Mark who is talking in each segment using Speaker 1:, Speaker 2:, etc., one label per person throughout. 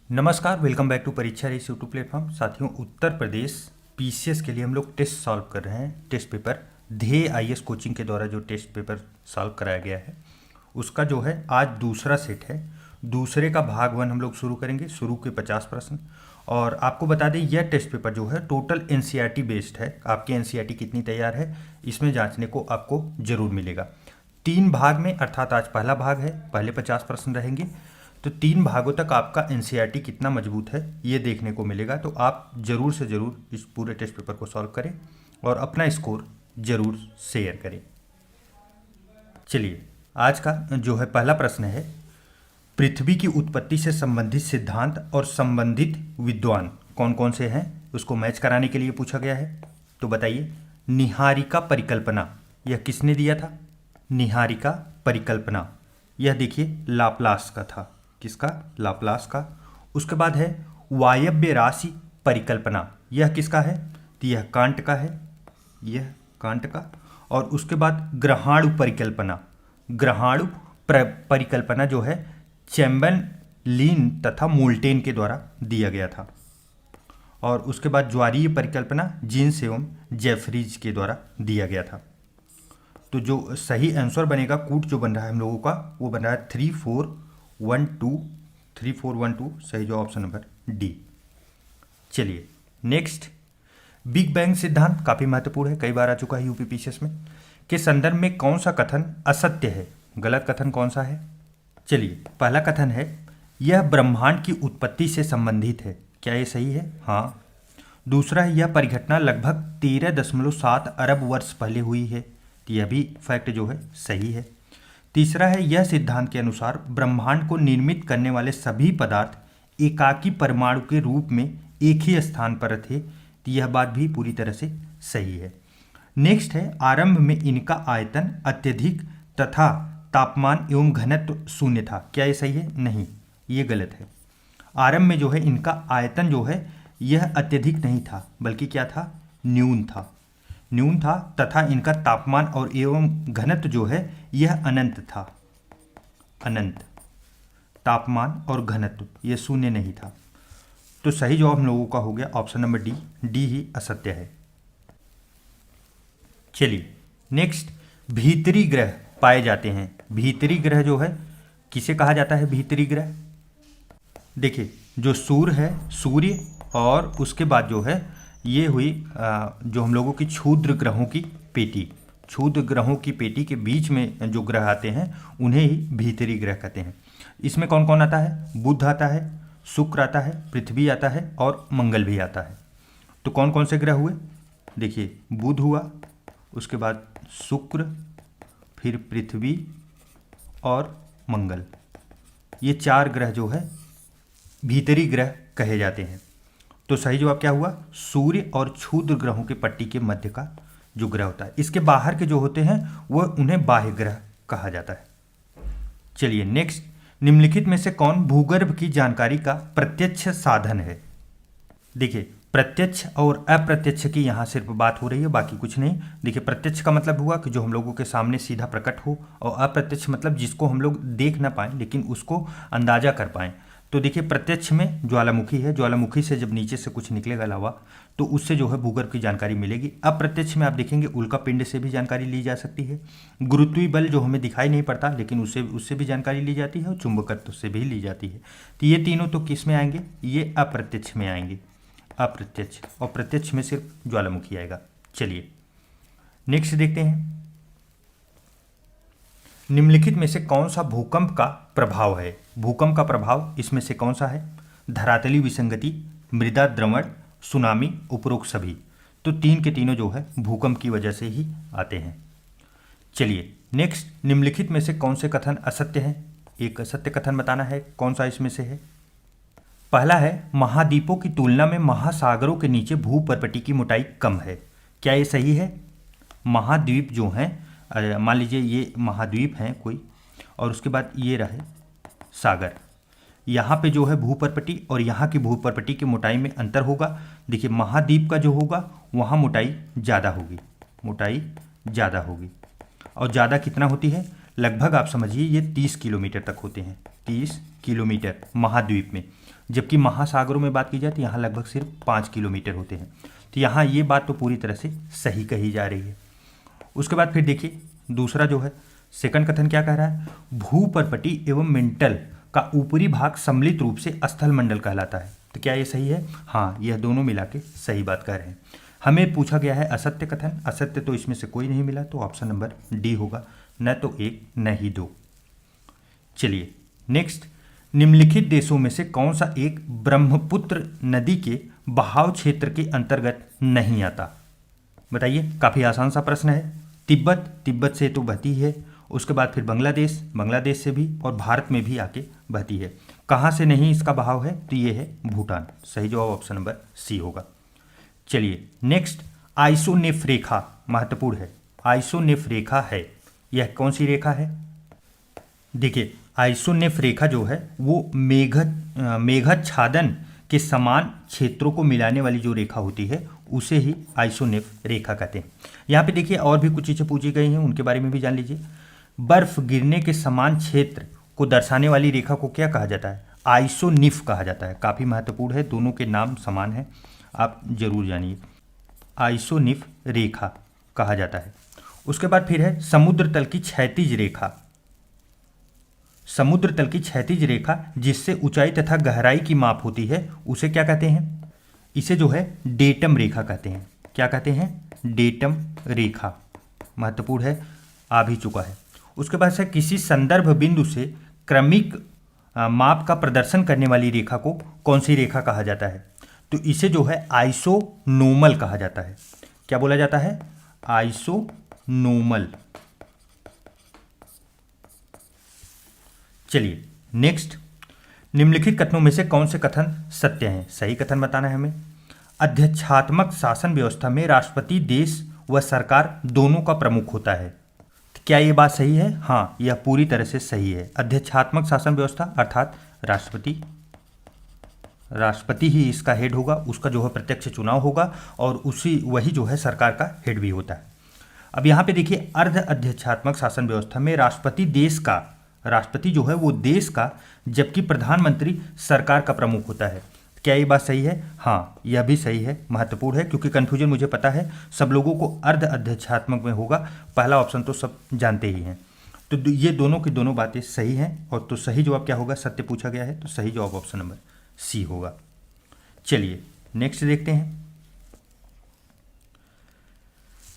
Speaker 1: नमस्कार, welcome back to परीक्षा race YouTube platform. साथियों, उत्तर प्रदेश पीसीएस के लिए हम लोग टेस्ट सॉल्व कर रहे हैं। टेस्ट पेपर ध्येय आईएएस कोचिंग के द्वारा जो टेस्ट पेपर सॉल्व कराया गया है उसका जो है आज दूसरा सेट है। दूसरे का भाग 1 हम लोग शुरू करेंगे। शुरू के 50 प्रश्न। और आपको बता दें, यह टेस्ट पेपर जो है टोटल एनसीईआरटी बेस्ड है। आपकी एनसीईआरटी कितनी तैयार है इसमें जांचने को आपको जरूर मिलेगा। 3 भाग में, अर्थात आज पहला भाग है, पहले 50 प्रश्न रहेंगे। तो 3 भागों तक आपका एनसीईआरटी कितना मजबूत है ये देखने को मिलेगा। तो आप ज़रूर से ज़रूर इस पूरे टेस्ट पेपर को सॉल्व करें और अपना स्कोर ज़रूर शेयर करें। चलिए, आज का जो है पहला प्रश्न है, पृथ्वी की उत्पत्ति से संबंधित सिद्धांत और संबंधित विद्वान कौन कौन से हैं उसको मैच कराने के लिए पूछा गया है। तो बताइए, निहारिका परिकल्पना यह किसने दिया था? निहारिका परिकल्पना यह देखिए लाप्लास का था। किसका? लाप्लास का। उसके बाद है वायव्य राशि परिकल्पना, यह किसका है? तो यह कांट का है, यह कांट का। और उसके बाद ग्रहाणु परिकल्पना, ग्रहाणु परिकल्पना जो है चैम्बरलिन तथा मोल्टेन के द्वारा दिया गया था। और उसके बाद ज्वारीय परिकल्पना जीन्स एवं जेफरीज के द्वारा दिया गया था। तो जो सही आंसर बनेगा, कूट जो बन रहा है हम लोगों का, वो बन रहा है 3412 सही जो ऑप्शन नंबर डी। चलिए नेक्स्ट, बिग बैंग सिद्धांत काफ़ी महत्वपूर्ण है, कई बार आ चुका है यूपी पीसीएस में। के संदर्भ में कौन सा कथन असत्य है? गलत कथन कौन सा है? चलिए, पहला कथन है यह ब्रह्मांड की उत्पत्ति से संबंधित है। क्या ये सही है? हाँ। दूसरा है यह परिघटना लगभग 13.7 अरब वर्ष पहले हुई है। यह भी फैक्ट जो है सही है। तीसरा है यह सिद्धांत के अनुसार ब्रह्मांड को निर्मित करने वाले सभी पदार्थ एकाकी परमाणु के रूप में एक ही स्थान पर थे। यह बात भी पूरी तरह से सही है। नेक्स्ट है आरंभ में इनका आयतन अत्यधिक तथा तापमान एवं घनत्व शून्य था। क्या ये सही है? नहीं, ये गलत है। आरंभ में जो है इनका आयतन जो है यह अत्यधिक नहीं था, बल्कि क्या था? न्यून था, न्यून था। तथा इनका तापमान और एवं घनत्व जो है यह अनंत था, अनंत। तापमान और घनत्व यह शून्य नहीं था। तो सही जवाब हम लोगों का हो गया ऑप्शन नंबर डी। डी ही असत्य है। चलिए नेक्स्ट, भीतरी ग्रह पाए जाते हैं। भीतरी ग्रह जो है किसे कहा जाता है? भीतरी ग्रह देखिए, जो सूर्य है, सूर्य और उसके बाद जो है ये हुई जो हम लोगों की क्षुद्र ग्रहों की पेटी, क्षुद्र ग्रहों की पेटी के बीच में जो ग्रह आते हैं उन्हें ही भीतरी ग्रह कहते हैं। इसमें कौन कौन आता है? बुध आता है, शुक्र आता है, पृथ्वी आता है और मंगल भी आता है। तो कौन कौन से ग्रह हुए? देखिए, बुध हुआ, उसके बाद शुक्र, फिर पृथ्वी और मंगल। ये 4 ग्रह जो है भीतरी ग्रह कहे जाते हैं। तो सही जवाब क्या हुआ? सूर्य और क्षुद्र ग्रहों के पट्टी के मध्य का जो ग्रह होता है। इसके बाहर के जो होते हैं वह उन्हें बाह्य ग्रह कहा जाता है। चलिए नेक्स्ट, निम्नलिखित में से कौन भूगर्भ की जानकारी का प्रत्यक्ष साधन है? देखिए, प्रत्यक्ष और अप्रत्यक्ष की यहाँ सिर्फ बात हो रही है, बाकी कुछ नहीं। देखिए, प्रत्यक्ष का मतलब हुआ कि जो हम लोगों के सामने सीधा प्रकट हो, और अप्रत्यक्ष मतलब जिसको हम लोग देख ना पाएँ लेकिन उसको अंदाजा कर पाएँ। तो देखिए, प्रत्यक्ष में ज्वालामुखी है, ज्वालामुखी से जब नीचे से कुछ निकलेगा लावा तो उससे जो है भूगर्भ की जानकारी मिलेगी। अप्रत्यक्ष में आप देखेंगे उल्का पिंड से भी जानकारी ली जा सकती है। गुरुत्वीय बल जो हमें दिखाई नहीं पड़ता लेकिन उससे भी जानकारी ली जाती है, और चुंबकत्व से भी ली जाती है। तो ये तीनों तो किस में आएंगे? ये अप्रत्यक्ष में आएंगे, अप्रत्यक्ष। और प्रत्यक्ष में सिर्फ ज्वालामुखी आएगा। चलिए नेक्स्ट देखते हैं, निम्नलिखित में से कौन सा भूकंप का प्रभाव है? भूकंप का प्रभाव इसमें से कौन सा है? धरातली विसंगति, मृदा द्रवण, सुनामी, उपरोक्त सभी। तो 3 के तीनों जो है भूकंप की वजह से ही आते हैं। चलिए नेक्स्ट, निम्नलिखित में से कौन से कथन असत्य हैं? एक असत्य कथन बताना है, कौन सा इसमें से है? पहला है महाद्वीपों की तुलना में महासागरों के नीचे भूपर्पटी की मोटाई कम है। क्या ये सही है? महाद्वीप जो हैं, मान लीजिए ये महाद्वीप हैं कोई, और उसके बाद ये रहे सागर, यहाँ पे जो है भूपर्पटी और यहाँ की भूपर्पटी की मोटाई में अंतर होगा। देखिए, महाद्वीप का जो होगा वहाँ मोटाई ज़्यादा होगी, मोटाई ज़्यादा होगी। और ज़्यादा कितना होती है? लगभग आप समझिए ये 30 किलोमीटर तक होते हैं, 30 किलोमीटर महाद्वीप में, जबकि महासागरों में बात की जाए तो यहाँ लगभग सिर्फ 5 किलोमीटर होते हैं। तो यहाँ ये बात तो पूरी तरह से सही कही जा रही है। उसके बाद फिर देखिए दूसरा जो है सेकंड कथन क्या कह रहा है, भूपर्पटी एवं मेंटल का ऊपरी भाग सम्मिलित रूप से स्थल मंडल कहलाता है। तो क्या ये सही है? हाँ, यह दोनों मिला के सही बात कह रहे हैं। हमें पूछा गया है असत्य कथन, असत्य तो इसमें से कोई नहीं मिला, तो ऑप्शन नंबर डी होगा, न तो 1 न ही 2। चलिए नेक्स्ट, निम्नलिखित देशों में से कौन सा एक ब्रह्मपुत्र नदी के बहाव क्षेत्र के अंतर्गत नहीं आता? बताइए, काफ़ी आसान सा प्रश्न है। तिब्बत से तो बहती है, उसके बाद फिर बांग्लादेश से भी, और भारत में भी आके बहती है। कहाँ से नहीं इसका बहाव है? तो ये है भूटान। सही जवाब ऑप्शन नंबर सी होगा। चलिए नेक्स्ट, आइसोनेफ रेखा महत्वपूर्ण है। आइसोनेफ रेखा है, यह कौन सी रेखा है? देखिए आइसोनेफ रेखा जो है वो मेघाच्छादन के समान क्षेत्रों को मिलाने वाली जो रेखा होती है उसे ही आइसोनेफ रेखा कहते हैं। यहाँ पे देखिए और भी कुछ चीज़ें पूछी गई हैं, उनके बारे में भी जान लीजिए। बर्फ गिरने के समान क्षेत्र को दर्शाने वाली रेखा को क्या कहा जाता है? आइसोनिफ कहा जाता है। काफ़ी महत्वपूर्ण है, दोनों के नाम समान हैं, आप जरूर जानिए। आइसोनिफ रेखा कहा जाता है। उसके बाद फिर है समुद्र तल की क्षैतिज रेखा। समुद्र तल की क्षैतिज रेखा जिससे ऊंचाई तथा गहराई की माप होती है उसे क्या कहते हैं? इसे जो है डेटम रेखा कहते हैं। क्या कहते हैं? डेटम रेखा। महत्वपूर्ण है, आ भी चुका है। उसके बाद से किसी संदर्भ बिंदु से क्रमिक माप का प्रदर्शन करने वाली रेखा को कौन सी रेखा कहा जाता है? तो इसे जो है आइसोनोमल कहा जाता है। क्या बोला जाता है? आइसोनोमल। चलिए नेक्स्ट, निम्नलिखित कथनों में से कौन से कथन सत्य हैं? सही कथन बताना है हमें। अध्यक्षात्मक शासन व्यवस्था में राष्ट्रपति देश व सरकार दोनों का प्रमुख होता है। क्या ये बात सही है? हाँ, यह पूरी तरह से सही है। अध्यक्षात्मक शासन व्यवस्था अर्थात राष्ट्रपति ही इसका हेड होगा, उसका जो है प्रत्यक्ष चुनाव होगा और वही जो है सरकार का हेड भी होता है। अब यहाँ पे देखिए अर्ध अध्यक्षात्मक शासन व्यवस्था में राष्ट्रपति जो है वो देश का, जबकि प्रधानमंत्री सरकार का प्रमुख होता है। क्या ये बात सही है? हाँ, यह भी सही है, महत्वपूर्ण है, क्योंकि कन्फ्यूजन मुझे पता है सब लोगों को अर्ध अध्यक्षात्मक में होगा। पहला ऑप्शन तो सब जानते ही हैं। तो ये दोनों की दोनों बातें सही हैं, और तो सही जवाब क्या होगा? सत्य पूछा गया है तो सही जवाब ऑप्शन नंबर सी होगा। चलिए नेक्स्ट देखते हैं।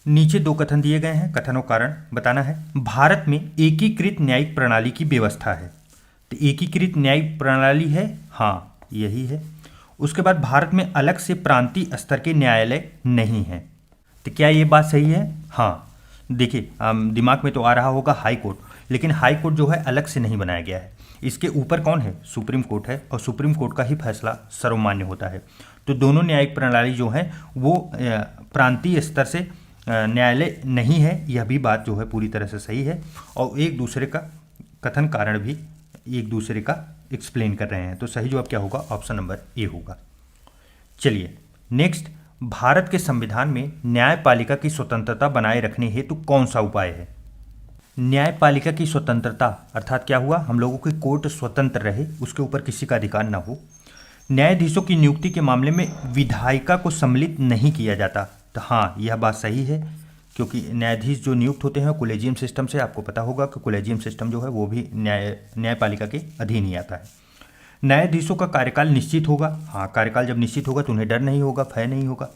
Speaker 1: नीचे 2 कथन दिए गए हैं, कथन और कारण बताना है। भारत में एकीकृत न्यायिक प्रणाली की व्यवस्था है। तो एकीकृत न्यायिक प्रणाली है, हाँ यही है। उसके बाद भारत में अलग से प्रांतीय स्तर के न्यायालय नहीं है। तो क्या ये बात सही है? हाँ। देखिए दिमाग में तो आ रहा होगा हाई कोर्ट, लेकिन हाई कोर्ट जो है अलग से नहीं बनाया गया है। इसके ऊपर कौन है? सुप्रीम कोर्ट है, और सुप्रीम कोर्ट का ही फैसला सर्वमान्य होता है। तो दोनों न्यायिक प्रणाली जो है वो प्रांतीय स्तर से न्यायालय नहीं है, यह भी बात जो है पूरी तरह से सही है, और एक दूसरे का कथन कारण भी एक दूसरे का एक्सप्लेन कर रहे हैं। तो सही जवाब क्या होगा? ऑप्शन नंबर ए होगा। चलिए नेक्स्ट, भारत के संविधान में न्यायपालिका की स्वतंत्रता बनाए रखने हेतु कौन सा उपाय है? न्यायपालिका की स्वतंत्रता अर्थात क्या हुआ? हम लोगों की कोर्ट स्वतंत्र रहे, उसके ऊपर किसी का अधिकार ना हो। न्यायाधीशों की नियुक्ति के मामले में विधायिका को सम्मिलित नहीं किया जाता। तो हाँ, यह बात सही है, क्योंकि न्यायाधीश जो नियुक्त होते हैं कोलेजियम सिस्टम से, आपको पता होगा कि कोलेजियम सिस्टम जो है वो भी न्यायपालिका के अधीन ही आता है। न्यायाधीशों का कार्यकाल निश्चित होगा। हाँ, कार्यकाल जब निश्चित होगा तो उन्हें डर नहीं होगा, भय नहीं होगा।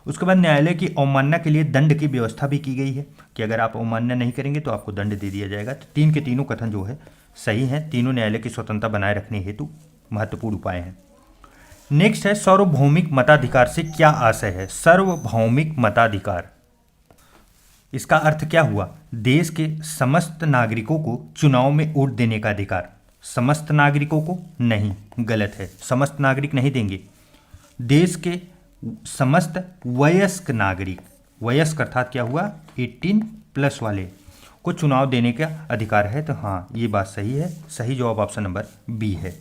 Speaker 1: उसके बाद न्यायालय की अवमानना के लिए दंड की व्यवस्था भी की गई है, कि अगर आप अवमानना नहीं करेंगे तो आपको दंड दे दिया जाएगा। तो 3 के तीनों कथन जो है सही हैं, तीनों न्यायालय की स्वतंत्रता बनाए रखने हेतु महत्वपूर्ण उपाय हैं। नेक्स्ट है सार्वभौमिक मताधिकार से क्या आशय है? सार्वभौमिक मताधिकार, इसका अर्थ क्या हुआ? देश के समस्त नागरिकों को चुनाव में वोट देने का अधिकार। समस्त नागरिकों को नहीं, गलत है, समस्त नागरिक नहीं देंगे। देश के समस्त वयस्क नागरिक, वयस्क अर्थात क्या हुआ? 18+ वाले को चुनाव देने का अधिकार है। तो हाँ, ये बात सही है, सही जवाब ऑप्शन नंबर बी है।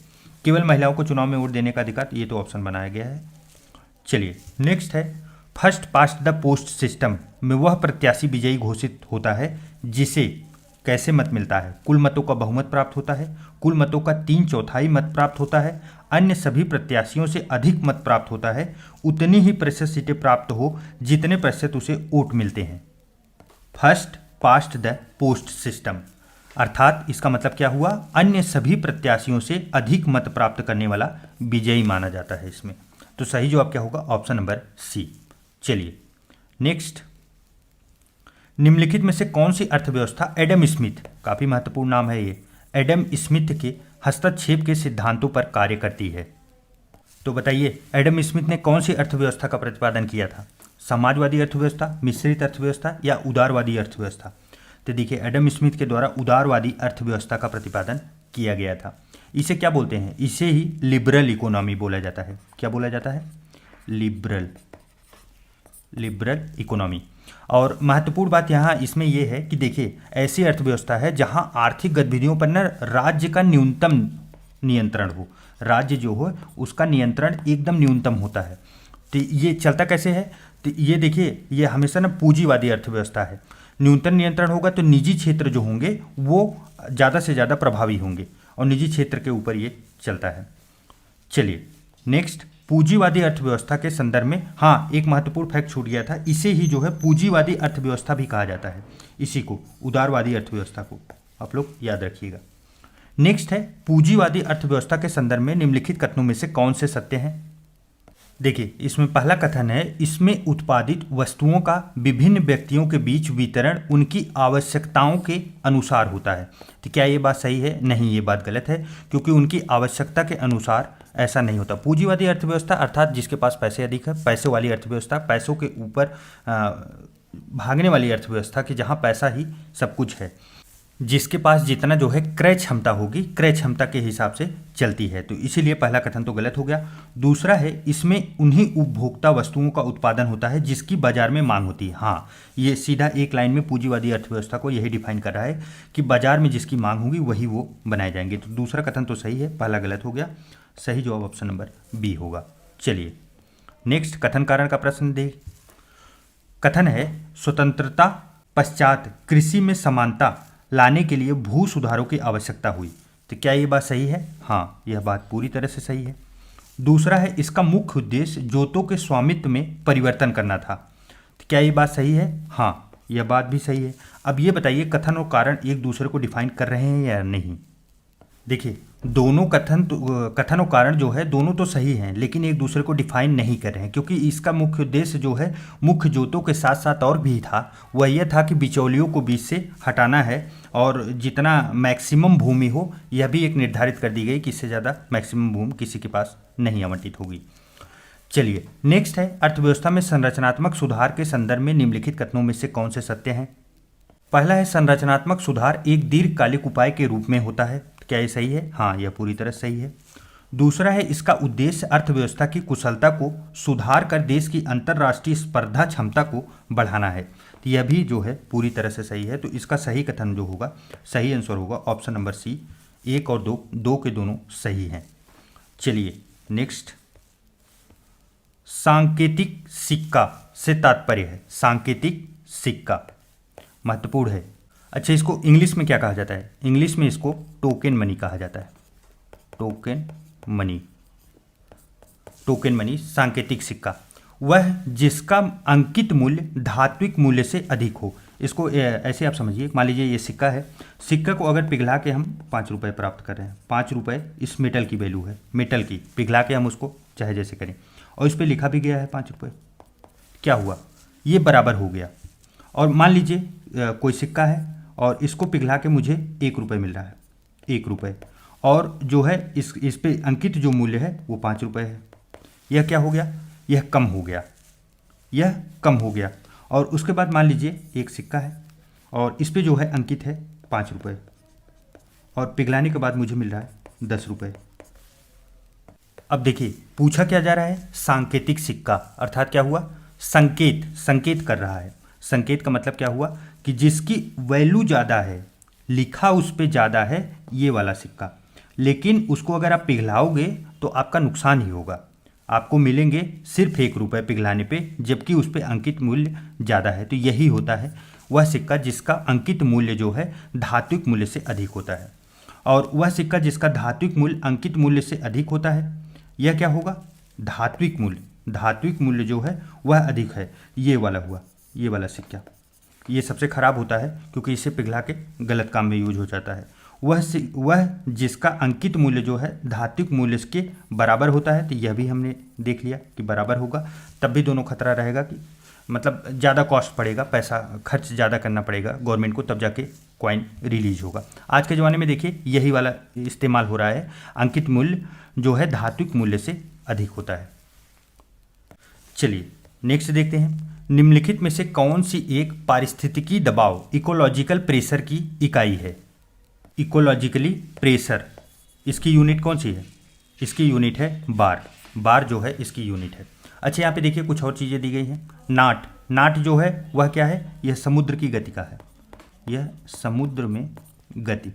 Speaker 1: केवल महिलाओं को चुनाव में वोट देने का अधिकार, ये तो ऑप्शन बनाया गया है। चलिए नेक्स्ट है, first past the post system में वह प्रत्याशी विजयी घोषित होता है जिसे कैसे मत मिलता है? कुल मतों का बहुमत प्राप्त होता है, कुल मतों का 3/4 मत प्राप्त होता है, अन्य सभी प्रत्याशियों से अधिक मत प्राप्त होता है, उतनी ही प्रतिशत सीटें प्राप्त हो जितने प्रतिशत उसे वोट मिलते हैं। First past the post system, अर्थात इसका मतलब क्या हुआ? अन्य सभी प्रत्याशियों से अधिक मत प्राप्त करने वाला विजयी माना जाता है इसमें। तो सही जवाब क्या होगा? Option number C. चलिए नेक्स्ट, निम्नलिखित में से कौन सी अर्थव्यवस्था एडम स्मिथ, काफी महत्वपूर्ण नाम है ये, एडम स्मिथ के हस्तक्षेप के सिद्धांतों पर कार्य करती है? तो बताइए, एडम स्मिथ ने कौन सी अर्थव्यवस्था का प्रतिपादन किया था? समाजवादी अर्थव्यवस्था, मिश्रित अर्थव्यवस्था या उदारवादी अर्थव्यवस्था? तो देखिए, एडम स्मिथ के द्वारा उदारवादी अर्थव्यवस्था का प्रतिपादन किया गया था। इसे क्या बोलते हैं? इसे ही लिबरल इकोनॉमी बोला जाता है। क्या बोला जाता है? Liberal economy. और महत्वपूर्ण बात यहाँ इसमें यह है कि देखिए, ऐसी अर्थव्यवस्था है जहाँ आर्थिक गतिविधियों पर न राज्य का न्यूनतम नियंत्रण हो, राज्य जो हो उसका नियंत्रण एकदम न्यूनतम होता है। तो ये चलता कैसे है? तो ये देखिए, ये हमेशा ना पूंजीवादी अर्थव्यवस्था है। न्यूनतम नियंत्रण होगा तो निजी क्षेत्र जो होंगे वो ज़्यादा से ज़्यादा प्रभावी होंगे और निजी क्षेत्र के ऊपर ये चलता है। चलिए नेक्स्ट, पूंजीवादी अर्थव्यवस्था के संदर्भ में, हाँ एक महत्वपूर्ण फैक्ट छूट गया था, इसे ही जो है पूंजीवादी अर्थव्यवस्था भी कहा जाता है, इसी को उदारवादी अर्थव्यवस्था को, आप लोग याद रखिएगा। नेक्स्ट है, पूंजीवादी अर्थव्यवस्था के संदर्भ में निम्नलिखित कथनों में से कौन से सत्य हैं? देखिए, इसमें पहला कथन है, इसमें उत्पादित वस्तुओं का विभिन्न व्यक्तियों के बीच वितरण उनकी आवश्यकताओं के अनुसार होता है। तो क्या ये बात सही है? नहीं, ये बात गलत है, क्योंकि उनकी आवश्यकता के अनुसार ऐसा नहीं होता। पूंजीवादी अर्थव्यवस्था अर्थात जिसके पास पैसे अधिक है, पैसे वाली अर्थव्यवस्था, पैसों के ऊपर भागने वाली अर्थव्यवस्था कि जहाँ पैसा ही सब कुछ है, जिसके पास जितना जो है क्रय क्षमता होगी, क्रय क्षमता के हिसाब से चलती है। तो इसीलिए पहला कथन तो गलत हो गया। दूसरा है, इसमें उन्हीं उपभोक्ता वस्तुओं का उत्पादन होता है जिसकी बाजार में मांग होती है। हाँ, ये सीधा एक लाइन में पूंजीवादी अर्थव्यवस्था को यही डिफाइन कर रहा है कि बाजार में जिसकी मांग होगी वही वो बनाए जाएंगे। तो दूसरा कथन तो सही है, पहला गलत हो गया। सही जवाब ऑप्शन नंबर बी होगा। चलिए नेक्स्ट, कथन कारण का प्रश्न देख। कथन है, स्वतंत्रता पश्चात कृषि में समानता लाने के लिए भू सुधारों की आवश्यकता हुई। तो क्या ये बात सही है? हाँ, यह बात पूरी तरह से सही है। दूसरा है, इसका मुख्य उद्देश्य जोतों के स्वामित्व में परिवर्तन करना था। तो क्या ये बात सही है? हाँ, यह बात भी सही है। अब ये बताइए, कथन और कारण एक दूसरे को डिफाइन कर रहे हैं या नहीं? देखिए, दोनों कथन और कारण जो है दोनों तो सही हैं, लेकिन एक दूसरे को डिफाइन नहीं कर रहे हैं, क्योंकि इसका मुख्य उद्देश्य जो है मुख्य जोतों के साथ साथ और भी था। वह यह था कि बिचौलियों को बीच से हटाना है और जितना मैक्सिमम भूमि हो यह भी एक निर्धारित कर दी गई कि इससे ज़्यादा मैक्सिमम भूमि किसी के पास नहीं आवंटित होगी। चलिए नेक्स्ट है, अर्थव्यवस्था में संरचनात्मक सुधार के संदर्भ में निम्नलिखित कथनों में से कौन से सत्य हैं? पहला है, संरचनात्मक सुधार एक दीर्घकालिक उपाय के रूप में होता है। क्या ये सही है? हाँ, यह पूरी तरह सही है। दूसरा है, इसका उद्देश्य अर्थव्यवस्था की कुशलता को सुधार कर देश की अंतर्राष्ट्रीय स्पर्धा क्षमता को बढ़ाना है। तो यह भी जो है पूरी तरह से सही है। तो इसका सही कथन जो होगा, सही आंसर होगा ऑप्शन नंबर सी। 1 और 2, 2 के दोनों सही हैं। चलिए नेक्स्ट, सांकेतिक सिक्का से तात्पर्य है, सांकेतिक सिक्का महत्वपूर्ण है। अच्छा, इसको इंग्लिश में क्या कहा जाता है? इंग्लिश में इसको टोकन मनी कहा जाता है। टोकन मनी सांकेतिक सिक्का, वह जिसका अंकित मूल्य धात्विक मूल्य से अधिक हो। इसको ऐसे आप समझिए, मान लीजिए ये सिक्का है, सिक्का को अगर पिघला के हम 5 रुपये प्राप्त कर रहे हैं, 5 रुपये इस मेटल की वैल्यू है, मेटल की पिघला के हम उसको चाहे जैसे करें, और इस पर लिखा भी गया है 5 रुपये, क्या हुआ? ये बराबर हो गया। और मान लीजिए कोई सिक्का है और इसको पिघला के मुझे 1 रुपये मिल रहा है, 1 रुपये, और जो है इस पे अंकित जो मूल्य है वो 5 रुपये है। यह क्या हो गया? यह कम हो गया, यह कम हो गया। और उसके बाद मान लीजिए एक सिक्का है और इस पे जो है अंकित है 5 रुपये, और पिघलाने के बाद मुझे मिल रहा है 10 रुपये। अब देखिए, पूछा क्या जा रहा है? सांकेतिक सिक्का, अर्थात क्या हुआ? संकेत कर रहा है। संकेत का मतलब क्या हुआ कि जिसकी वैल्यू ज़्यादा है, लिखा उस पर ज़्यादा है, ये वाला सिक्का, लेकिन उसको अगर आप पिघलाओगे तो आपका नुकसान ही होगा। आपको मिलेंगे सिर्फ 1 रुपये पिघलाने पे, जबकि उस पर अंकित मूल्य ज़्यादा है। तो यही होता है वह सिक्का जिसका अंकित मूल्य जो है धात्विक मूल्य से अधिक होता है। और वह सिक्का जिसका धात्विक मूल्य अंकित मूल्य से अधिक होता है, यह क्या होगा? धात्विक मूल्य। धात्विक मूल्य जो है वह अधिक है, ये वाला हुआ, ये वाला सिक्का। ये सबसे खराब होता है क्योंकि इसे पिघला के गलत काम में यूज हो जाता है। वह जिसका अंकित मूल्य जो है धात्विक मूल्य के बराबर होता है, तो यह भी हमने देख लिया कि बराबर होगा। तब भी दोनों खतरा रहेगा कि मतलब ज़्यादा कॉस्ट पड़ेगा, पैसा खर्च ज़्यादा करना पड़ेगा गवर्नमेंट को, तब जाके कॉइन रिलीज होगा। आज के ज़माने में देखिए यही वाला इस्तेमाल हो रहा है, अंकित मूल्य जो है धात्विक मूल्य से अधिक होता है। चलिए नेक्स्ट देखते हैं, निम्नलिखित में से कौन सी एक पारिस्थितिकी दबाव इकोलॉजिकल प्रेशर की इकाई है? इकोलॉजिकली प्रेशर, इसकी यूनिट कौन सी है? इसकी यूनिट है बार। बार जो है इसकी यूनिट है। अच्छा यहाँ पे देखिए कुछ और चीज़ें दी गई हैं। नाट, नाट जो है वह क्या है? यह समुद्र की गति का है, यह समुद्र में गति।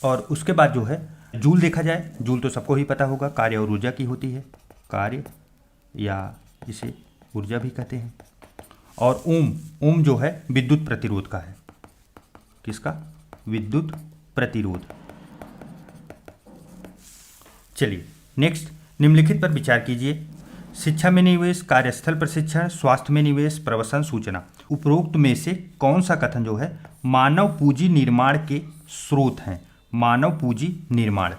Speaker 1: और उसके बाद जो है जूल देखा जाए, जूल तो सबको ही पता होगा, कार्य और ऊर्जा की होती है, कार्य या इसे ऊर्जा भी कहते हैं। और ओम, ओम जो है विद्युत प्रतिरोध का है। किसका? विद्युत प्रतिरोध। चलिए नेक्स्ट, निम्नलिखित पर विचार कीजिए। शिक्षा में निवेश, कार्यस्थल प्रशिक्षण, स्वास्थ्य में निवेश, प्रवसन, सूचना। उपरोक्त में से कौन सा कथन जो है मानव पूंजी निर्माण के स्रोत हैं? मानव पूंजी निर्माण,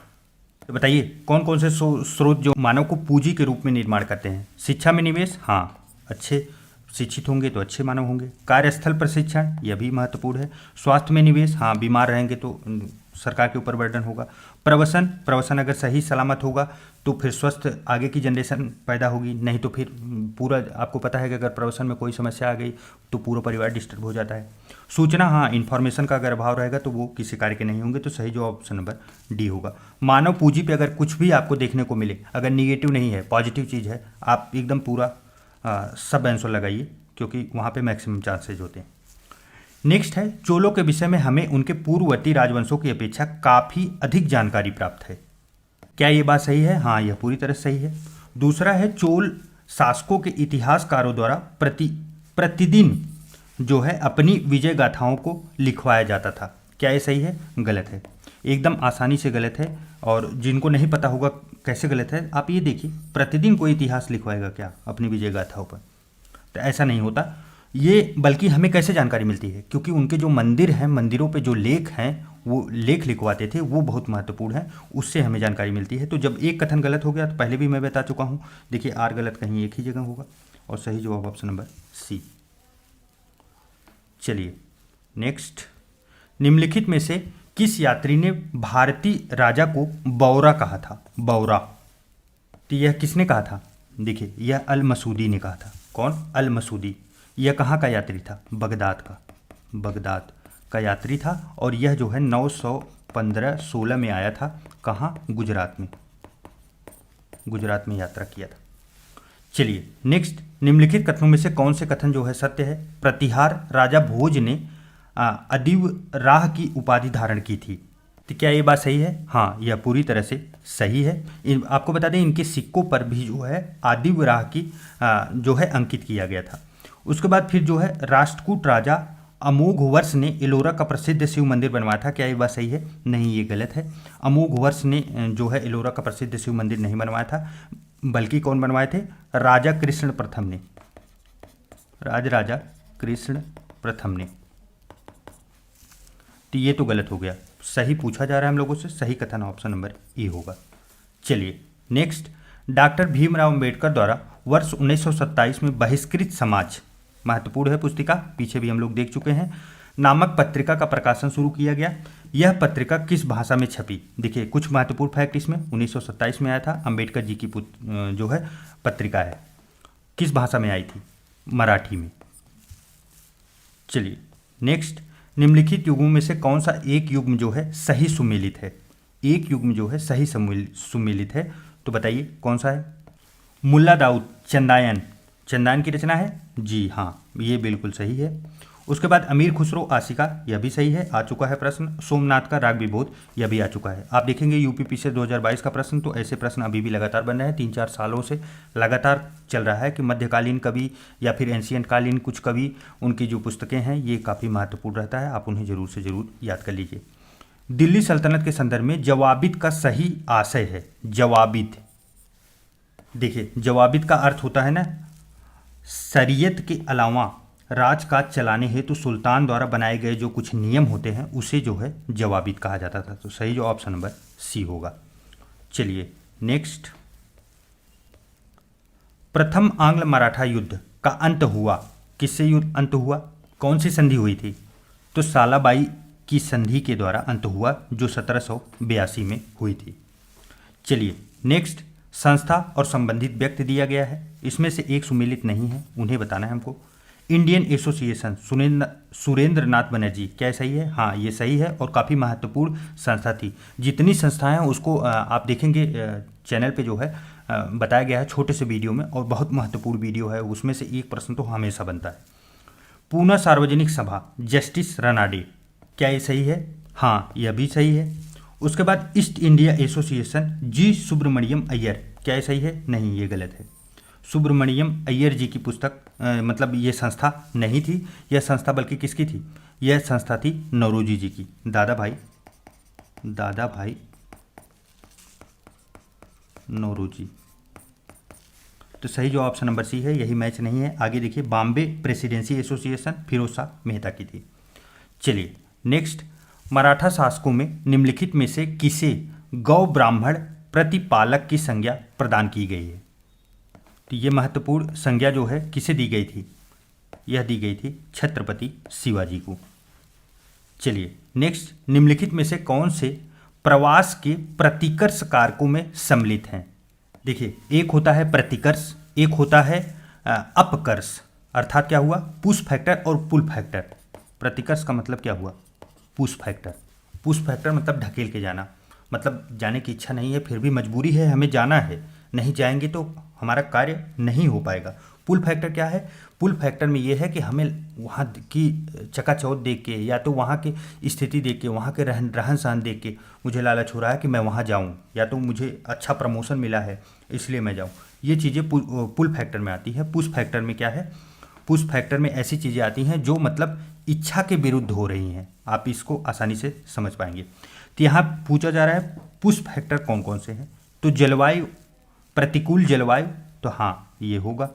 Speaker 1: तो बताइए कौन कौन से स्रोत जो मानव को पूंजी के रूप में निर्माण करते हैं? शिक्षा में निवेश, हाँ, अच्छे शिक्षित होंगे तो अच्छे मानव होंगे। कार्यस्थल प्रशिक्षण, यह भी महत्वपूर्ण है। स्वास्थ्य में निवेश, हाँ, बीमार रहेंगे तो सरकार के ऊपर बर्डन होगा। प्रवसन, प्रवसन अगर सही सलामत होगा तो फिर स्वस्थ आगे की जनरेशन पैदा होगी, नहीं तो फिर पूरा, आपको पता है कि अगर प्रवसन में कोई समस्या आ गई तो पूरा परिवार डिस्टर्ब हो जाता है। सूचना, हाँ, इन्फॉर्मेशन का अगर अभाव रहेगा तो वो किसी कार्य के नहीं होंगे, तो सही जो ऑप्शन नंबर डी होगा। मानव पूंजी पे अगर कुछ भी आपको देखने को मिले, अगर निगेटिव नहीं है, पॉजिटिव चीज़ है, आप एकदम पूरा सब आंसर लगाइए क्योंकि वहाँ पे मैक्सिमम चांसेज होते हैं। नेक्स्ट है, चोलों के विषय में हमें उनके पूर्ववर्ती राजवंशों की अपेक्षा काफ़ी अधिक जानकारी प्राप्त है। क्या ये बात सही है? हाँ, यह पूरी तरह सही है। दूसरा है, चोल शासकों के इतिहासकारों द्वारा प्रतिदिन जो है अपनी विजय गाथाओं को लिखवाया जाता था। क्या ये सही है? गलत है, एकदम आसानी से गलत है। और जिनको नहीं पता होगा कैसे गलत है, आप ये देखिए, प्रतिदिन कोई इतिहास लिखवाएगा क्या अपनी विजय गाथाओं पर? तो ऐसा नहीं होता ये, बल्कि हमें कैसे जानकारी मिलती है? क्योंकि उनके जो मंदिर हैं, मंदिरों पे जो लेख हैं, वो लेख लिखवाते थे, वो बहुत महत्वपूर्ण है, उससे हमें जानकारी मिलती है। तो जब एक कथन गलत हो गया, तो पहले भी मैं बता चुका हूँ, देखिए आर गलत कहीं एक ही जगह होगा और सही जवाब ऑप्शन नंबर सी। चलिए नेक्स्ट, निम्नलिखित में से किस यात्री ने भारतीय राजा को बौरा कहा था? बौरा, तो यह किसने कहा था? देखिए यह अल मसूदी ने कहा था। कौन? अल मसूदी। यह कहाँ का यात्री था? बगदाद का, बगदाद का यात्री था। और यह जो है 915-16 में आया था। कहाँ? गुजरात में, गुजरात में यात्रा किया था। चलिए नेक्स्ट, निम्नलिखित कथनों में से कौन से कथन जो है सत्य है? प्रतिहार राजा भोज ने अदिव राह की उपाधि धारण की थी। तो क्या ये बात सही है? हाँ, यह पूरी तरह से सही है। आपको बता दें इनके सिक्कों पर भी जो है आदिव राह की जो है अंकित किया गया था। उसके बाद फिर जो है राष्ट्रकूट राजा अमोघ वर्ष ने एलोरा का प्रसिद्ध शिव मंदिर बनवाया था। क्या ये बात सही है? नहीं, ये गलत है। अमोघ वर्ष ने जो है एलोरा का प्रसिद्ध शिव मंदिर नहीं बनवाया था, बल्कि कौन बनवाए थे? राजा कृष्ण प्रथम ने, राजा कृष्ण प्रथम ने। तो ये तो गलत हो गया, सही पूछा जा रहा है हम लोगों से, सही कथन ऑप्शन नंबर ए होगा। चलिए नेक्स्ट, डॉक्टर भीमराव अंबेडकर द्वारा वर्ष 1927 में बहिष्कृत समाज, महत्वपूर्ण है पुस्तिका, पीछे भी हम लोग देख चुके हैं, नामक पत्रिका का प्रकाशन शुरू किया गया। यह पत्रिका किस भाषा में छपी? देखिए कुछ महत्वपूर्ण फैक्ट इसमें, 1927 में आया था, अंबेडकर जी की जो है पत्रिका है। किस भाषा में आई थी? मराठी में। चलिए नेक्स्ट, निम्नलिखित युग्मों में से कौन सा एक युग्म जो है सही सुमेलित है? एक युग्म जो है सही सुमेलित है, तो बताइए कौन सा है? मुल्ला दाऊद चंदायन, चंदायन की रचना है जी, हाँ, ये बिल्कुल सही है। उसके बाद अमीर खुसरो आशिका, यह भी सही है, आ चुका है प्रश्न। सोमनाथ का राग विबोध, यह भी आ चुका है। आप देखेंगे यूपीपी से 2022 का प्रश्न, तो ऐसे प्रश्न अभी भी लगातार बन रहे हैं। 3-4 सालों से लगातार चल रहा है कि मध्यकालीन कवि या फिर एंशियंट कालीन कुछ कवि, उनकी जो पुस्तकें हैं ये काफ़ी महत्वपूर्ण रहता है, आप उन्हें जरूर से जरूर याद कर लीजिए। दिल्ली सल्तनत के संदर्भ में जवाबित का सही आशय है। जवाबित, देखिए जवाबित का अर्थ होता है ना, शरीयत के अलावा राजकाज चलाने हेतु सुल्तान द्वारा बनाए गए जो कुछ नियम होते हैं उसे जो है जवाबित कहा जाता था। तो सही जो ऑप्शन नंबर सी होगा। चलिए नेक्स्ट, प्रथम आंग्ल मराठा युद्ध का अंत हुआ, किससे युद्ध अंत हुआ, कौन सी संधि हुई थी? तो सालाबाई की संधि के द्वारा अंत हुआ, जो 1782 में हुई थी। चलिए नेक्स्ट, संस्था और संबंधित व्यक्ति दिया गया है, इसमें से एक सुमेलित नहीं है, उन्हें बताना है हमको। इंडियन एसोसिएशन सुरेंद्र नाथ बनर्जी, क्या सही है? हाँ ये सही है, और काफ़ी महत्वपूर्ण संस्था थी। जितनी संस्थाएं हैं उसको आप देखेंगे चैनल पे जो है बताया गया है छोटे से वीडियो में, और बहुत महत्वपूर्ण वीडियो है, उसमें से एक प्रश्न तो हमेशा बनता है। पूना सार्वजनिक सभा, जस्टिस रनाडे, क्या ये सही है? हाँ यह भी सही है। उसके बाद ईस्ट इंडिया एसोसिएशन, जी सुब्रमण्यम अय्यर, क्या ये सही है? नहीं ये गलत है। सुब्रमण्यम अय्यर जी की पुस्तक मतलब ये संस्था नहीं थी, यह संस्था बल्कि किसकी थी? यह संस्था थी नौरोजी जी की, दादा भाई नौरोजी। तो सही जो ऑप्शन नंबर सी है, यही मैच नहीं है। आगे देखिए, बॉम्बे प्रेसिडेंसी एसोसिएशन फिरोज शाह मेहता की थी। चलिए नेक्स्ट, मराठा शासकों में निम्नलिखित में से किसे गौ ब्राह्मण प्रतिपालक की संज्ञा प्रदान की गई है? तो ये महत्वपूर्ण संज्ञा जो है किसे दी गई थी? यह दी गई थी छत्रपति शिवाजी को। चलिए नेक्स्ट, निम्नलिखित में से कौन से प्रवास के प्रतिकर्ष कारकों में सम्मिलित हैं? देखिए, एक होता है प्रतिकर्ष, एक होता है अपकर्ष, अर्थात क्या हुआ? पुश फैक्टर और पुल फैक्टर। प्रतिकर्ष का मतलब क्या हुआ? Push factor. पुश फैक्टर मतलब ढकेल के जाना, मतलब जाने की इच्छा नहीं है फिर भी मजबूरी है, हमें जाना है, नहीं जाएंगे तो हमारा कार्य नहीं हो पाएगा। पुल फैक्टर क्या है? पुल फैक्टर में ये है कि हमें वहाँ की चकाचौंध देख के या तो वहाँ की स्थिति देख के, वहाँ के रहन सहन देख के मुझे लालच हो रहा है कि मैं वहाँ जाऊँ, या तो मुझे अच्छा प्रमोशन मिला है इसलिए मैं जाऊँ। ये चीज़ें पुल फैक्टर में आती है। पुश फैक्टर में क्या है? पुश फैक्टर में ऐसी चीज़ें आती हैं जो मतलब इच्छा के विरुद्ध हो रही हैं, आप इसको आसानी से समझ पाएंगे। तो यहाँ पूछा जा रहा है पुश फैक्टर कौन कौन से हैं? तो जलवायु, प्रतिकूल जलवायु, तो हाँ ये होगा।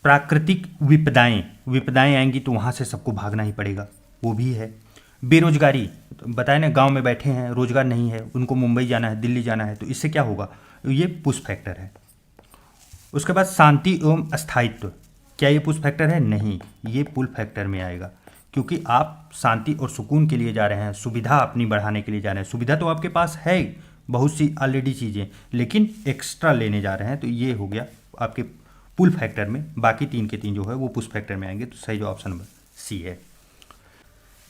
Speaker 1: प्राकृतिक विपदाएं, विपदाएं आएंगी तो वहाँ से सबको भागना ही पड़ेगा, वो भी है। बेरोजगारी, तो बताए ना, गांव में बैठे हैं, रोजगार नहीं है, उनको मुंबई जाना है, दिल्ली जाना है, तो इससे क्या होगा? ये पुश फैक्टर है। उसके बाद शांति एवं स्थायित्व, क्या ये पुश फैक्टर है? नहीं, ये पुल फैक्टर में आएगा, क्योंकि आप शांति और सुकून के लिए जा रहे हैं, सुविधा अपनी बढ़ाने के लिए जा रहे हैं। सुविधा तो आपके पास है बहुत सी ऑलरेडी चीज़ें, लेकिन एक्स्ट्रा लेने जा रहे हैं, तो ये हो गया आपके पुल फैक्टर में। बाकी 3 के 3 जो है वो पुश फैक्टर में आएंगे, तो सही जो ऑप्शन नंबर सी है।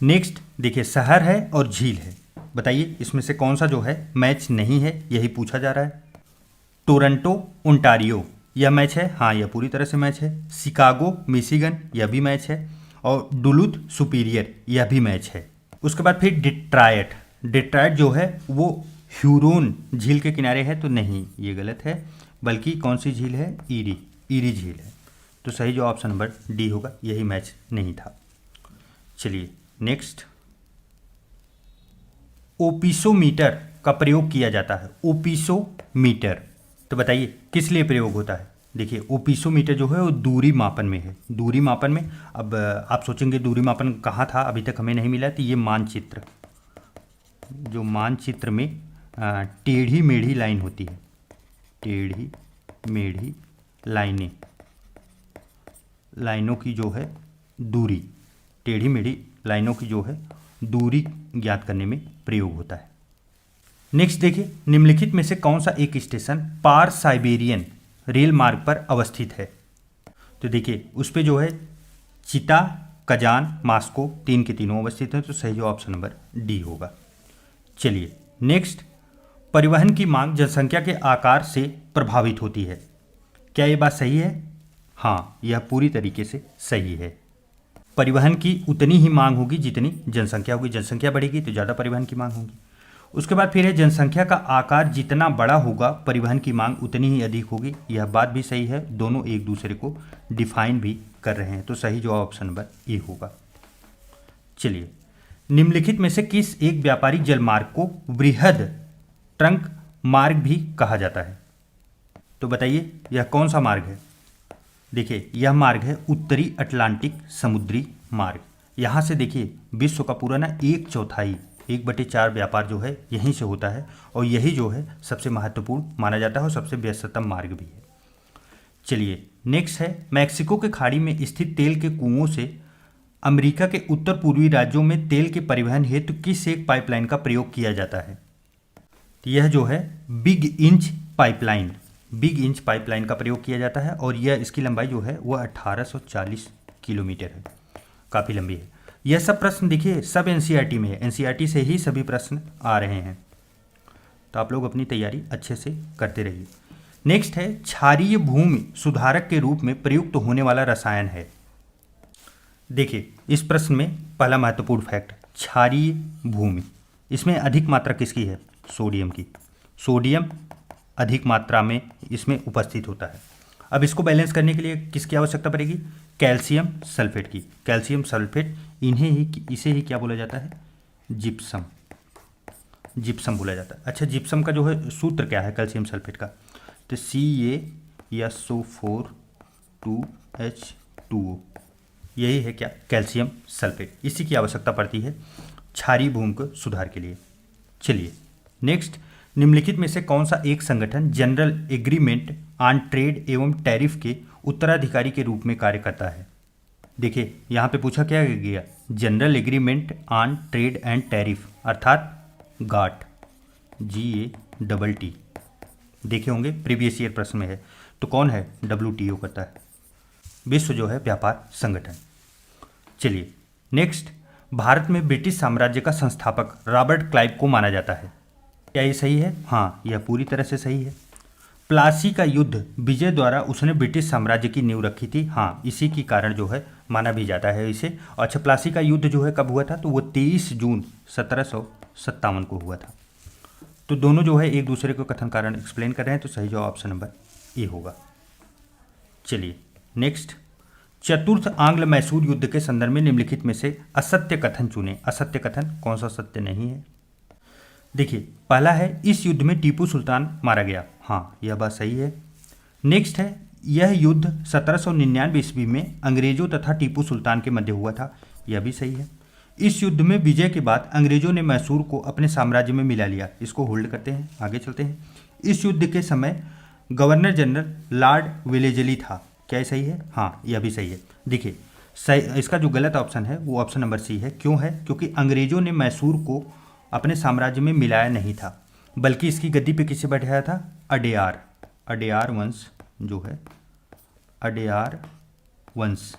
Speaker 1: नेक्स्ट देखिए, शहर है और झील है, बताइए इसमें से कौन सा जो है मैच नहीं है, यही पूछा जा रहा है। टोरंटो ओंटारियो, यह मैच है? हाँ यह पूरी तरह से मैच है। शिकागो मिशिगन, यह भी मैच है। और डुलुथ सुपीरियर, यह भी मैच है। उसके बाद फिर डिट्रायट, डिट्रायट जो है वो ह्यूरोन झील के किनारे है, तो नहीं ये गलत है, बल्कि कौन सी झील है? ईरी झील है। तो सही जो ऑप्शन नंबर डी होगा, यही मैच नहीं था। चलिए नेक्स्ट, ओपिसोमीटर का प्रयोग किया जाता है। ओपिसोमीटर, तो बताइए किस लिए प्रयोग होता है? देखिए, ओपिसोमीटर जो है वो दूरी मापन में है। दूरी मापन में, अब आप सोचेंगे दूरी मापन कहाँ था, अभी तक हमें नहीं मिला, तो ये मानचित्र, जो मानचित्र में टेढ़ी मेढ़ी लाइन होती है, टेढ़ी मेढ़ी लाइनों की जो है दूरी, टेढ़ी मेढ़ी लाइनों की जो है दूरी ज्ञात करने में प्रयोग होता है। नेक्स्ट देखिए, निम्नलिखित में से कौन सा एक स्टेशन पार साइबेरियन रेल मार्ग पर अवस्थित है? तो देखिए उस पे जो है चिता, कजान, मास्को, 3 के तीनों अवस्थित हैं, तो सही जो ऑप्शन नंबर डी होगा। चलिए नेक्स्ट, परिवहन की मांग जनसंख्या के आकार से प्रभावित होती है, क्या ये बात सही है? हाँ यह पूरी तरीके से सही है। परिवहन की उतनी ही मांग होगी जितनी जनसंख्या होगी। जनसंख्या बढ़ेगी तो ज़्यादा परिवहन की मांग होगी। उसके बाद फिर है जनसंख्या का आकार जितना बड़ा होगा परिवहन की मांग उतनी ही अधिक होगी। यह बात भी सही है, दोनों एक दूसरे को डिफाइन भी कर रहे हैं। तो सही जवाब ऑप्शन नंबर ए होगा। चलिए, निम्नलिखित में से किस एक व्यापारिक जलमार्ग को वृहद ट्रंक मार्ग भी कहा जाता है? तो बताइए यह कौन सा मार्ग है? देखिए, यह मार्ग है उत्तरी अटलांटिक समुद्री मार्ग। यहाँ से देखिए विश्व का पूरा ना 1/4 1/4 व्यापार जो है यहीं से होता है और यही जो है सबसे महत्वपूर्ण माना जाता है और सबसे व्यस्ततम मार्ग भी है। चलिए, नेक्स्ट है मैक्सिको के खाड़ी में स्थित तेल के कुओं से अमेरिका के उत्तर पूर्वी राज्यों में तेल के परिवहन हेतु किस एक पाइपलाइन का प्रयोग किया जाता है? तो यह जो है बिग इंच पाइपलाइन का प्रयोग किया जाता है और यह इसकी लंबाई जो है वह 1840 किलोमीटर है, काफ़ी लंबी है। यह सब प्रश्न देखिए सब एनसीईआरटी में है, एनसीईआरटी से ही सभी प्रश्न आ रहे हैं, तो आप लोग अपनी तैयारी अच्छे से करते रहिए। नेक्स्ट है क्षारीय भूमि सुधारक के रूप में प्रयुक्त होने वाला रसायन है। देखिए, इस प्रश्न में पहला महत्वपूर्ण फैक्ट, क्षारीय भूमि, इसमें अधिक मात्रा किसकी है? सोडियम की। सोडियम अधिक मात्रा में इसमें उपस्थित होता है। अब इसको बैलेंस करने के लिए किसकी आवश्यकता पड़ेगी? कैल्शियम सल्फेट की। कैल्शियम सल्फेट इसे ही क्या बोला जाता है? जिप्सम बोला जाता है। अच्छा, जिप्सम का जो है सूत्र क्या है कैल्शियम सल्फेट का? तो CaSO4 2H2O, यही है क्या? Calcium sulphate. इसी की आवश्यकता पड़ती है क्षारीय भूमि को सुधार के लिए। चलिए, नेक्स्ट, निम्नलिखित में से कौन सा एक संगठन जनरल एग्रीमेंट ऑन ट्रेड एवं टैरिफ के उत्तराधिकारी के रूप में कार्य करता है? देखिए, यहाँ पे पूछा क्या गया? General agreement on trade and tariff अर्थात गाट, GATT। देखे होंगे प्रीवियस ईयर प्रश्न में है। तो कौन है? WTO करता है, विश्व जो है व्यापार संगठन। चलिए, नेक्स्ट, भारत में ब्रिटिश साम्राज्य का संस्थापक रॉबर्ट क्लाइव को माना जाता है। क्या ये सही है? हाँ, यह पूरी तरह से सही है। प्लासी का युद्ध विजय द्वारा उसने ब्रिटिश साम्राज्य की नींव रखी थी। हाँ, इसी के कारण जो है माना भी जाता है इसे। अच्छा, प्लासी का युद्ध जो है कब हुआ था? तो वो 23 जून 1757 को हुआ था। तो दोनों जो है एक दूसरे को कथन कारण एक्सप्लेन कर रहे हैं, तो सही जवाब ऑप्शन नंबर ए होगा। चलिए, नेक्स्ट, चतुर्थ आंग्ल मैसूर युद्ध के संदर्भ में निम्नलिखित में से असत्य कथन चुने। असत्य कथन कौन सा सत्य नहीं है? देखिए, पहला है इस युद्ध में टीपू सुल्तान मारा गया। हाँ, यह बात सही है। नेक्स्ट है यह युद्ध 1799 ईस्वी में अंग्रेजों तथा टीपू सुल्तान के मध्य हुआ था। यह भी सही है। इस युद्ध में विजय के बाद अंग्रेजों ने मैसूर को अपने साम्राज्य में मिला लिया। इसको होल्ड करते हैं, आगे चलते हैं। इस युद्ध के समय गवर्नर जनरल लॉर्ड वेलेजली था। क्या सही है? हाँ, यह भी सही है। देखिए, सही, इसका जो गलत ऑप्शन है वो ऑप्शन नंबर सी है। क्यों है? क्योंकि अंग्रेजों ने मैसूर को अपने साम्राज्य में मिलाया नहीं था, बल्कि इसकी गद्दी पे किसे बैठाया था? अडेयार वंश जो है, अडेयार वंश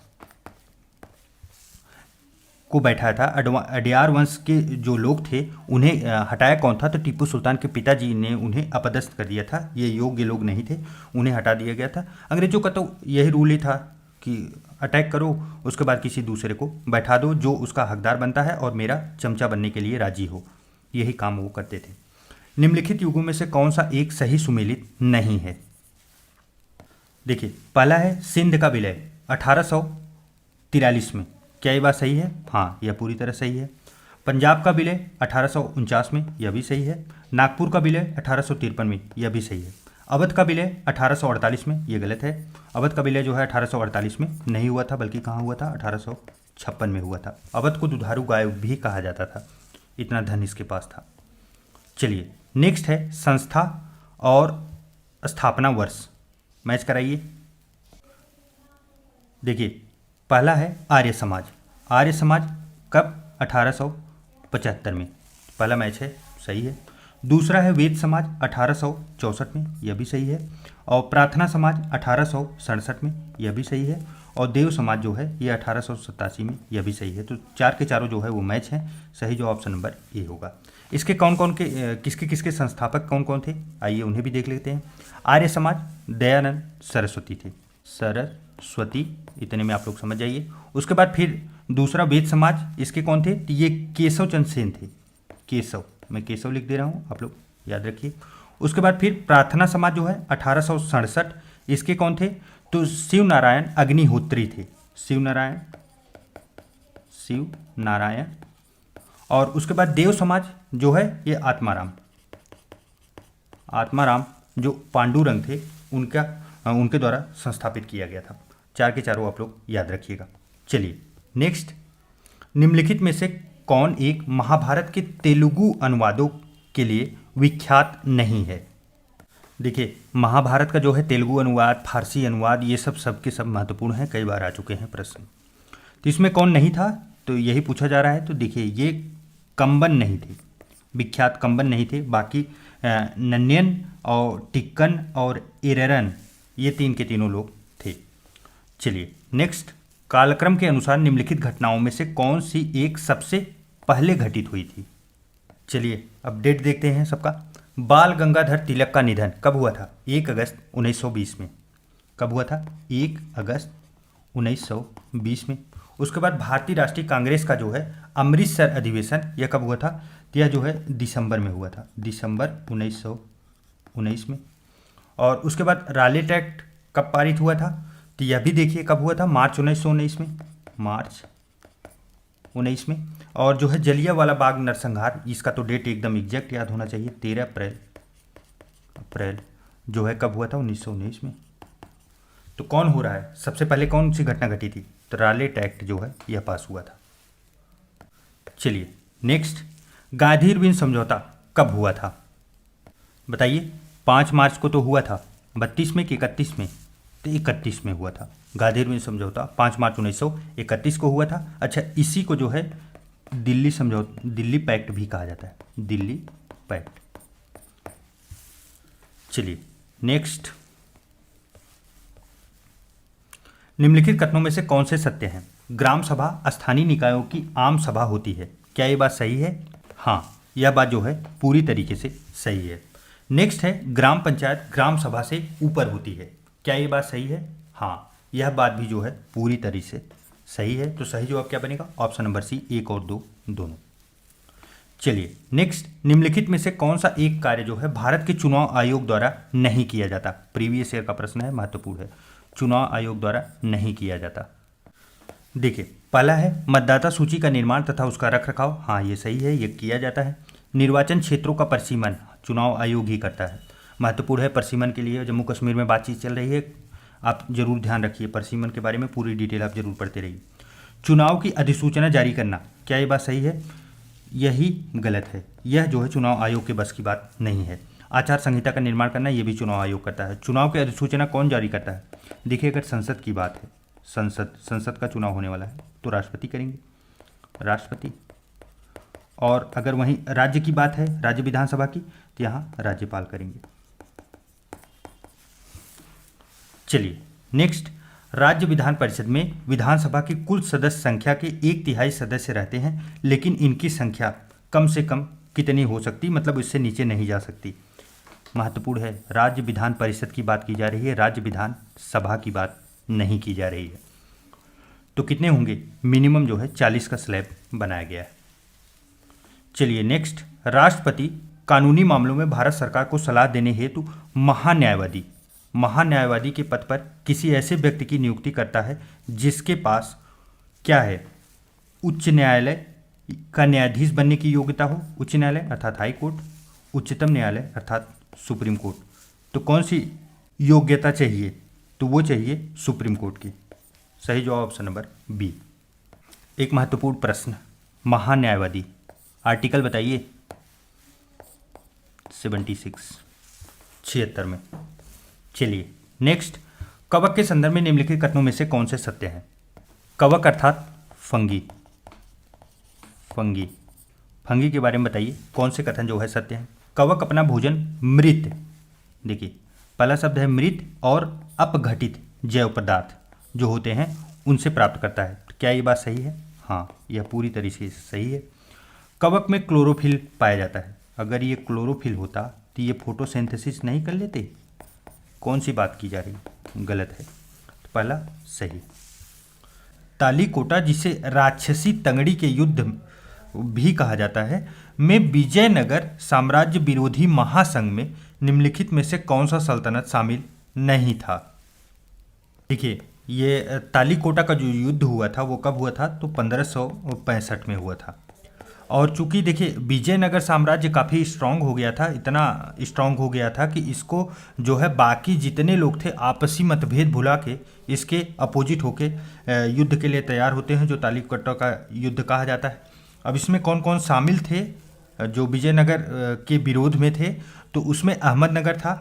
Speaker 1: को बैठाया था। अडेयार वंश के जो लोग थे उन्हें हटाया कौन था? तो टीपू सुल्तान के पिताजी ने उन्हें अपदस्थ कर दिया था। ये योग्य लोग नहीं थे, उन्हें हटा दिया गया था। अंग्रेजों का तो यही रूल ही था कि अटैक करो, उसके बाद किसी दूसरे को बैठा दो जो उसका हकदार बनता है और मेरा चमचा बनने के लिए राजी हो। यही काम वो करते थे। निम्नलिखित युगों में से कौन सा एक सही सुमेलित नहीं है? देखिए, पहला है सिंध का विलय 1843 में। क्या ये बात सही है? हाँ, यह पूरी तरह सही है। पंजाब का विलय 1849 में। यह भी सही है। नागपुर का विलय 1853 में। यह भी सही है। अवध का विलय 1848 में। यह गलत है। अवध का विलय जो है 1848 में नहीं हुआ था, बल्कि कहाँ हुआ था? 1856 में हुआ था। अवध को दुधारू गाय भी कहा जाता था, इतना धन इसके पास था। चलिए, नेक्स्ट है संस्था और स्थापना वर्ष। मैच कराइए। देखिए, पहला है आर्य समाज। आर्य समाज कब? 1875 में। पहला मैच है, सही है। दूसरा है वेद समाज 1864 में। यह भी सही है। और प्रार्थना समाज 1867 में। यह भी सही है। और देव समाज जो है ये 1887 में। यह भी सही है। तो चार के चारों जो है वो मैच हैं। सही जो ऑप्शन नंबर ए होगा। इसके कौन कौन के किसके किसके संस्थापक कौन कौन थे? आइए उन्हें भी देख लेते हैं। आर्य समाज दयानंद सरस्वती थे। सरस्वती, इतने में आप लोग समझ जाइए। उसके बाद फिर दूसरा वेद समाज, इसके कौन थे? तो ये केशव चंद्र सेन थे। केशव, मैं केशव लिख दे रहा हूँ, आप लोग याद रखिए। उसके बाद फिर प्रार्थना समाज जो है 1867, इसके कौन थे? तो शिव नारायण अग्निहोत्री थे। शिव नारायण। और उसके बाद देव समाज जो है ये आत्माराम जो पांडुरंग थे उनके द्वारा संस्थापित किया गया था। चार के चारों आप लोग याद रखिएगा। चलिए नेक्स्ट, निम्नलिखित में से कौन एक महाभारत के तेलुगु अनुवादों के लिए विख्यात नहीं है? देखिए, महाभारत का जो है तेलुगु अनुवाद, फारसी अनुवाद, ये सबके सब महत्वपूर्ण हैं, कई बार आ चुके हैं प्रश्न। तो इसमें कौन नहीं था, तो यही पूछा जा रहा है। तो देखिए, ये कंबन नहीं थे, विख्यात कंबन नहीं थे। बाकी नन्यन और टिक्कन और एररन, ये तीन के तीनों लोग थे। चलिए नेक्स्ट, कालक्रम के अनुसार निम्नलिखित घटनाओं में से कौन सी एक सबसे पहले घटित हुई थी? चलिए अब डेट देखते हैं सबका। बाल गंगाधर तिलक का निधन कब हुआ था? 1 अगस्त 1920 में। कब हुआ था? 1 अगस्त 1920 में। उसके बाद भारतीय राष्ट्रीय कांग्रेस का जो है अमृतसर अधिवेशन, यह कब हुआ था? यह जो है दिसंबर में हुआ था, दिसंबर 1919 में। और उसके बाद रालेट एक्ट कब पारित हुआ था? तो यह भी देखिए कब हुआ था, मार्च 1919 में, मार्च 19 में। और जो है जलियांवाला बाग नरसंहार, इसका तो डेट एकदम एग्जैक्ट याद होना चाहिए, 13 अप्रैल जो है कब हुआ था? 1919 में। तो कौन हो रहा है, सबसे पहले कौन सी घटना घटी थी? तो रालेट एक्ट जो है यह पास हुआ था। चलिए नेक्स्ट, गांधी इरविन समझौता कब हुआ था? बताइए। 5 मार्च को तो हुआ था, 32 में कि 31 में? तो 31 में हुआ था। गांधी इरविन समझौता 5 मार्च 1931 को हुआ था। अच्छा, इसी को जो है दिल्ली पैक्ट भी कहा जाता है, दिल्ली पैक्ट। चलिए नेक्स्ट, निम्नलिखित कथनों में से कौन से सत्य हैं? ग्राम सभा स्थानीय निकायों की आम सभा होती है, क्या ये बात सही है? हाँ, यह बात जो है पूरी तरीके से सही है। नेक्स्ट है, ग्राम पंचायत ग्राम सभा से ऊपर होती है, क्या ये बात सही है? हाँ, यह बात भी जो है पूरी तरीके से सही है। तो सही जवाब क्या बनेगा? ऑप्शन नंबर सी, 1 और 2 दोनों। चलिए नेक्स्ट, निम्नलिखित में से कौन सा एक कार्य जो है भारत के चुनाव आयोग द्वारा नहीं किया जाता? प्रीवियस ईयर का प्रश्न है, महत्वपूर्ण है। चुनाव आयोग द्वारा नहीं किया जाता। देखिए, पहला है मतदाता सूची का निर्माण तथा उसका रखरखाव, हाँ ये सही है, ये किया जाता है। निर्वाचन क्षेत्रों का परिसीमन चुनाव आयोग ही करता है, महत्वपूर्ण है। परिसीमन के लिए जम्मू कश्मीर में बातचीत चल रही है, आप जरूर ध्यान रखिए, परिसीमन के बारे में पूरी डिटेल आप जरूर पढ़ते रहिए। चुनाव की अधिसूचना जारी करना, क्या ये बात सही है? यही गलत है, यह जो है चुनाव आयोग के बस की बात नहीं है। आचार संहिता का निर्माण करना, यह भी चुनाव आयोग करता है। चुनाव की अधिसूचना कौन जारी करता है? देखिए, अगर संसद की बात है, संसद का चुनाव होने वाला है तो राष्ट्रपति करेंगे, राष्ट्रपति। और अगर वहीं राज्य की बात है, राज्य विधानसभा की, तो यहाँ राज्यपाल करेंगे। चलिए नेक्स्ट, राज्य विधान परिषद में विधानसभा की कुल सदस्य संख्या के 1/3 सदस्य रहते हैं, लेकिन इनकी संख्या कम से कम कितनी हो सकती, मतलब इससे नीचे नहीं जा सकती। महत्वपूर्ण है, राज्य विधान परिषद की बात की जा रही है, राज्य विधान सभा की बात नहीं की जा रही है। तो कितने होंगे? मिनिमम जो है 40 का स्लैब बनाया गया है। चलिए नेक्स्ट, राष्ट्रपति कानूनी मामलों में भारत सरकार को सलाह देने हेतु महान्यायवादी के पद पर किसी ऐसे व्यक्ति की नियुक्ति करता है जिसके पास क्या है? उच्च न्यायालय का न्यायाधीश बनने की योग्यता हो, उच्च न्यायालय अर्थात हाई कोर्ट, उच्चतम न्यायालय अर्थात सुप्रीम कोर्ट। तो कौन सी योग्यता चाहिए? तो वो चाहिए सुप्रीम कोर्ट की। सही जवाब ऑप्शन नंबर बी। एक महत्वपूर्ण प्रश्न, महान्यायवादी आर्टिकल बताइए। 76 में। चलिए नेक्स्ट, कवक के संदर्भ में निम्नलिखित कथनों में से कौन से सत्य हैं? कवक अर्थात फंगी के बारे में बताइए, कौन से कथन जो है सत्य हैं? कवक अपना भोजन मृत, देखिए पहला शब्द है मृत, और अपघटित जैव पदार्थ जो होते हैं उनसे प्राप्त करता है। क्या ये बात सही है? हाँ, यह पूरी तरीके से सही है। कवक में क्लोरोफिल पाया जाता है, अगर ये क्लोरोफिल होता तो ये फोटोसिंथेसिस नहीं कर लेते। कौन सी बात की जा रही? गलत है, तो पहला सही। तालीकोटा, जिसे राक्षसी तंगड़ी के युद्ध भी कहा जाता है, में विजयनगर साम्राज्य विरोधी महासंघ में निम्नलिखित में से कौन सा सल्तनत शामिल नहीं था? देखिए, ये तालीकोटा का जो युद्ध हुआ था वो कब हुआ था? तो 1565 में हुआ था। और चूंकि देखिए विजयनगर साम्राज्य काफ़ी स्ट्रांग हो गया था, इतना स्ट्रांग हो गया था कि इसको जो है बाकी जितने लोग थे आपसी मतभेद भुला के इसके अपोजिट होके युद्ध के लिए तैयार होते हैं, जो तालीकोटा का युद्ध कहा जाता है। अब इसमें कौन कौन शामिल थे जो विजयनगर के विरोध में थे? तो उसमें अहमदनगर था,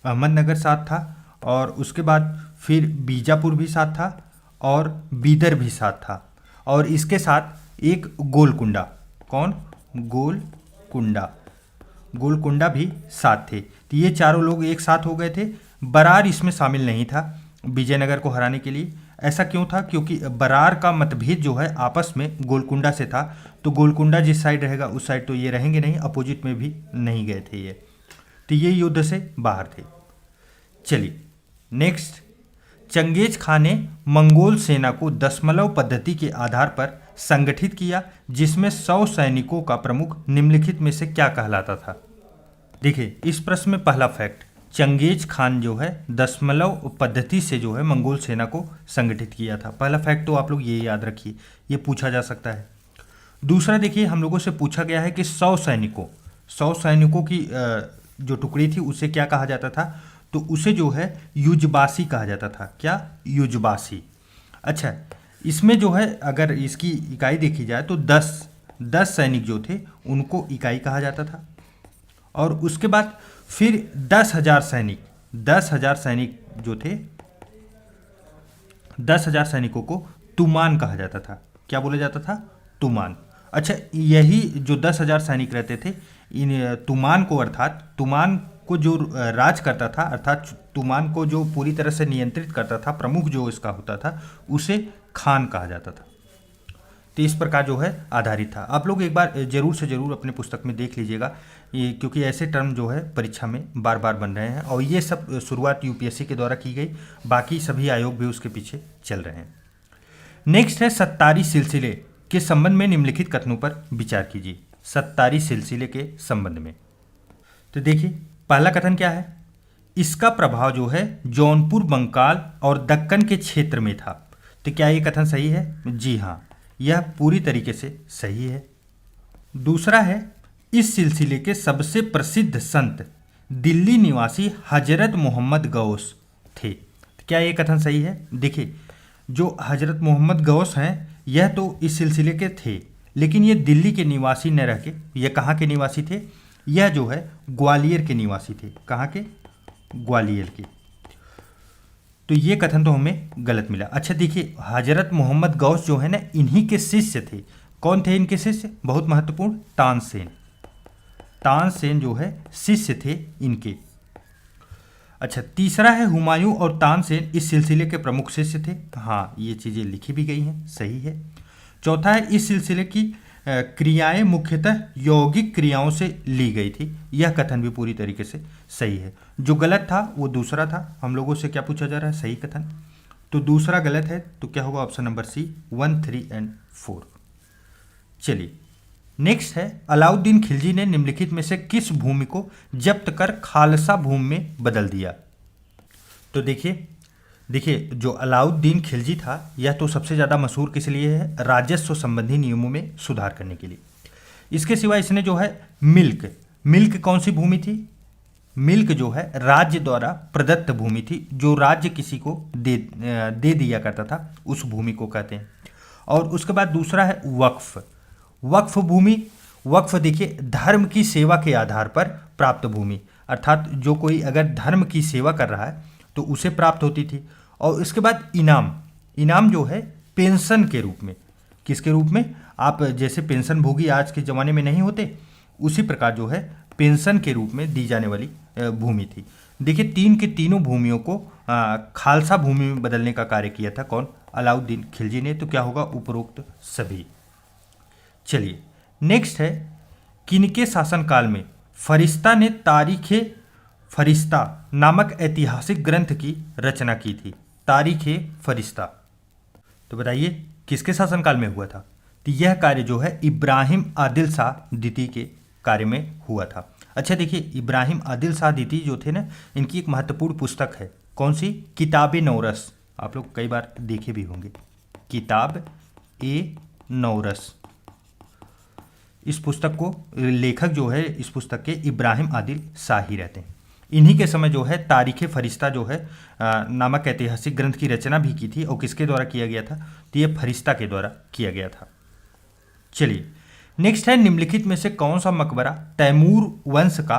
Speaker 1: अहमदनगर साथ था, और उसके बाद फिर बीजापुर भी साथ था, और बीदर भी साथ था, और इसके साथ एक गोलकुंडा। कौन? गोलकुंडा। गोलकुंडा भी साथ थे। तो ये चारों लोग एक साथ हो गए थे। बरार इसमें शामिल नहीं था विजयनगर को हराने के लिए। ऐसा क्यों था? क्योंकि बरार का मतभेद जो है आपस में गोलकुंडा से था, तो गोलकुंडा जिस साइड रहेगा उस साइड तो ये रहेंगे नहीं, अपोजिट में भी नहीं गए थे ये, तो ये युद्ध से बाहर थे। चलिए नेक्स्ट, चंगेज खान ने मंगोल सेना को दशमलव पद्धति के आधार पर संगठित किया, जिसमें 100 सैनिकों का प्रमुख निम्नलिखित में से क्या कहलाता था? देखिए इस प्रश्न में पहला फैक्ट, चंगेज खान जो है दशमलव पद्धति से जो है मंगोल सेना को संगठित किया था। पहला फैक्ट तो आप लोग ये याद रखिए, ये पूछा जा सकता है। दूसरा देखिए, हम लोगों से पूछा गया है कि 100 सैनिकों की जो टुकड़ी थी उसे क्या कहा जाता था? तो उसे जो है युजबासी कहा जाता था। क्या? युजबासी। अच्छा, इसमें जो है अगर इसकी इकाई देखी जाए तो 10 सैनिक जो थे उनको इकाई कहा जाता था, और उसके बाद फिर 10,000 सैनिक जो थे, 10,000 सैनिकों को तुमान कहा जाता था। क्या बोला जाता था? तुमान। अच्छा, यही जो 10,000 सैनिक रहते थे, इन तुमान को जो राज करता था, अर्थात तुमान को जो पूरी तरह से नियंत्रित करता था, प्रमुख जो इसका होता था, उसे खान कहा जाता था। तो इस प्रकार जो है आधारित था। आप लोग एक बार जरूर से जरूर अपने पुस्तक में देख लीजिएगा, ये क्योंकि ऐसे टर्म जो है परीक्षा में बार बार बन रहे हैं, और ये सब शुरुआत यूपीएससी के द्वारा की गई, बाकी सभी आयोग भी उसके पीछे चल रहे हैं। नेक्स्ट है सत्तारी सिलसिले के संबंध में निम्नलिखित कथनों पर विचार कीजिए। सत्तारी सिलसिले के संबंध में तो देखिए पहला कथन क्या है? इसका प्रभाव जो है जौनपुर, बंगाल और दक्कन के क्षेत्र में था। तो क्या ये कथन सही है? जी हाँ, यह पूरी तरीके से सही है। दूसरा है, इस सिलसिले के सबसे प्रसिद्ध संत दिल्ली निवासी हजरत मोहम्मद गौस थे। तो क्या ये कथन सही है? देखिए, जो हजरत मोहम्मद गौस हैं यह तो इस सिलसिले के थे, लेकिन ये दिल्ली के निवासी न रह के, ये कहाँ के निवासी थे? यह जो है ग्वालियर के निवासी थे। कहाँ के? ग्वालियर के। तो ये कथन तो हमें गलत मिला। अच्छा देखिए, हजरत मोहम्मद गौस जो है ना, इन्हीं के शिष्य थे। कौन थे इनके शिष्य? बहुत महत्वपूर्ण, तानसेन। तानसेन जो है शिष्य थे इनके। अच्छा, तीसरा है, हुमायूं और तानसेन इस सिलसिले के प्रमुख शिष्य थे। हाँ, ये चीज़ें लिखी भी गई हैं, सही है। चौथा है, इस सिलसिले की क्रियाएं मुख्यतः यौगिक क्रियाओं से ली गई थी। यह कथन भी पूरी तरीके से सही है। जो गलत था वो दूसरा था। हम लोगों से क्या पूछा जा रहा है? सही कथन। तो दूसरा गलत है, तो क्या होगा? ऑप्शन नंबर सी, 1, 3 और 4। चलिए नेक्स्ट है, अलाउद्दीन खिलजी ने निम्नलिखित में से किस भूमि को जब्त कर खालसा भूमि में बदल दिया? तो देखिए, जो अलाउद्दीन खिलजी था यह तो सबसे ज़्यादा मशहूर किस लिए है? राजस्व संबंधी नियमों में सुधार करने के लिए। इसके सिवा इसने जो है मिल्क कौन सी भूमि थी? मिल्क जो है राज्य द्वारा प्रदत्त भूमि थी, जो राज्य किसी को दे दिया करता था, उस भूमि को कहते हैं। और उसके बाद दूसरा है वक्फ भूमि। वक्फ देखिए, धर्म की सेवा के आधार पर प्राप्त भूमि, अर्थात जो कोई अगर धर्म की सेवा कर रहा है तो उसे प्राप्त होती थी। और इसके बाद इनाम जो है पेंशन के रूप में। किसके रूप में? आप जैसे पेंशन भोगी आज के ज़माने में नहीं होते, उसी प्रकार जो है पेंशन के रूप में दी जाने वाली भूमि थी। देखिए, तीन के तीनों भूमियों को खालसा भूमि में बदलने का कार्य किया था। कौन? अलाउद्दीन खिलजी ने। तो क्या होगा? उपरोक्त सभी। चलिए नेक्स्ट है, किनके शासनकाल में फरिश्ता ने तारीख़ फरिश्ता नामक ऐतिहासिक ग्रंथ की रचना की थी? तारीख़ फरिश्ता। तो बताइए किसके शासनकाल में हुआ था? तो यह कार्य जो है इब्राहिम आदिल शाह द्वितीय के कार्य में हुआ था। अच्छा देखिए, इब्राहिम आदिल शाह द्वितीय जो थे ना, इनकी एक महत्वपूर्ण पुस्तक है, कौन सी? किताब ए नौरस। आप लोग कई बार देखे भी होंगे, किताब ए नौरस। इस पुस्तक को लेखक जो है इस पुस्तक के इब्राहिम आदिल शाह ही रहते हैं। इन्हीं के समय जो है तारीख़ फरिश्ता जो है नामक ऐतिहासिक ग्रंथ की रचना भी की थी, और किसके द्वारा किया गया था? तो ये फरिश्ता के द्वारा किया गया था। चलिए नेक्स्ट है, निम्नलिखित में से कौन सा मकबरा तैमूर वंश का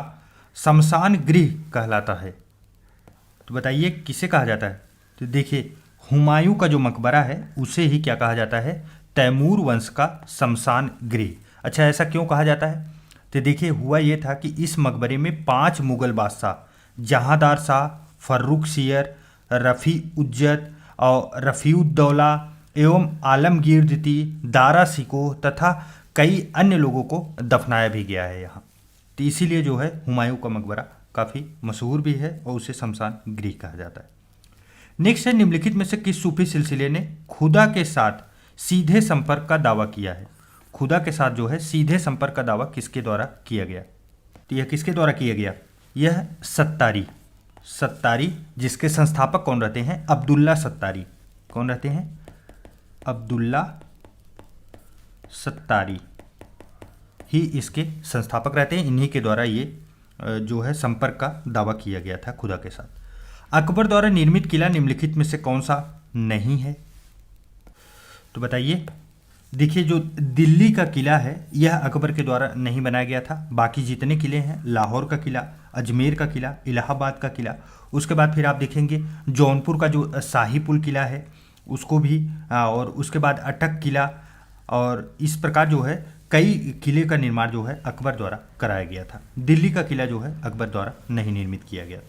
Speaker 1: शमशान गृह कहलाता है? तो बताइए किसे कहा जाता है? तो देखिए, हुमायूं का जो मकबरा है उसे ही क्या कहा जाता है? तैमूर वंश का शमशान गृह। अच्छा, ऐसा क्यों कहा जाता है? तो देखिए, हुआ ये था कि इस मकबरे में 5 मुगल बादशाह जहांदार शाह, फर्रुख सियर, रफ़ी उज्जत और रफ़ीउद्दौला एवं आलमगीर द्वितीय, दारा शिकोह तथा कई अन्य लोगों को दफनाया भी गया है यहाँ। तो इसीलिए जो है हुमायूं का मकबरा काफ़ी मशहूर भी है और उसे शमशान गृह कहा जाता है। नेक्स्ट है, निम्नलिखित में से किस सूफी सिलसिले ने खुदा के साथ सीधे संपर्क का दावा किया है? खुदा के साथ जो है सीधे संपर्क का दावा किसके द्वारा किया गया? तो यह किसके द्वारा किया गया? यह सत्तारी, जिसके संस्थापक कौन रहते हैं? अब्दुल्ला सत्तारी। कौन रहते हैं? अब्दुल्ला सत्तारी ही इसके संस्थापक रहते हैं। इन्हीं के द्वारा ये जो है संपर्क का दावा किया गया था खुदा के साथ। अकबर द्वारा निर्मित किला निम्नलिखित में से कौन सा नहीं है? तो बताइए। देखिए, जो दिल्ली का किला है यह अकबर के द्वारा नहीं बनाया गया था। बाकी जितने किले हैं, लाहौर का किला, अजमेर का किला, इलाहाबाद का किला, उसके बाद फिर आप देखेंगे जौनपुर का जो शाही पुल किला है उसको भी, और उसके बाद अटक किला, और इस प्रकार जो है कई किले का निर्माण जो है अकबर द्वारा कराया गया था। दिल्ली का किला जो है अकबर द्वारा नहीं निर्मित किया गया।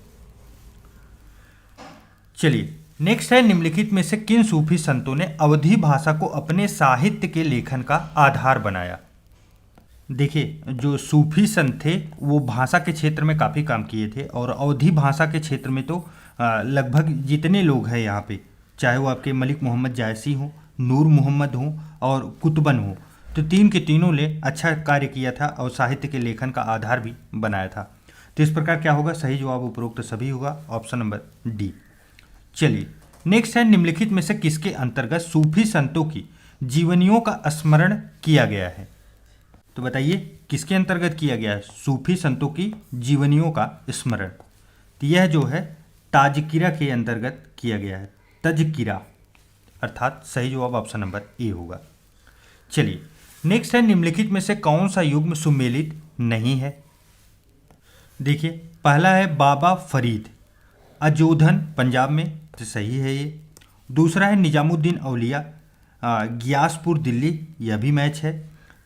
Speaker 1: चलिए नेक्स्ट है, निम्नलिखित में से किन सूफी संतों ने अवधी भाषा को अपने साहित्य के लेखन का आधार बनाया? देखिए, जो सूफी संत थे वो भाषा के क्षेत्र में काफ़ी काम किए थे, और अवधी भाषा के क्षेत्र में तो लगभग जितने लोग हैं यहाँ पे, चाहे वो आपके मलिक मोहम्मद जायसी हों, नूर मोहम्मद हों और कुतुबन हों, तो तीन के तीनों ने अच्छा कार्य किया था और साहित्य के लेखन का आधार भी बनाया था। तो इस प्रकार क्या होगा? सही जवाब उपरोक्त सभी होगा, ऑप्शन नंबर डी। चलिए नेक्स्ट है, निम्नलिखित में से किसके अंतर्गत सूफी संतों की जीवनियों का स्मरण किया गया है? तो बताइए किसके अंतर्गत किया गया है सूफी संतों की जीवनियों का स्मरण? तो यह जो है ताजकिरा के अंतर्गत किया गया है, तजकिरा, अर्थात सही जवाब ऑप्शन नंबर ए होगा। चलिए नेक्स्ट है, निम्नलिखित में से कौन सा युग्म सुमेलित नहीं है? देखिए, पहला है बाबा फरीद, अजोधन पंजाब में, तो सही है ये। दूसरा है निजामुद्दीन औलिया, गियासपुर दिल्ली, यह भी मैच है।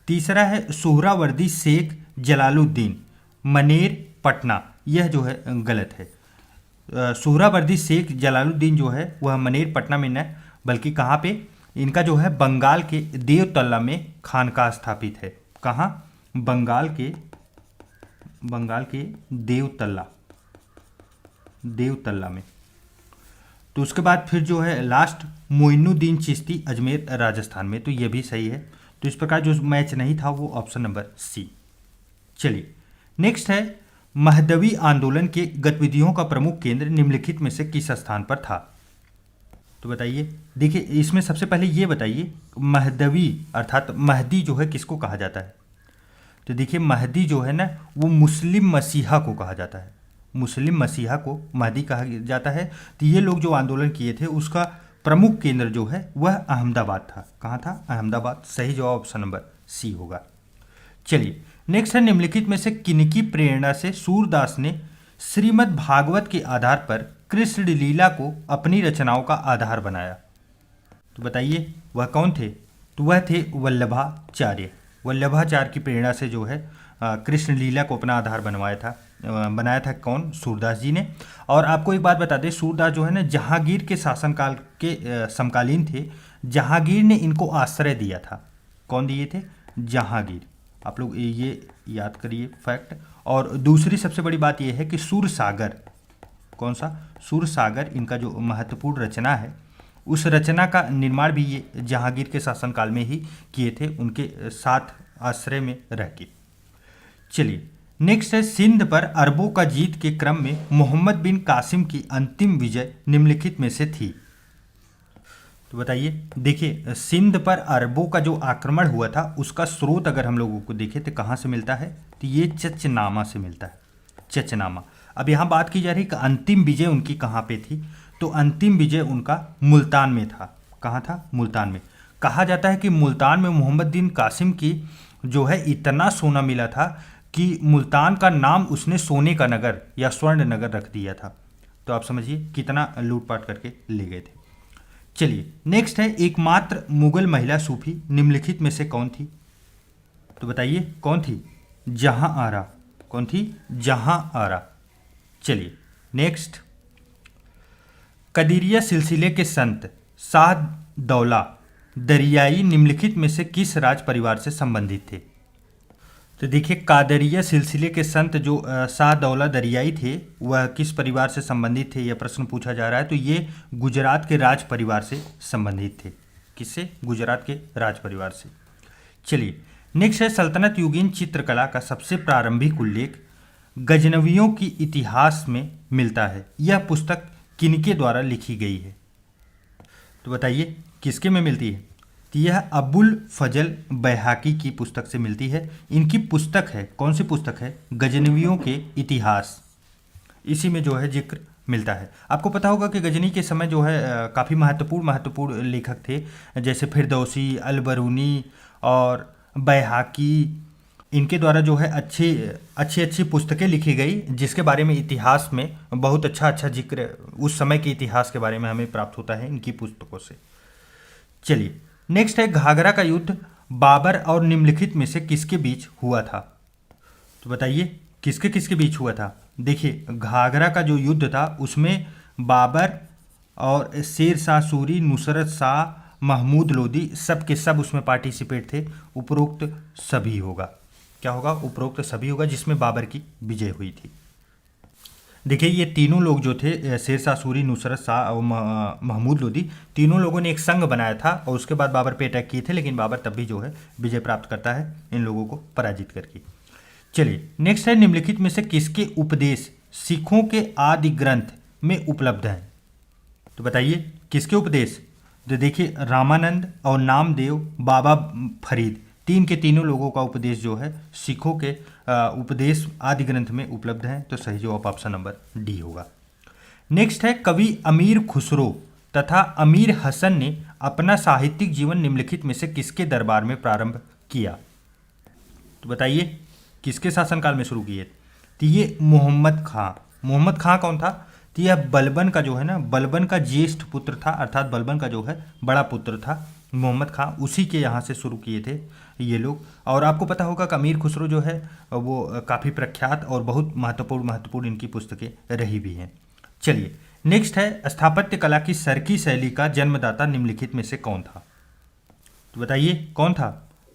Speaker 1: तीसरा है सोहरावर्दी शेख जलालुद्दीन, मनेर पटना, यह जो है गलत है। सोहरावर्दी शेख जलालुद्दीन जो है वह मनेर पटना में न, बल्कि कहाँ पे? इनका जो है बंगाल के देवतल्ला में खानका स्थापित है। कहाँ? बंगाल के देवतल्ला में। तो उसके बाद फिर जो है लास्ट मोइनुद्दीन चिश्ती, अजमेर राजस्थान में, तो ये भी सही है। तो इस प्रकार जो मैच नहीं था वो ऑप्शन नंबर सी। चलिए नेक्स्ट है, महदवी आंदोलन के गतिविधियों का प्रमुख केंद्र निम्नलिखित में से किस स्थान पर था? तो बताइए। देखिए, इसमें सबसे पहले ये बताइए, महदवी अर्थात महदी जो है किसको कहा जाता है? तो देखिए, महदी जो है ना वो मुस्लिम मसीहा को कहा जाता है। मुस्लिम मसीहा को महदी कहा जाता है। तो ये लोग जो आंदोलन किए थे उसका प्रमुख केंद्र जो है वह अहमदाबाद था। कहाँ था? अहमदाबाद। सही जवाब ऑप्शन नंबर सी होगा। चलिए नेक्स्ट है, निम्नलिखित में से किनकी प्रेरणा से सूरदास ने श्रीमद् भागवत के आधार पर कृष्ण लीला को अपनी रचनाओं का आधार बनाया? तो बताइए वह कौन थे? तो वह थे वल्लभाचार्य। वल्लभाचार्य की प्रेरणा से जो है कृष्ण लीला को अपना आधार बनाया था कौन? सूरदास जी ने। और आपको एक बात बता दें, सूरदास जो है ना जहांगीर के शासनकाल के समकालीन थे। जहांगीर ने इनको आश्रय दिया था। कौन दिए थे? जहांगीर। आप लोग ये याद करिए फैक्ट। और दूसरी सबसे बड़ी बात यह है कि सूरसागर, कौन सा? सूरसागर इनका जो महत्वपूर्ण रचना है उस रचना का निर्माण भी ये जहांगीर के शासनकाल में ही किए थे, उनके साथ आश्रय में रह के। चलिए नेक्स्ट है, सिंध पर अरबों का जीत के क्रम में मोहम्मद बिन कासिम की अंतिम विजय निम्नलिखित में से थी। तो बताइए, देखिए सिंध पर अरबों का जो आक्रमण हुआ था उसका स्रोत अगर हम लोगों को देखें तो कहाँ से मिलता है, तो ये चचनामा से मिलता है, चचनामा। अब यहाँ बात की जा रही कि अंतिम विजय उनकी कहाँ पे थी, तो अंतिम विजय उनका मुल्तान में था। कहाँ था? मुल्तान में। कहा जाता है कि मुल्तान में मोहम्मद बिन कासिम की जो है इतना सोना मिला था कि मुल्तान का नाम उसने सोने का नगर या स्वर्ण नगर रख दिया था। तो आप समझिए कितना लूटपाट करके ले गए थे। चलिए नेक्स्ट है, एकमात्र मुगल महिला सूफी निम्नलिखित में से कौन थी? तो बताइए कौन थी? जहां आरा। कौन थी? जहां आरा। चलिए नेक्स्ट, कदरिया सिलसिले के संत शाह दौला दरियाई निम्नलिखित में से किस राज परिवार से संबंधित थे? तो देखिए, कादरिया सिलसिले के संत जो शाह दौला दरियाई थे वह किस परिवार से संबंधित थे, यह प्रश्न पूछा जा रहा है। तो ये गुजरात के राज परिवार से संबंधित थे। किससे? गुजरात के राज परिवार से। चलिए नेक्स्ट है, सल्तनत युगीन चित्रकला का सबसे प्रारंभिक उल्लेख गजनवियों की इतिहास में मिलता है। यह पुस्तक किनके द्वारा लिखी गई है? तो बताइए किसके में मिलती है? तो यह अबुल फजल बैहाकी की पुस्तक से मिलती है। इनकी पुस्तक है, कौन सी पुस्तक है? गजनवियों के इतिहास। इसी में जो है जिक्र मिलता है। आपको पता होगा कि गजनी के समय जो है काफ़ी महत्वपूर्ण लेखक थे, जैसे फिरदौसी, अलबरूनी और बैहाकी। इनके द्वारा जो है अच्छी पुस्तकें लिखी गई, जिसके बारे में इतिहास में बहुत अच्छा जिक्र उस समय के इतिहास के बारे में हमें प्राप्त होता है इनकी पुस्तकों से। चलिए नेक्स्ट है, घाघरा का युद्ध बाबर और निम्नलिखित में से किसके बीच हुआ था? तो बताइए किसके बीच हुआ था? देखिए, घाघरा का जो युद्ध था उसमें बाबर और शेर शाह सूरी, नुसरत शाह, महमूद लोदी सब के सब उसमें पार्टिसिपेट थे। उपरोक्त सभी होगा। क्या होगा? उपरोक्त सभी होगा, जिसमें बाबर की विजय हुई थी। देखिए, ये तीनों लोग जो थे, शेर शाह सूरी, नुसरत शाह और महमूद लोदी, तीनों लोगों ने एक संघ बनाया था और उसके बाद बाबर पे अटैक किए थे, लेकिन बाबर तब भी जो है विजय प्राप्त करता है इन लोगों को पराजित करके। चलिए नेक्स्ट है, निम्नलिखित में से किसके उपदेश सिखों के आदि ग्रंथ में उपलब्ध हैं? तो बताइए किसके उपदेश? तो देखिए, रामानंद और नामदेव, बाबा फरीद, तीनों लोगों का उपदेश जो है सिखों के उपदेश आदि ग्रंथ में उपलब्ध है। तो सही जवाब ऑप्शन नंबर डी होगा। नेक्स्ट है, कवि अमीर खुसरो तथा अमीर हसन ने अपना साहित्यिक जीवन निम्नलिखित में से किसके दरबार में प्रारंभ किया? तो बताइए किसके शासनकाल में शुरू किए? तो ये मोहम्मद खां कौन था? तो यह बलबन का जो है ना, बलबन का ज्येष्ठ पुत्र था, अर्थात बलबन का जो है बड़ा पुत्र था मोहम्मद खां, उसी के यहाँ से शुरू किए थे ये लोग। और आपको पता होगा कि अमीर खुसरो जो है वो काफ़ी प्रख्यात और बहुत महत्वपूर्ण इनकी पुस्तकें रही भी हैं। चलिए नेक्स्ट है, स्थापत्य कला की सरकी शैली का जन्मदाता निम्नलिखित में से कौन था? तो बताइए कौन था?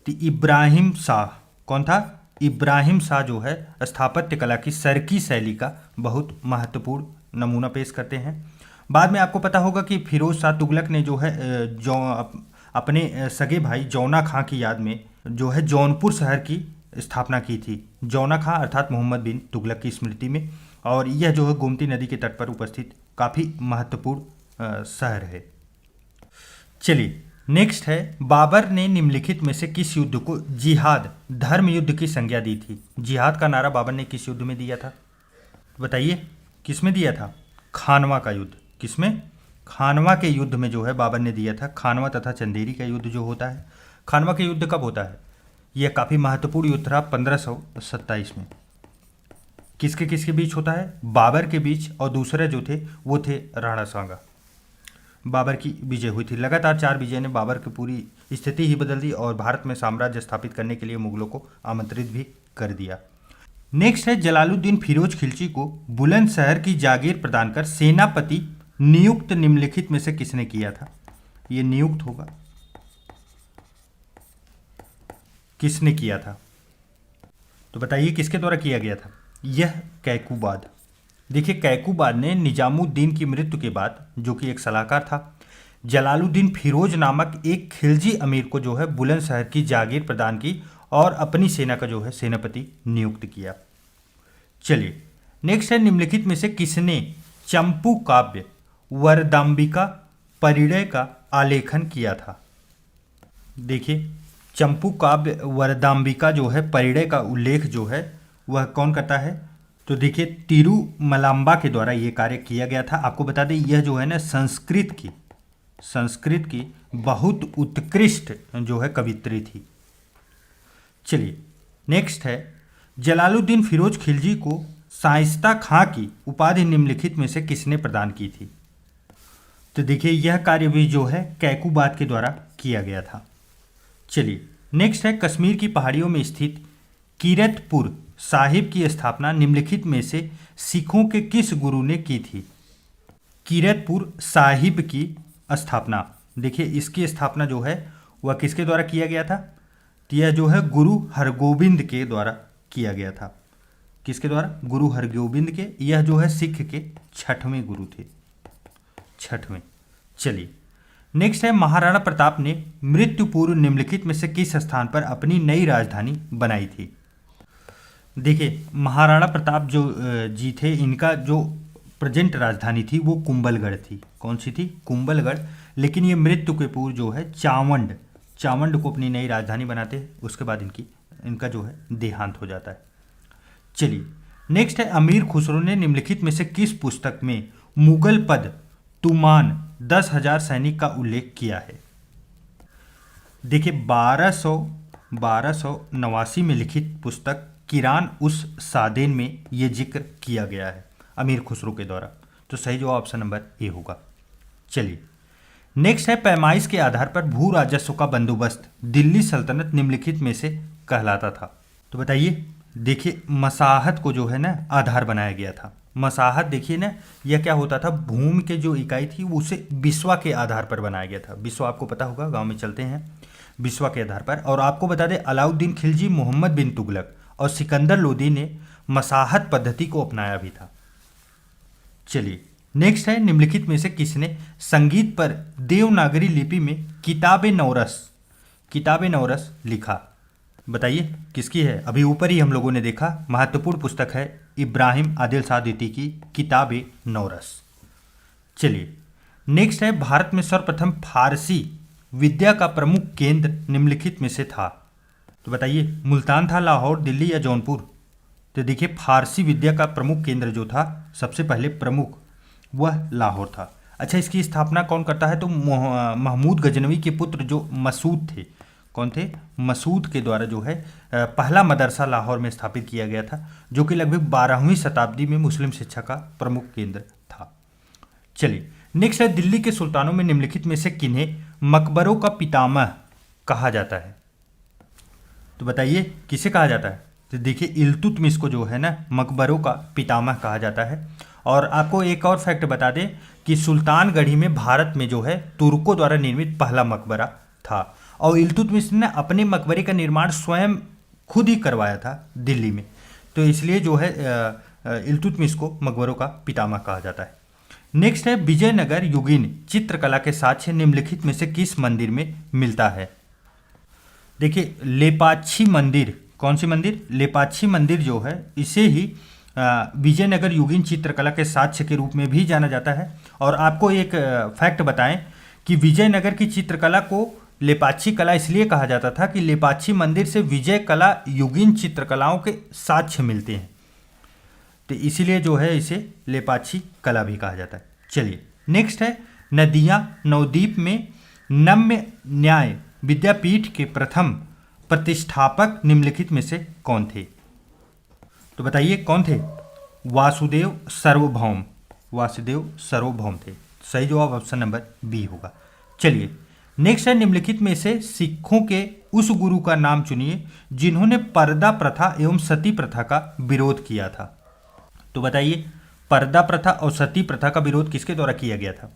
Speaker 1: तो इब्राहिम शाह। कौन था? इब्राहिम शाह जो है स्थापत्य कला की सरकी शैली का बहुत महत्वपूर्ण नमूना पेश करते हैं। बाद में आपको पता होगा कि फिरोज शाह तुगलक ने जो है अपने सगे भाई जौना खां की याद में जो है जौनपुर शहर की स्थापना की थी। जौना खां अर्थात मोहम्मद बिन तुगलक की स्मृति में, और यह जो है गोमती नदी के तट पर उपस्थित काफ़ी महत्वपूर्ण शहर है। चलिए नेक्स्ट है, बाबर ने निम्नलिखित में से किस युद्ध को जिहाद धर्म युद्ध की संज्ञा दी थी? जिहाद का नारा बाबर ने किस युद्ध में दिया था? बताइए किस में दिया था? खानवा का युद्ध। किसमें? खानवा के युद्ध में जो है बाबर ने दिया था। खानवा तथा चंदेरी का युद्ध जो होता है, खानवा के युद्ध कब होता है? यह काफ़ी महत्वपूर्ण युद्ध था 1527 में। किसके बीच होता है? बाबर के बीच, और दूसरे जो थे वो थे राणा सांगा। बाबर की विजय हुई थी। लगातार 4 विजय ने बाबर की पूरी स्थिति ही बदल दी और भारत में साम्राज्य स्थापित करने के लिए मुगलों को आमंत्रित भी कर दिया। नेक्स्ट है, जलालुद्दीन फिरोज खिलजी को बुलंदशहर की जागीर प्रदान कर सेनापति नियुक्त निम्नलिखित में से किसने किया था? ये नियुक्त होगा, किसने किया था? तो बताइए किसके द्वारा किया गया था? यह कैकूबाद। देखिए, कैकूबाद ने निजामुद्दीन की मृत्यु के बाद, जो कि एक सलाहकार था, जलालुद्दीन फिरोज नामक एक खिलजी अमीर को जो है बुलंदशहर की जागीर प्रदान की और अपनी सेना का जो है सेनापति नियुक्त किया। चलिए नेक्स्ट है, निम्नलिखित में से किसने चंपू काव्य वरदाम्बिका परिणय का आलेखन किया था? देखिए चंपू काव्य वरदाम्बिका जो है परिणय का उल्लेख जो है वह कौन करता है? तो देखिए तिरुमलाम्बा के द्वारा ये कार्य किया गया था। आपको बता दें यह जो है ना संस्कृत की बहुत उत्कृष्ट जो है कवित्री थी। चलिए नेक्स्ट है, जलालुद्दीन फिरोज खिलजी को शाइस्ता खां की उपाधि निम्नलिखित में से किसने प्रदान की थी? तो देखिए यह कार्य भी जो है कैकुबाद के द्वारा किया गया था। चलिए नेक्स्ट है, कश्मीर की पहाड़ियों में स्थित कीरतपुर साहिब की स्थापना निम्नलिखित में से सिखों के किस गुरु ने की थी? कीरतपुर साहिब की स्थापना, देखिए इसकी स्थापना जो है वह किसके द्वारा किया गया था? तो यह जो है गुरु हरगोबिंद के द्वारा किया गया था। किसके द्वारा? गुरु हरगोबिंद के। यह जो है सिख के 6वें गुरु थे, 6वें। चलिए नेक्स्ट है, महाराणा प्रताप ने मृत्यु पूर्व निम्नलिखित में से किस स्थान पर अपनी नई राजधानी बनाई थी? देखिए महाराणा प्रताप जो जी थे, इनका जो प्रेजेंट राजधानी थी वो कुंभलगढ़ थी। कौन सी थी? कुंभलगढ़। लेकिन ये मृत्यु के पूर्व जो है चावंड को अपनी नई राजधानी बनाते हैं। उसके बाद इनका जो है देहांत हो जाता है। चलिए नेक्स्ट है, अमीर खुसरो ने निम्नलिखित में से किस पुस्तक में मुगल पद तुमान 10,000 सैनिक का उल्लेख किया है? देखिए 1289 में लिखित पुस्तक किरान उस सादेन में ये जिक्र किया गया है अमीर खुसरो के द्वारा। तो सही जवाब ऑप्शन नंबर ए होगा। चलिए नेक्स्ट है, पैमाइश के आधार पर भू राजस्व का बंदोबस्त दिल्ली सल्तनत निम्नलिखित में से कहलाता था? तो बताइए। देखिए मसाहत को जो है ना आधार बनाया गया था। मसाहत देखिए ना, यह क्या होता था? भूमि के जो इकाई थी उसे बिस्वा के आधार पर बनाया गया था। बिस्वा आपको पता होगा, गांव में चलते हैं बिस्वा के आधार पर। और आपको बता दें अलाउद्दीन खिलजी, मोहम्मद बिन तुगलक और सिकंदर लोदी ने मसाहत पद्धति को अपनाया भी था। चलिए नेक्स्ट है, निम्नलिखित में से किसने संगीत पर देवनागरी लिपि में किताब नौरस लिखा? बताइए किसकी है? अभी ऊपर ही हम लोगों ने देखा, महत्वपूर्ण पुस्तक है इब्राहिम आदिल शाह द्वितीय की किताब नौरस। चलिए नेक्स्ट है, भारत में सर्वप्रथम फारसी विद्या का प्रमुख केंद्र निम्नलिखित में से था? तो बताइए मुल्तान था, लाहौर, दिल्ली या जौनपुर? तो देखिए फारसी विद्या का प्रमुख केंद्र जो था सबसे पहले प्रमुख वह लाहौर था। अच्छा, इसकी स्थापना कौन करता है? तो महमूद गजनवी के पुत्र जो मसूद थे। कौन थे? मसूद के द्वारा जो है पहला मदरसा लाहौर में स्थापित किया गया था, जो कि लगभग 12वीं शताब्दी में मुस्लिम शिक्षा का प्रमुख केंद्र था। चलिए नेक्स्ट है, दिल्ली के सुल्तानों में निम्नलिखित में से किन्हें मकबरों का पितामह कहा जाता है? तो बताइए किसे कहा जाता है? तो देखिए इल्तुतमिश को जो है ना मकबरों का पितामह कहा जाता है। और आपको एक और फैक्ट बता दें कि सुल्तानगढ़ी में भारत में जो है तुर्कों द्वारा निर्मित पहला मकबरा था। और इल्तुतमिश ने अपने मकबरे का निर्माण स्वयं खुद ही करवाया था दिल्ली में। तो इसलिए जो है इल्तुतमिश को मकबरों का पितामह कहा जाता है। नेक्स्ट है, विजयनगर युगीन चित्रकला के साक्ष्य निम्नलिखित में से किस मंदिर में मिलता है? देखिए लेपाक्षी मंदिर। कौन सी मंदिर? लेपाक्षी मंदिर जो है इसे ही विजयनगर युगीन चित्रकला के साक्ष्य के रूप में भी जाना जाता है। और आपको एक फैक्ट बताएं कि विजयनगर की चित्रकला को लेपाक्षी कला इसलिए कहा जाता था कि लेपाक्षी मंदिर से विजय कला युगीन चित्रकलाओं के साक्ष्य मिलते हैं, तो इसीलिए जो है इसे लेपाक्षी कला भी कहा जाता है। चलिए नेक्स्ट है, नदियाँ नवद्वीप में नम्य न्याय विद्यापीठ के प्रथम प्रतिष्ठापक निम्नलिखित में से कौन थे? तो बताइए कौन थे? वासुदेव सार्वभौम थे। सही जवाब ऑप्शन नंबर बी होगा। चलिए नेक्स्ट है, निम्नलिखित में से सिखों के उस गुरु का नाम चुनिए जिन्होंने पर्दा प्रथा एवं सती प्रथा का विरोध किया था। तो बताइए पर्दा प्रथा और सती प्रथा का विरोध किसके द्वारा किया गया था?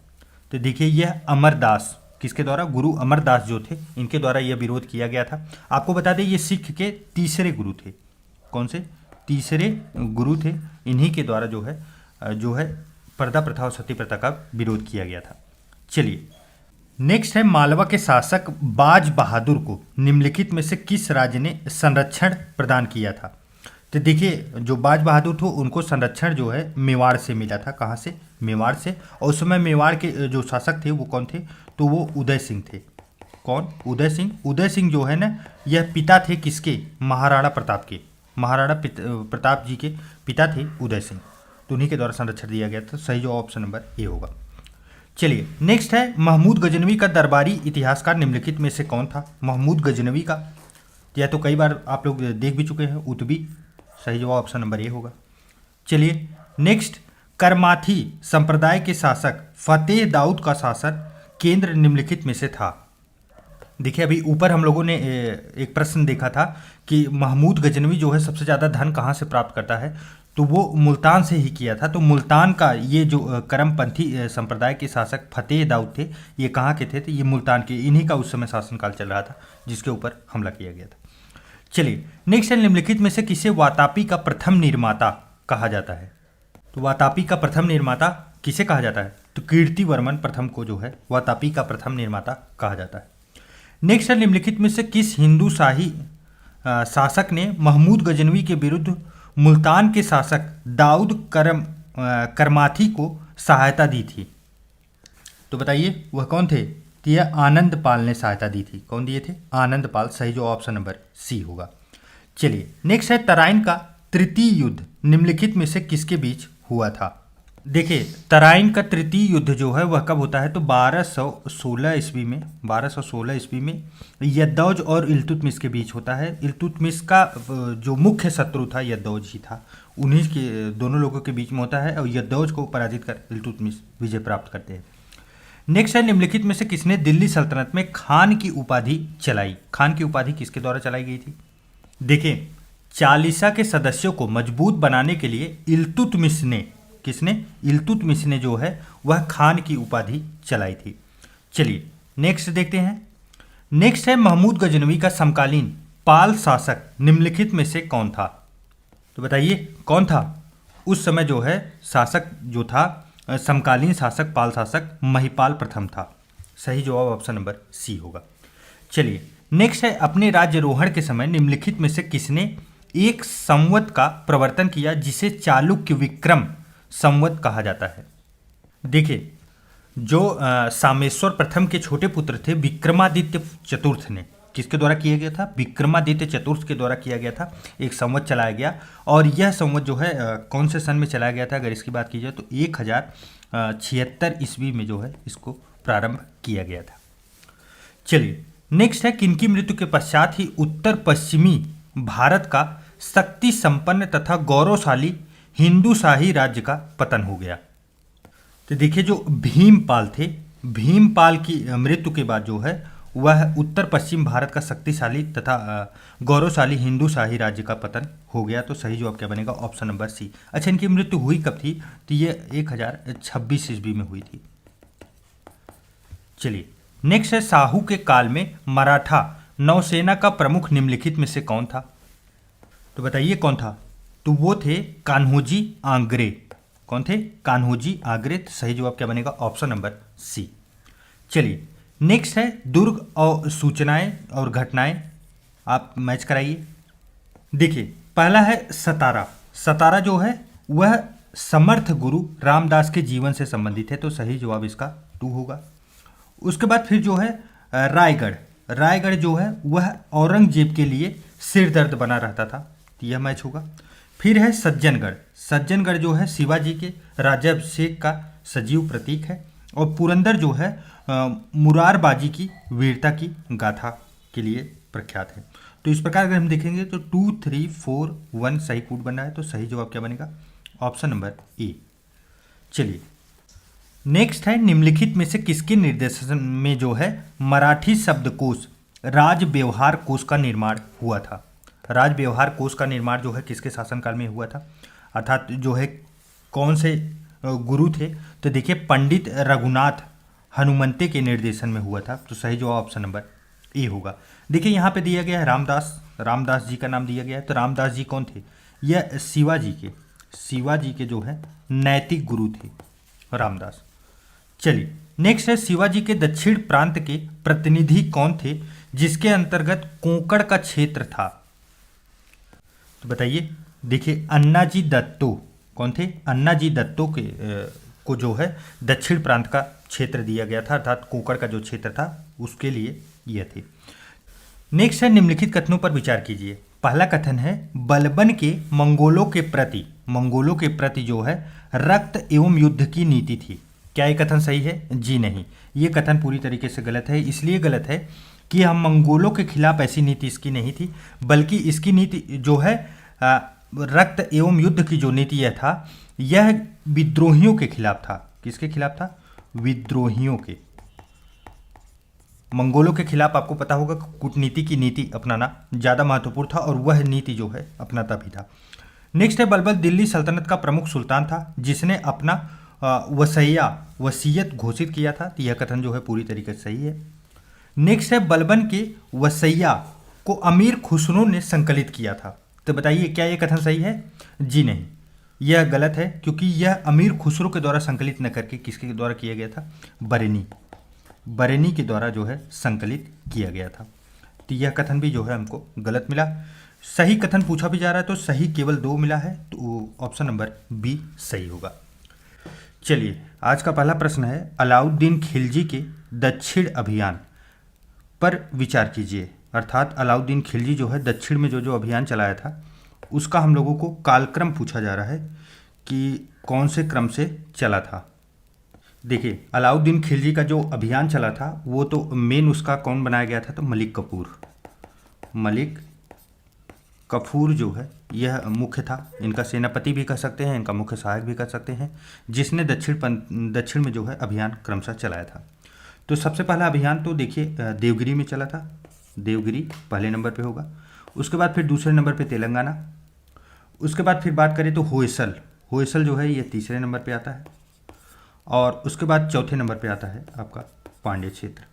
Speaker 1: तो देखिए यह अमरदास, किसके द्वारा? गुरु अमरदास जो थे इनके द्वारा यह विरोध किया गया था। आपको बता दें ये सिख के तीसरे गुरु थे। कौन से? तीसरे गुरु थे। इन्हीं के द्वारा जो है पर्दा प्रथा और सती प्रथा का विरोध किया गया था। चलिए नेक्स्ट है मालवा के शासक बाज बहादुर को निम्नलिखित में से किस राज्य ने संरक्षण प्रदान किया था। तो देखिए जो बाज बहादुर थे उनको संरक्षण जो है मेवाड़ से मिला था। कहाँ से? मेवाड़ से। और उस समय मेवाड़ के जो शासक थे वो कौन थे? तो वो उदय सिंह थे। कौन? उदय सिंह। उदय सिंह जो है ना यह पिता थे किसके? महाराणा प्रताप के। महाराणा प्रताप जी के पिता थे उदय सिंह, तो उन्हीं के द्वारा संरक्षण दिया गया था। सही जो ऑप्शन नंबर ए होगा। चलिए नेक्स्ट है महमूद गजनवी का दरबारी इतिहासकार निम्नलिखित में से कौन था? महमूद गजनवी का यह तो कई बार आप लोग देख भी चुके हैं, उतबी। सही जवाब ऑप्शन नंबर ए होगा। चलिए नेक्स्ट, करमाथी संप्रदाय के शासक फतेह दाऊद का शासन केंद्र निम्नलिखित में से था। देखिए अभी ऊपर हम लोगों ने एक प्रश्न देखा था कि महमूद गजनवी जो है सबसे ज़्यादा धन कहाँ से प्राप्त करता है, तो वो मुल्तान से ही किया था। तो मुल्तान का ये जो करमपंथी संप्रदाय के शासक फतेह दाऊद थे, ये कहाँ के थे? तो ये मुल्तान के, इन्हीं का उस समय शासनकाल चल रहा था जिसके ऊपर हमला किया गया था। चलिए नेक्स्ट है, निम्नलिखित में से किसे वातापी का प्रथम निर्माता कहा जाता है? तो वातापी का प्रथम निर्माता किसे कहा जाता है? तो कीर्तिवर्मन प्रथम को जो है वातापी का प्रथम निर्माता कहा जाता है। नेक्स्ट है, निम्नलिखित में से किस हिंदू शाही शासक ने महमूद गजनवी के विरुद्ध मुल्तान के शासक दाऊद करमाथी को सहायता दी थी? तो बताइए वह कौन थे? तो यह आनंद पाल ने सहायता दी थी। कौन दिए थे? आनंद पाल। सही जो ऑप्शन नंबर सी होगा। चलिए नेक्स्ट है, तराइन का तृतीय युद्ध निम्नलिखित में से किसके बीच हुआ था? देखिए तराइन का तृतीय युद्ध जो है वह कब होता है? तो 1216 ईस्वी में। 1216 ईस्वी में यद्दौज और इल्तुतमिश के बीच होता है। इल्तुतमिश का जो मुख्य शत्रु था यद्दौज ही था, उन्हीं के दोनों लोगों के बीच में होता है और यद्दौज को पराजित कर इल्तुतमिश विजय प्राप्त करते हैं। नेक्स्ट है, निम्नलिखित में से किसने दिल्ली सल्तनत में खान की उपाधि चलाई? खान की उपाधि किसके द्वारा चलाई गई थी? देखिए चालीसा के सदस्यों को मजबूत बनाने के लिए इल्तुतमिश ने, किसने? इल्तुतमिश ने जो है वह खान की उपाधि चलाई थी। चलिए नेक्स्ट देखते हैं। नेक्स्ट है, महमूद गजनवी का समकालीन पाल शासक निम्नलिखित में से कौन था? तो बताइए कौन था? उस समय जो है शासक जो था समकालीन शासक पाल शासक महिपाल प्रथम था। सही जवाब ऑप्शन नंबर सी होगा। चलिए नेक्स्ट है, अपने राज्यारोहण के समय निम्नलिखित में से किसने एक संवत का प्रवर्तन किया जिसे चालुक्य विक्रम संवत कहा जाता है? देखिए जो सामेश्वर प्रथम के छोटे पुत्र थे विक्रमादित्य चतुर्थ ने, किसके द्वारा किया गया था? विक्रमादित्य चतुर्थ के द्वारा किया गया था। एक संवत चलाया गया और यह संवत जो है कौन से सन में चलाया गया था अगर इसकी बात की जाए तो 1076 ईस्वी में जो है इसको प्रारंभ किया गया था। चलिए नेक्स्ट है, किनकी मृत्यु के पश्चात ही उत्तर पश्चिमी भारत का शक्ति संपन्न तथा गौरवशाली हिंदू शाही राज्य का पतन हो गया? तो देखिए जो भीमपाल थे, भीमपाल की मृत्यु के बाद जो है वह उत्तर पश्चिम भारत का शक्तिशाली तथा गौरवशाली हिंदू शाही राज्य का पतन हो गया। तो सही जवाब क्या बनेगा? Option number C. अच्छा इनकी मृत्यु हुई कब थी? तो ये 1026 ईस्वी में हुई थी। चलिए नेक्स्ट है, साहू के काल में मराठा नौसेना का प्रमुख निम्नलिखित में से कौन था? तो बताइए कौन था? तो वो थे कान्होजी आंग्रे। कौन थे? कान्होजी आंग्रे। तो सही जवाब क्या बनेगा? Option number C. चलिए नेक्स्ट है, दुर्ग और सूचनाएं और घटनाएं आप मैच कराइए। देखिए पहला है सतारा। सतारा जो है वह समर्थ गुरु रामदास के जीवन से संबंधित है। तो सही जवाब इसका 2 होगा। उसके बाद फिर जो है रायगढ़। रायगढ़ जो है वह औरंगजेब के लिए सिर दर्द बना रहता था। तो यह मैच होगा। फिर है सज्जनगढ़। सज्जनगढ़ जो है शिवाजी के राज्याभिषेक का सजीव प्रतीक है। और पुरंदर जो है मुरारबाजी की वीरता की गाथा के लिए प्रख्यात है। तो इस प्रकार अगर हम देखेंगे तो 2, 3, 4, 1 सही कूट बन रहा है। तो सही जवाब क्या बनेगा? Option number A. चलिए नेक्स्ट है, निम्नलिखित में से किसके निर्देशन में जो है मराठी शब्दकोश राज व्यवहार कोश का निर्माण हुआ था? राज व्यवहार कोश का निर्माण जो है किसके शासनकाल में हुआ था? अर्थात जो है कौन से गुरु थे? तो देखिए पंडित रघुनाथ हनुमंते के निर्देशन में हुआ था। तो सही जवाब ऑप्शन नंबर ए होगा। देखिए यहाँ पे दिया गया है रामदास, रामदास जी का नाम दिया गया है। तो रामदास जी कौन थे? यह शिवाजी के जो है नैतिक गुरु थे रामदास। चलिए नेक्स्ट है शिवाजी के दक्षिण प्रांत के प्रतिनिधि कौन थे जिसके अंतर्गत कोंकण का क्षेत्र था? तो बताइए। देखिए अन्नाजी दत्तो कौन थे? अन्नाजी दत्तो के को जो है दक्षिण प्रांत का क्षेत्र दिया गया था, अर्थात कोंकण का जो क्षेत्र था उसके लिए यह थे। नेक्स्ट है निम्नलिखित कथनों पर विचार कीजिए। पहला कथन है बलबन के मंगोलों के प्रति जो है रक्त एवं युद्ध की नीति थी। क्या ये कथन सही है? जी नहीं, ये कथन पूरी तरीके से गलत है। इसलिए गलत है कि हम मंगोलों के खिलाफ ऐसी नीति इसकी नहीं थी, बल्कि इसकी नीति जो है रक्त एवं युद्ध की जो नीति यह था, यह विद्रोहियों के खिलाफ था। किसके खिलाफ था? विद्रोहियों के। मंगोलों के खिलाफ आपको पता होगा कूटनीति की नीति अपनाना ज़्यादा महत्वपूर्ण था और वह नीति जो है अपनाता भी था। नेक्स्ट है बलबन दिल्ली सल्तनत का प्रमुख सुल्तान था जिसने अपना वसीयत घोषित किया था। तो यह कथन जो है पूरी तरीके से सही है। नेक्स्ट है बलबन के वसीया को अमीर खुसरो ने संकलित किया था। तो बताइए क्या यह कथन सही है? जी नहीं, यह गलत है, क्योंकि यह अमीर खुसरो के द्वारा संकलित न करके किसके द्वारा किया गया था? बरेनी के द्वारा जो है संकलित किया गया था। तो यह कथन भी जो है हमको गलत मिला। सही कथन पूछा भी जा रहा है तो सही केवल 2 मिला है, तो ऑप्शन नंबर बी सही होगा। चलिए आज का पहला प्रश्न है अलाउद्दीन खिलजी के दक्षिण अभियान पर विचार कीजिए। अर्थात अलाउद्दीन खिलजी जो है दक्षिण में जो अभियान चलाया था उसका हम लोगों को कालक्रम पूछा जा रहा है कि कौन से क्रम से चला था। देखिए अलाउद्दीन खिलजी का जो अभियान चला था वो तो मेन उसका कौन बनाया गया था? तो मलिक कफूर जो है यह मुख्य था। इनका सेनापति भी कह सकते हैं, इनका मुख्य सहायक भी कह सकते हैं, जिसने दक्षिण में जो है अभियान क्रमशः चलाया था। तो सबसे पहला अभियान तो देखिए देवगिरी में चला था। देवगिरी पहले नंबर पे होगा। उसके बाद फिर दूसरे नंबर पे तेलंगाना। उसके बाद फिर बात करें तो होयसल जो है ये तीसरे नंबर पे आता है। और उसके बाद चौथे नंबर पे आता है आपका पांड्य क्षेत्र।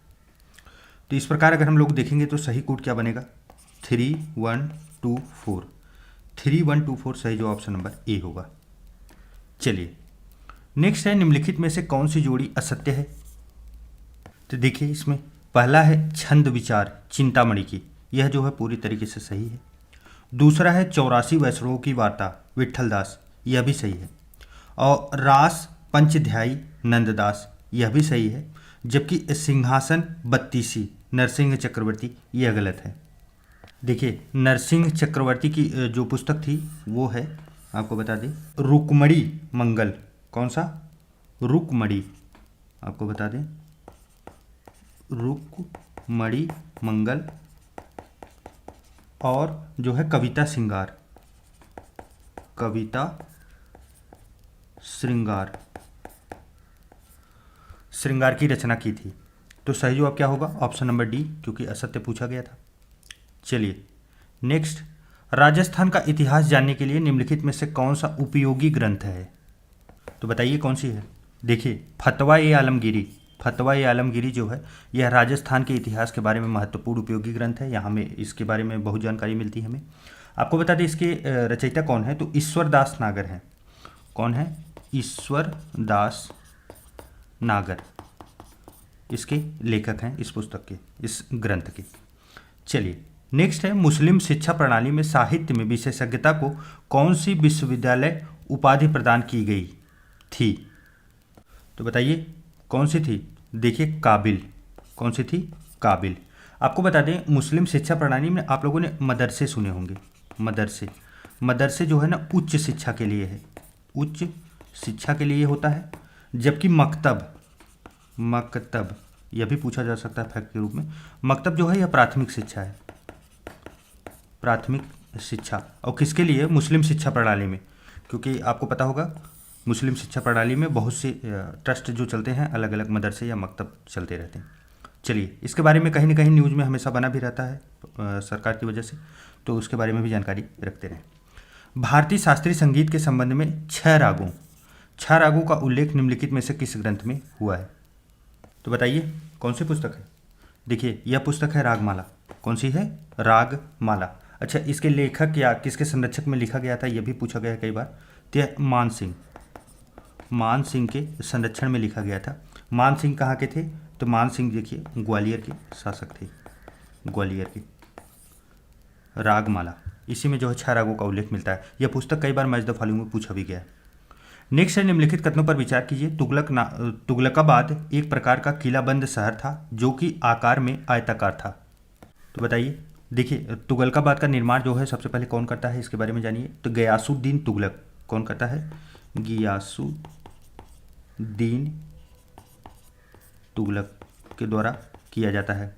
Speaker 1: तो इस प्रकार अगर हम लोग देखेंगे तो सही कोड क्या बनेगा? 3124। 3124 सही जो ऑप्शन नंबर ए होगा। चलिए नेक्स्ट है निम्नलिखित में से कौन सी जोड़ी असत्य है? तो देखिए इसमें पहला है छंद विचार चिंतामणि की, यह जो है पूरी तरीके से सही है। दूसरा है 84 वैष्णवों की वार्ता विट्ठलदास, यह भी सही है। और रास पंचध्यायी नंददास, यह भी सही है। जबकि सिंहासन बत्तीसी नरसिंह चक्रवर्ती, यह गलत है। देखिए नरसिंह चक्रवर्ती की जो पुस्तक थी वो है, आपको बता दें, रुक्मणी मंगल। कौन सा? रुक्मणी, आपको बता दें रुक्मणी मंगल। और जो है कविता श्रृंगार की रचना की थी। तो सही जवाब क्या होगा? ऑप्शन नंबर डी, क्योंकि असत्य पूछा गया था। चलिए नेक्स्ट, राजस्थान का इतिहास जानने के लिए निम्नलिखित में से कौन सा उपयोगी ग्रंथ है? तो बताइए कौन सी है? देखिए फतवा ए आलमगीरी जो है यह राजस्थान के इतिहास के बारे में महत्वपूर्ण उपयोगी ग्रंथ है। यहाँ में इसके बारे में बहुत जानकारी मिलती है हमें। आपको बता दें इसके रचयिता कौन है? तो ईश्वर दास नागर हैं। कौन है? ईश्वर दास नागर इसके लेखक हैं, इस पुस्तक के, इस ग्रंथ के। चलिए नेक्स्ट है मुस्लिम शिक्षा प्रणाली में साहित्य में विशेषज्ञता को कौन सी विश्वविद्यालय उपाधि प्रदान की गई थी? तो बताइए कौन सी थी? देखिए काबिल। कौन सी थी? काबिल। आपको बता दें मुस्लिम शिक्षा प्रणाली में आप लोगों ने मदरसे सुने होंगे। मदरसे जो है ना उच्च शिक्षा के लिए है, उच्च शिक्षा के लिए होता है। जबकि मकतब यह भी पूछा जा सकता है फैक्ट के रूप में। मकतब जो है यह प्राथमिक शिक्षा है, प्राथमिक शिक्षा। और किसके लिए? मुस्लिम शिक्षा प्रणाली में, क्योंकि आपको पता होगा मुस्लिम शिक्षा प्रणाली में बहुत से ट्रस्ट जो चलते हैं, अलग अलग मदरसे या मकतब चलते रहते हैं। चलिए इसके बारे में कहीं ना कहीं न्यूज़ में हमेशा बना भी रहता है सरकार की वजह से, तो उसके बारे में भी जानकारी रखते रहें। भारतीय शास्त्रीय संगीत के संबंध में 6 रागों का उल्लेख निम्नलिखित में से किस ग्रंथ में हुआ है? तो बताइए कौन सी पुस्तक है? देखिए यह पुस्तक है रागमाला। कौन सी है? रागमाला। अच्छा, इसके लेखक या किसके संरक्षक में लिखा गया था यह भी पूछा गया है कई बार। तो मान सिंह के संरक्षण में लिखा गया था। मान सिंह कहाँ के थे? तो मान सिंह देखिए ग्वालियर के शासक थे, ग्वालियर के। रागमाला, इसी में जो है 6 रागों का उल्लेख मिलता है। यह पुस्तक कई बार मैच द फॉलोइंग में पूछा भी गया है। नेक्स्ट है, निम्नलिखित कथनों पर विचार कीजिए। तुगलकाबाद एक प्रकार का किलाबंद शहर था जो कि आकार में आयताकार था। तो बताइए, देखिए तुगलकाबाद का निर्माण जो है सबसे पहले कौन करता है, इसके बारे में जानिए। तो गयासुद्दीन तुगलक कौन करता है? गियासुद्दीन तुगलक के द्वारा किया जाता है।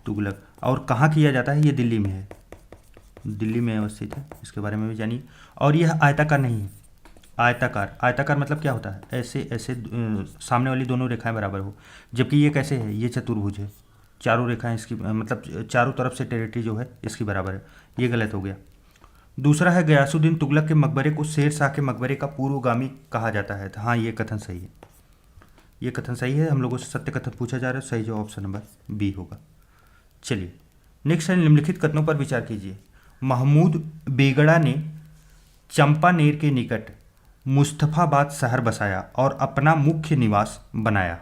Speaker 1: तुगलक, और कहाँ किया जाता है? ये दिल्ली में है, दिल्ली में अवस्थित है, इसके बारे में भी जानिए। और यह आयताकार नहीं है, आयताकार। आयताकार मतलब क्या होता है? ऐसे ऐसे सामने वाली दोनों रेखाएं बराबर हो, जबकि ये कैसे है? ये चतुर्भुज है, चारों रेखाएं इसकी मतलब चारों तरफ से टेरिटरी जो है इसकी बराबर है। ये गलत हो गया। दूसरा है, गयासुद्दीन तुगलक के मकबरे को शेर शाह के मकबरे का पूर्वगामी कहा जाता है। तो हाँ, ये कथन सही है, ये कथन सही है। हम लोगों से सत्य कथन पूछा जा रहा है, सही जवाब ऑप्शन नंबर बी होगा। चलिए नेक्स्ट है, निम्नलिखित कथनों पर विचार कीजिए। महमूद बेगड़ा ने चंपानेर के निकट मुस्तफाबाद शहर बसाया और अपना मुख्य निवास बनाया।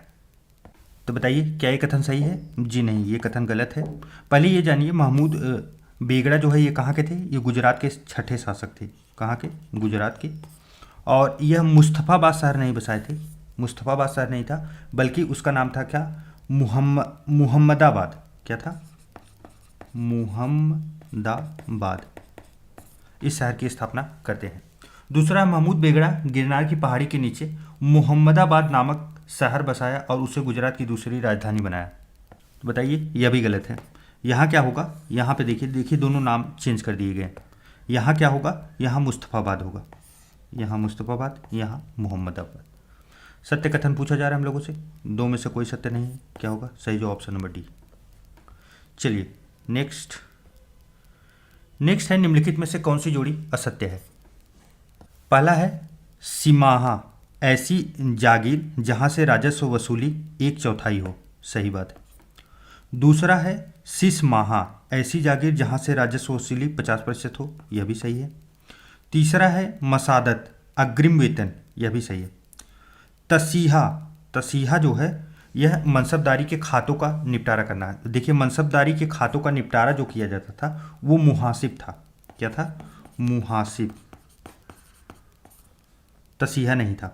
Speaker 1: तो बताइए क्या ये कथन सही है? जी नहीं, ये कथन गलत है। पहले ये जानिए, महमूद बेगड़ा जो है ये कहाँ के थे? ये गुजरात के 6ठे शासक थे। कहाँ के? गुजरात के। और यह मुस्तफाबाद शहर नहीं बसाए थे, मुस्तफाबाद शहर नहीं था, बल्कि उसका नाम था क्या? मुहम्मदाबाद। क्या था? मुहम्मदाबाद। इस शहर की स्थापना करते हैं। दूसरा, महमूद बेगड़ा गिरनार की पहाड़ी के नीचे मुहम्मदाबाद नामक शहर बसाया और उसे गुजरात की दूसरी राजधानी बनाया। तो बताइए, यह भी गलत है। यहाँ क्या होगा? यहाँ पे देखिए दोनों नाम चेंज कर दिए गए। यहाँ क्या होगा? यहाँ मुस्तफाबाद होगा, यहाँ मुस्तफाबाद, यहाँ मुहम्मदाबाद। सत्य कथन पूछा जा रहा है हम लोगों से, दो में से कोई सत्य नहीं है। क्या होगा? सही जो ऑप्शन नंबर डी। चलिए नेक्स्ट है, निम्नलिखित में से कौन सी जोड़ी असत्य है? पहला है, सिमाहा ऐसी जागीर जहां से राजस्व वसूली 1/4 हो। सही बात है। दूसरा है, सिसमाहा ऐसी जागीर जहां से राजस्व वसूली 50% हो। यह भी सही है। तीसरा है, मसादत अग्रिम वेतन। यह भी सही है। तसीहा जो है यह मनसबदारी के खातों का निपटारा करना है। देखिए मनसबदारी के खातों का निपटारा जो किया जाता था वो मुहासिब था। क्या था? मुहासिब, तसीहा नहीं था।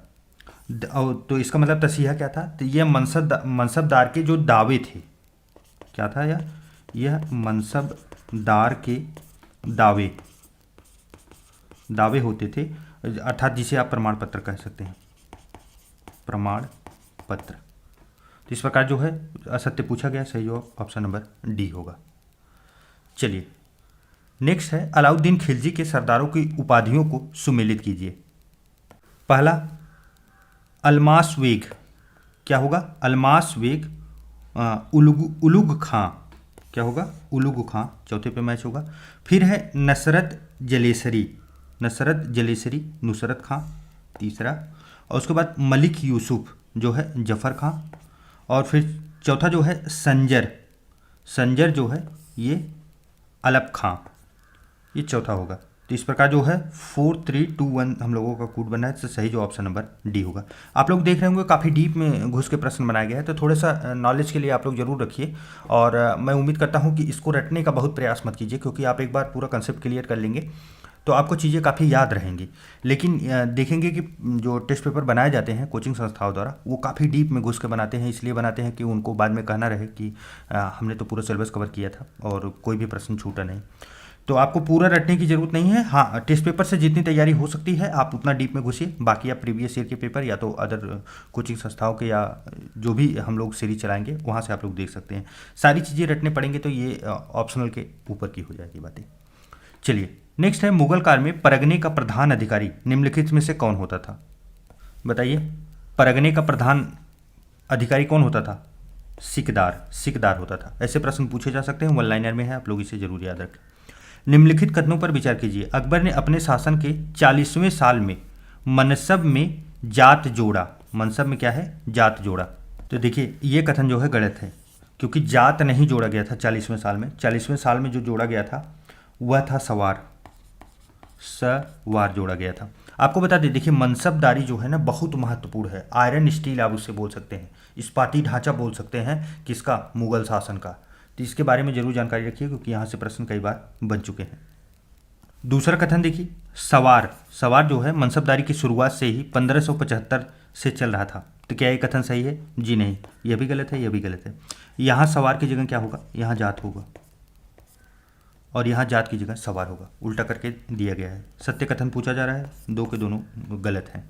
Speaker 1: तो इसका मतलब तसीहा क्या था? तो यह मनसबदार के जो दावे थे, क्या था यह मनसबदार के दावे होते थे, अर्थात जिसे आप प्रमाण पत्र कह सकते हैं, प्रमाण पत्र। तो इस प्रकार जो है असत्य पूछा गया, सही जवाब ऑप्शन नंबर डी होगा। चलिए नेक्स्ट है, अलाउद्दीन खिलजी के सरदारों की उपाधियों को सुमेलित कीजिए। पहला, अलमास वेग। क्या होगा? अलमास वेग। उलुग खां। क्या होगा? उलुग खां, चौथे पे मैच होगा। फिर है नुसरत जलेसरी, नुसरत खां, तीसरा। और उसके बाद मलिक यूसुफ जो है जफ़र खां। और फिर चौथा जो है संजर जो है ये अलप खां, ये चौथा होगा। तो इस प्रकार जो है 4, 3, 2, 1 हम लोगों का कोड बना है। तो सही जो ऑप्शन नंबर डी होगा। आप लोग देख रहे होंगे काफ़ी डीप में घुस के प्रश्न बनाया गया है, तो थोड़ा सा नॉलेज के लिए आप लोग जरूर रखिए। और मैं उम्मीद करता हूँ कि इसको रटने का बहुत प्रयास मत कीजिए, क्योंकि आप एक बार पूरा कंसेप्ट क्लियर कर लेंगे तो आपको चीज़ें काफ़ी याद रहेंगी। लेकिन देखेंगे कि जो टेस्ट पेपर बनाए जाते हैं कोचिंग संस्थाओं द्वारा, वो काफ़ी डीप में घुस के बनाते हैं। इसलिए बनाते हैं कि उनको बाद में कहना रहे कि हमने तो पूरा सिलेबस कवर किया था और कोई भी प्रश्न छूटा नहीं। तो आपको पूरा रटने की ज़रूरत नहीं है। हाँ, टेस्ट पेपर से जितनी तैयारी हो सकती है आप उतना डीप में घुसिए। बाकी आप प्रीवियस ईयर के पेपर या तो अदर कोचिंग संस्थाओं के या जो भी हम लोग सीरीज चलाएंगे वहाँ से आप लोग देख सकते हैं। सारी चीज़ें रटने पड़ेंगे तो ये ऑप्शनल के ऊपर की हो जाएगी बातें। चलिए नेक्स्ट है, मुगल काल में परगने का प्रधान अधिकारी निम्नलिखित में से कौन होता था? बताइए, परगने का प्रधान अधिकारी कौन होता था? सिकदार होता था। ऐसे प्रश्न पूछे जा सकते हैं, वन लाइनर में है, आप लोग इसे जरूर याद रखें। निम्नलिखित कथनों पर विचार कीजिए। अकबर ने अपने शासन के 40वें साल में मनसब में जात जोड़ा। मनसब में क्या है? जात जोड़ा। तो देखिए ये कथन जो है गलत है, क्योंकि जात नहीं जोड़ा गया था 40वें साल में। 40वें साल में जो जोड़ा गया था वह था सवार जोड़ा गया था। आपको बता दें, देखिए मनसबदारी जो है ना बहुत महत्वपूर्ण है। आयरन स्टील आप उससे बोल सकते हैं, इस्पाती ढांचा बोल सकते हैं किसका, मुगल शासन का। तो इसके बारे में जरूर जानकारी रखिए क्योंकि यहाँ से प्रश्न कई बार बन चुके हैं। दूसरा कथन देखिए, सवार सवार जो है मनसबदारी की शुरुआत से ही 1575 से चल रहा था। तो क्या ये कथन सही है? जी नहीं, यह भी गलत है, यह भी गलत है। यहाँ सवार की जगह क्या होगा, यहाँ जात होगा, और यहाँ जात की जगह सवार होगा, उल्टा करके दिया गया है। सत्य कथन पूछा जा रहा है, दो के दोनों गलत हैं।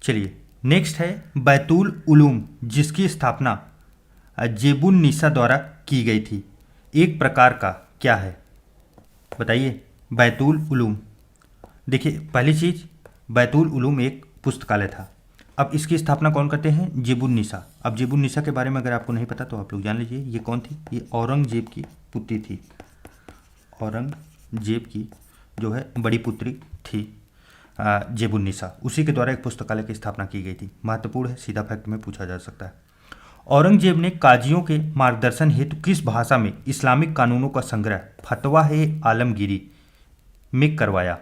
Speaker 1: चलिए नेक्स्ट है बैतुल उलूम, जिसकी स्थापना जेबुन निसा द्वारा की गई थी, एक प्रकार का क्या है? बताइए। बैतुल उलूम, देखिए पहली चीज, बैतुल उलूम एक पुस्तकालय था। अब इसकी स्थापना कौन करते हैं? जेबुन निसा। अब जेबुन निसा के बारे में अगर आपको नहीं पता तो आप लोग जान लीजिए, ये कौन थी? ये औरंगजेब की पुत्री थी। औरंगजेब की जो है बड़ी पुत्री थी जेबुन निसा, उसी के द्वारा एक पुस्तकालय की स्थापना की गई थी। महत्वपूर्ण है, सीधा फैक्ट में पूछा जा सकता है। औरंगजेब ने काजियों के मार्गदर्शन हेतु किस भाषा में इस्लामिक कानूनों का संग्रह फतवा-ए-आलमगीरी में करवाया?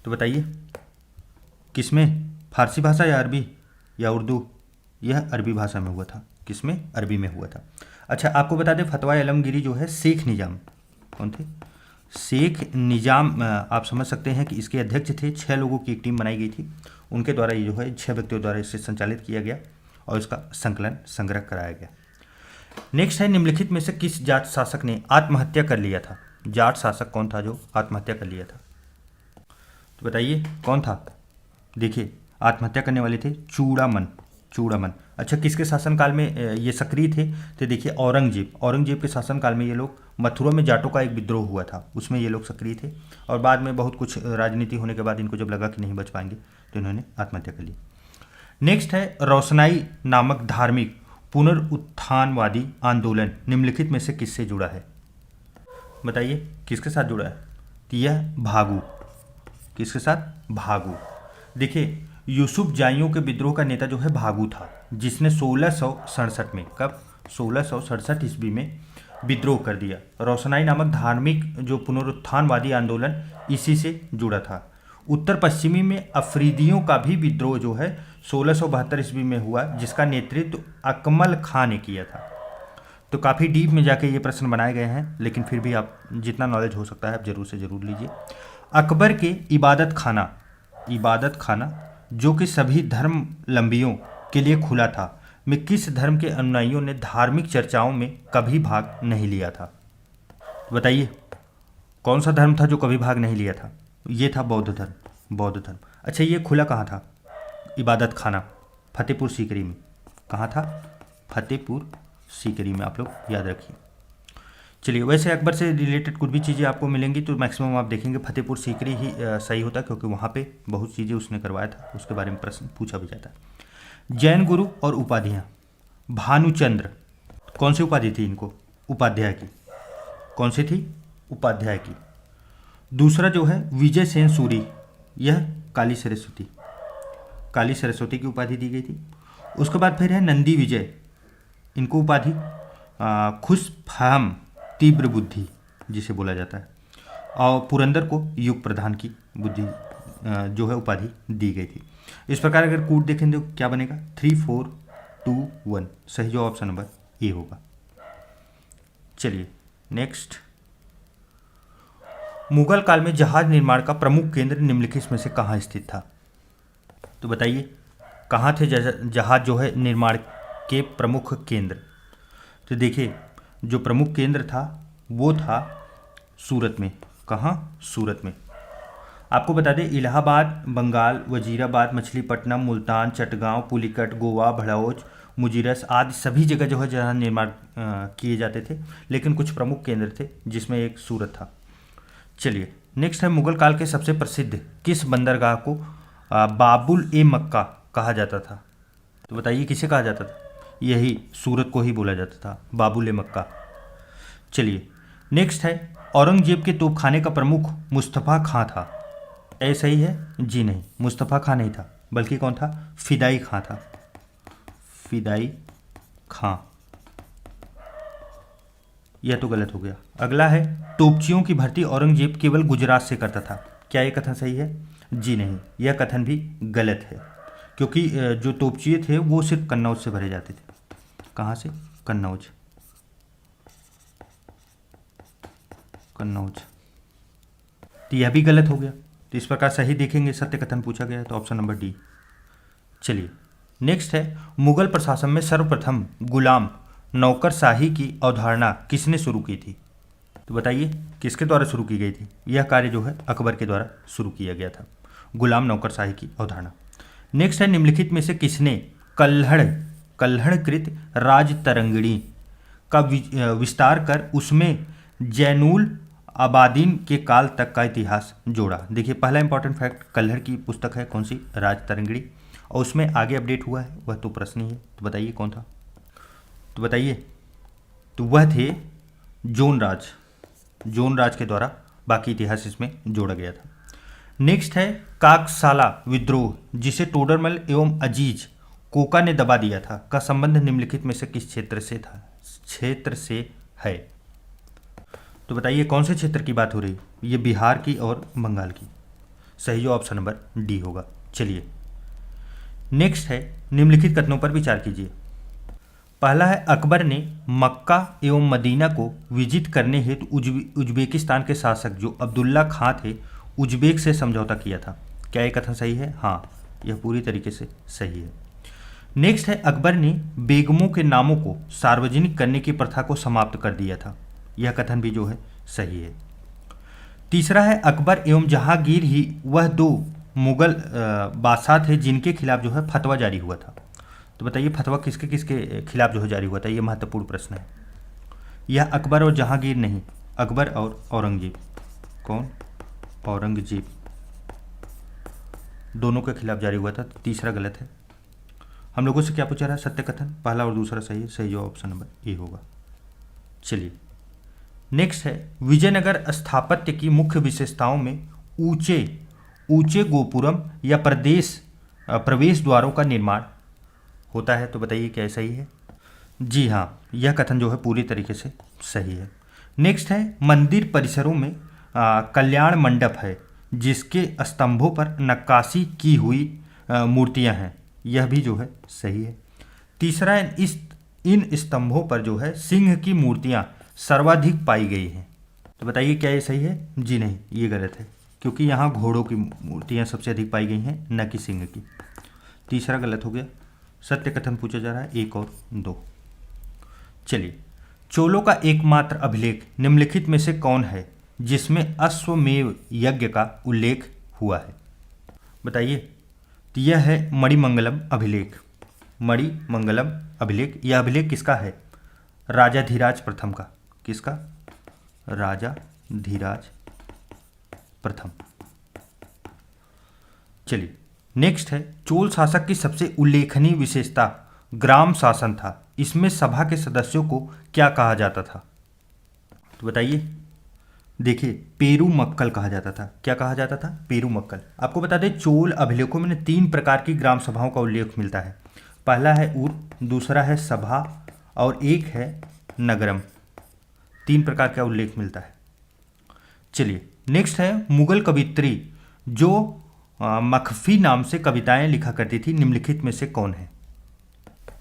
Speaker 1: तो बताइए किसमें? फारसी भाषा या अरबी या उर्दू? यह अरबी भाषा में हुआ था। किसमें? अरबी में हुआ था। अच्छा आपको बता दें, फतवा-ए-आलमगीरी जो है शेख निजाम, कौन थे? शेख निजाम। आप समझ सकते हैं कि इसके अध्यक्ष थे। 6 लोगों की एक टीम बनाई गई थी, उनके द्वारा ये जो है 6 व्यक्तियों द्वारा इसे संचालित किया गया और इसका संकलन संग्रह कराया गया। नेक्स्ट है, निम्नलिखित में से किस जाट शासक ने आत्महत्या कर लिया था? जाट शासक कौन था जो आत्महत्या कर लिया था? तो बताइए कौन था? देखिए आत्महत्या करने वाले थे चूड़ामन। चूड़ामन। अच्छा किसके शासनकाल में ये सक्रिय थे? तो देखिए औरंगजेब के शासनकाल में ये लोग, मथुरा में जाटों का एक विद्रोह हुआ था, उसमें ये लोग सक्रिय थे और बाद में बहुत कुछ राजनीति होने के बाद इनको जब लगा कि नहीं बच पाएंगे तो इन्होंने आत्महत्या कर ली। नेक्स्ट है, रोशनाई नामक धार्मिक पुनरुत्थानवादी आंदोलन निम्नलिखित में से किससे जुड़ा है? बताइए किसके साथ जुड़ा है? तो यह भागू। किसके साथ? भागू। देखिए यूसुफ जाइयों के विद्रोह का नेता जो है भागू था, जिसने 1667 में, कब? 1667 ईस्वी में विद्रोह कर दिया। रोशनाई नामक धार्मिक जो पुनरुत्थानवादी आंदोलन इसी से जुड़ा था। उत्तर पश्चिमी में अफरीदियों का भी विद्रोह जो है 1672 ईस्वी में हुआ, जिसका नेतृत्व अकमल खां ने किया था। तो काफ़ी डीप में जाके ये प्रश्न बनाए गए हैं, लेकिन फिर भी आप जितना नॉलेज हो सकता है आप जरूर से जरूर लीजिए। अकबर के इबादत खाना जो कि सभी धर्मावलंबियों के लिए खुला था, में किस धर्म के अनुयायियों ने धार्मिक चर्चाओं में कभी भाग नहीं लिया था? बताइए कौन सा धर्म था जो कभी भाग नहीं लिया था? ये था बौद्ध धर्म। अच्छा ये खुला कहाँ था? इबादत खाना फतेहपुर सीकरी में। कहाँ था? फतेहपुर सीकरी में, आप लोग याद रखिए। चलिए वैसे अकबर से रिलेटेड कुछ भी चीज़ें आपको मिलेंगी तो मैक्सिमम आप देखेंगे फतेहपुर सीकरी ही सही होता है, क्योंकि वहाँ पे बहुत चीज़ें उसने करवाया था, उसके बारे में प्रश्न पूछा भी जाता है। जैन गुरु और उपाधियाँ। भानुचंद्र, कौन सी उपाधि थी इनको? उपाध्याय की। कौन सी थी? उपाध्याय की। दूसरा जो है विजय सेन सूरी, यह काली सरस्वती की उपाधि दी गई थी। उसके बाद फिर है नंदी विजय, इनको उपाधि खुश फहम तीव्र बुद्धि जिसे बोला जाता है, और पुरंदर को युग प्रधान की बुद्धि जो है उपाधि दी गई थी। इस प्रकार अगर कूट देखें तो क्या बनेगा? 3 4 2 1। सही जो ऑप्शन नंबर ए होगा। चलिए नेक्स्ट, मुगल काल में जहाज निर्माण का प्रमुख केंद्र निम्नलिखित में से कहाँ स्थित था? तो बताइए कहाँ थे जहाज जो है निर्माण के प्रमुख केंद्र? तो देखिए जो प्रमुख केंद्र था वो था सूरत में। कहाँ? सूरत में। आपको बता दें इलाहाबाद, बंगाल, वजीराबाद, मछलीपट्टनम, मुल्तान, चटगांव, पुलिकट, गोवा, भड़ौच, मुजीरस आदि सभी जगह जो है जहाज निर्माण किए जाते थे, लेकिन कुछ प्रमुख केंद्र थे जिसमें एक सूरत था। चलिए नेक्स्ट है, मुगल काल के सबसे प्रसिद्ध किस बंदरगाह को बाबुल ए मक्का कहा जाता था? तो बताइए किसे कहा जाता था? यही सूरत को ही बोला जाता था, बाबुल ए मक्का। चलिए नेक्स्ट है, औरंगजेब के तोपखाने का प्रमुख मुस्तफ़ा खां था। ए सही है? जी नहीं, मुस्तफ़ा खां नहीं था, बल्कि कौन था? फिदाई खां था। फिदाई खां, यह तो गलत हो गया। अगला है, तोपचियों की भर्ती औरंगजेब केवल गुजरात से करता था। क्या ये कथन सही है? जी नहीं, यह कथन भी गलत है, क्योंकि जो तोपचिए थे वो सिर्फ कन्नौज से भरे जाते थे। कहाँ से? कन्नौज। कन्नौज, तो यह भी गलत हो गया। तो इस प्रकार सही देखेंगे, सत्य कथन पूछा गया है तो ऑप्शन नंबर डी। चलिए नेक्स्ट है, मुगल प्रशासन में सर्वप्रथम गुलाम नौकरशाही की अवधारणा किसने शुरू की थी? तो बताइए किसके द्वारा शुरू की गई थी? यह कार्य जो है अकबर के द्वारा शुरू किया गया था, गुलाम नौकरशाही की अवधारणा। नेक्स्ट है, निम्नलिखित में से किसने कल्हड़कृत राजतरंगिणी का विस्तार कर उसमें जैनुल आबादीन के काल तक का इतिहास जोड़ा? देखिए पहला इंपॉर्टेंट फैक्ट, कल्हड़ की पुस्तक है कौन सी? राजतरंगिणी, और उसमें आगे अपडेट हुआ है वह तो प्रश्न ही है। तो बताइए कौन था? तो बताइए, तो वह थे जोन राज के द्वारा बाकी इतिहास इसमें जोड़ा गया था। नेक्स्ट है, काकसाला विद्रोह जिसे टोडरमल एवं अजीज कोका ने दबा दिया था का संबंध निम्नलिखित में से किस क्षेत्र से है? तो बताइए कौन से क्षेत्र की बात हो रही है? ये बिहार की और बंगाल की। सही जो ऑप्शन नंबर डी होगा। चलिए नेक्स्ट है, निम्नलिखित कथनों पर विचार कीजिए। पहला है, अकबर ने मक्का एवं मदीना को विजित करने हेतु उज्बेकिस्तान के शासक जो अब्दुल्ला खां थे उज्बेक से समझौता किया था। क्या ये कथन सही है? हाँ, यह पूरी तरीके से सही है। नेक्स्ट है, अकबर ने बेगमों के नामों को सार्वजनिक करने की प्रथा को समाप्त कर दिया था। यह कथन भी जो है सही है। तीसरा है, अकबर एवं जहांगीर ही वह दो मुगल बादशाह थे जिनके खिलाफ जो है फतवा जारी हुआ था। तो बताइए फतवा किसके किसके खिलाफ जो है जारी हुआ था? यह महत्वपूर्ण प्रश्न है। यह अकबर और जहांगीर नहीं, अकबर और औरंगजेब। कौन? औरंगजेब, दोनों के खिलाफ जारी हुआ था। तो तीसरा गलत है। हम लोगों से क्या पूछा रहा है? सत्य कथन, पहला और दूसरा सही है। सही जो ऑप्शन नंबर ए होगा। चलिए नेक्स्ट है, विजयनगर स्थापत्य की मुख्य विशेषताओं में ऊंचे गोपुरम या प्रवेश द्वारों का निर्माण होता है। तो बताइए क्या सही है? जी हाँ, यह कथन जो है पूरी तरीके से सही है। नेक्स्ट है, मंदिर परिसरों में कल्याण मंडप है जिसके स्तंभों पर नक्काशी की हुई मूर्तियां हैं। यह भी जो है सही है। तीसरा है, इन स्तंभों पर जो है सिंह की मूर्तियां सर्वाधिक पाई गई हैं। तो बताइए क्या ये सही है? जी नहीं, ये गलत है, क्योंकि यहाँ घोड़ों की मूर्तियां सबसे अधिक पाई गई हैं, न कि सिंह की। तीसरा गलत हो गया। सत्य कथन पूछा जा रहा है 1 और 2। चलिए, चोलों का एकमात्र अभिलेख निम्नलिखित में से कौन है जिसमें अश्वमेव यज्ञ का उल्लेख हुआ है? बताइए। तो यह है मणिमंगलम अभिलेख। मणिमंगलम अभिलेख, यह अभिलेख किसका है? राजा धीराज प्रथम का। किसका? राजा धीराज प्रथम। चलिए नेक्स्ट है, चोल शासक की सबसे उल्लेखनीय विशेषता ग्राम शासन था। इसमें सभा के सदस्यों को क्या कहा जाता था? तो बताइए। देखिए, पेरूमक्कल कहा जाता था। क्या कहा जाता था? पेरूमक्कल। आपको बता दें, चोल अभिलेखों में 3 प्रकार की ग्राम सभाओं का उल्लेख मिलता है। पहला है ऊर, दूसरा है सभा और एक है नगरम। 3 प्रकार का उल्लेख मिलता है। चलिए नेक्स्ट है, मुगल कवित्री जो मखफी नाम से कविताएं लिखा करती थी निम्नलिखित में से कौन है?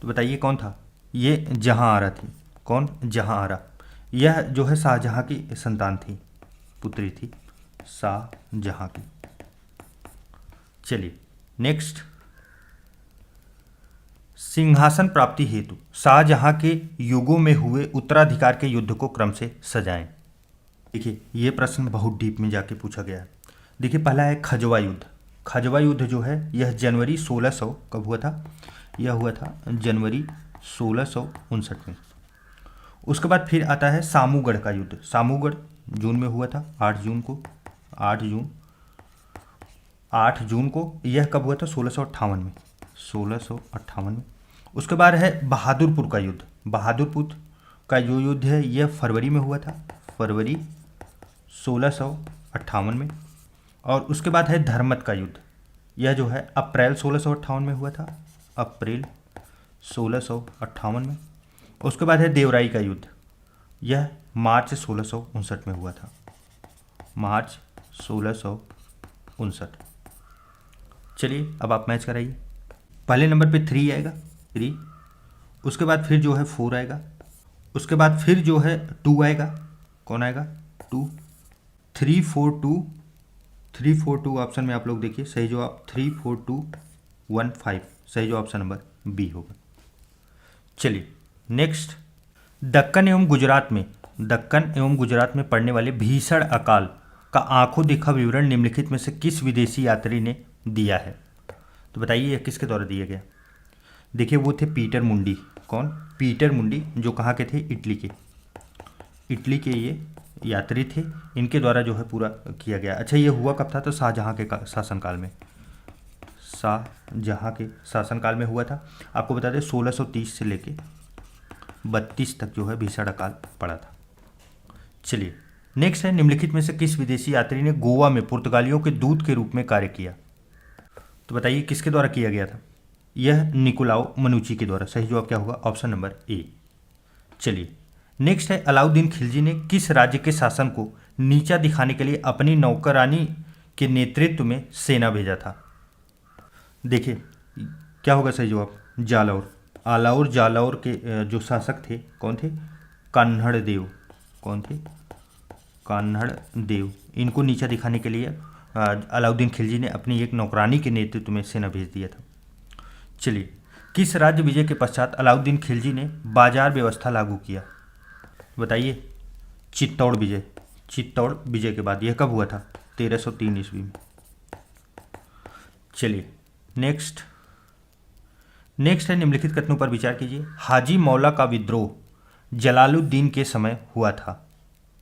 Speaker 1: तो बताइए कौन था? ये जहांआरा थी। कौन? जहांआरा। यह जो है शाहजहां की संतान थी, पुत्री थी शाहजहां की। चलिए नेक्स्ट, सिंहासन प्राप्ति हेतु शाहजहां के युगों में हुए उत्तराधिकार के युद्ध को क्रम से सजाएं। देखिए ये प्रश्न बहुत डीप में जाके पूछा गया है। देखिए पहला है खजवा युद्ध। खजवा युद्ध जो है यह जनवरी 1600 कब हुआ था? यह हुआ था जनवरी 1659 में। उसके बाद फिर आता है सामूगढ़ का युद्ध। सामूगढ़ जून में हुआ था, 8 जून को। यह कब हुआ था? 1658 में। उसके बाद है बहादुरपुर का युद्ध। बहादुरपुर का जो युद्ध है यह फरवरी में हुआ था, फरवरी 1658 में। और उसके बाद है धर्मत का युद्ध। यह जो है अप्रैल 1658 में हुआ था, अप्रैल 1658 में। उसके बाद है देवराई का युद्ध। यह मार्च 1659 में हुआ था, मार्च 1659। चलिए अब आप मैच कराइए। पहले नंबर पे 3 आएगा, 3, उसके बाद फिर जो है 4 आएगा, उसके बाद फिर जो है 2 आएगा। कौन आएगा? 2, 3 4 2, 3 4 2 ऑप्शन में आप लोग देखिए, सही जवाब 3 4 2 1 5, सही जवाब ऑप्शन नंबर बी होगा। चलिए नेक्स्ट, दक्कन एवं गुजरात में पड़ने वाले भीषण अकाल का आंखों देखा विवरण निम्नलिखित में से किस विदेशी यात्री ने दिया है? तो बताइए यह किसके द्वारा दिया गया? देखिए वो थे पीटर मुंडी। कौन? पीटर मुंडी, जो कहाँ के थे? इटली के ये यात्री थे, इनके द्वारा जो है पूरा किया गया। अच्छा ये हुआ कब था? तो शाहजहाँ के शासनकाल में, शाहजहाँ के शासनकाल में हुआ था। आपको बता दें 1630 से लेके 32 तक जो है भीषण अकाल पड़ा था। चलिए नेक्स्ट है, निम्नलिखित में से किस विदेशी यात्री ने गोवा में पुर्तगालियों के दूत के रूप में कार्य किया? तो बताइए किसके द्वारा किया गया था? यह निकोलाओ मनुची के द्वारा। सही जवाब क्या होगा? Option number A. चलिए नेक्स्ट है, अलाउद्दीन खिलजी ने किस राज्य के शासन को नीचा दिखाने के लिए अपनी नौकरानी के नेतृत्व में सेना भेजा था? देखिए क्या होगा सही जवाब? जालौर। जालौर के जो शासक थे कौन थे? कान्हड़ देव। कौन थे? कान्हड़ देव। इनको नीचा दिखाने के लिए अलाउद्दीन खिलजी ने अपनी एक नौकरानी के नेतृत्व में सेना भेज दिया था। चलिए किस राज्य विजय के पश्चात अलाउद्दीन खिलजी ने बाजार व्यवस्था लागू किया? बताइए। चित्तौड़ विजय के बाद। यह कब हुआ था? 1303 ईस्वी में। चलिए नेक्स्ट है, निम्नलिखित कथनों पर विचार कीजिए। हाजी मौला का विद्रोह जलालुद्दीन के समय हुआ था।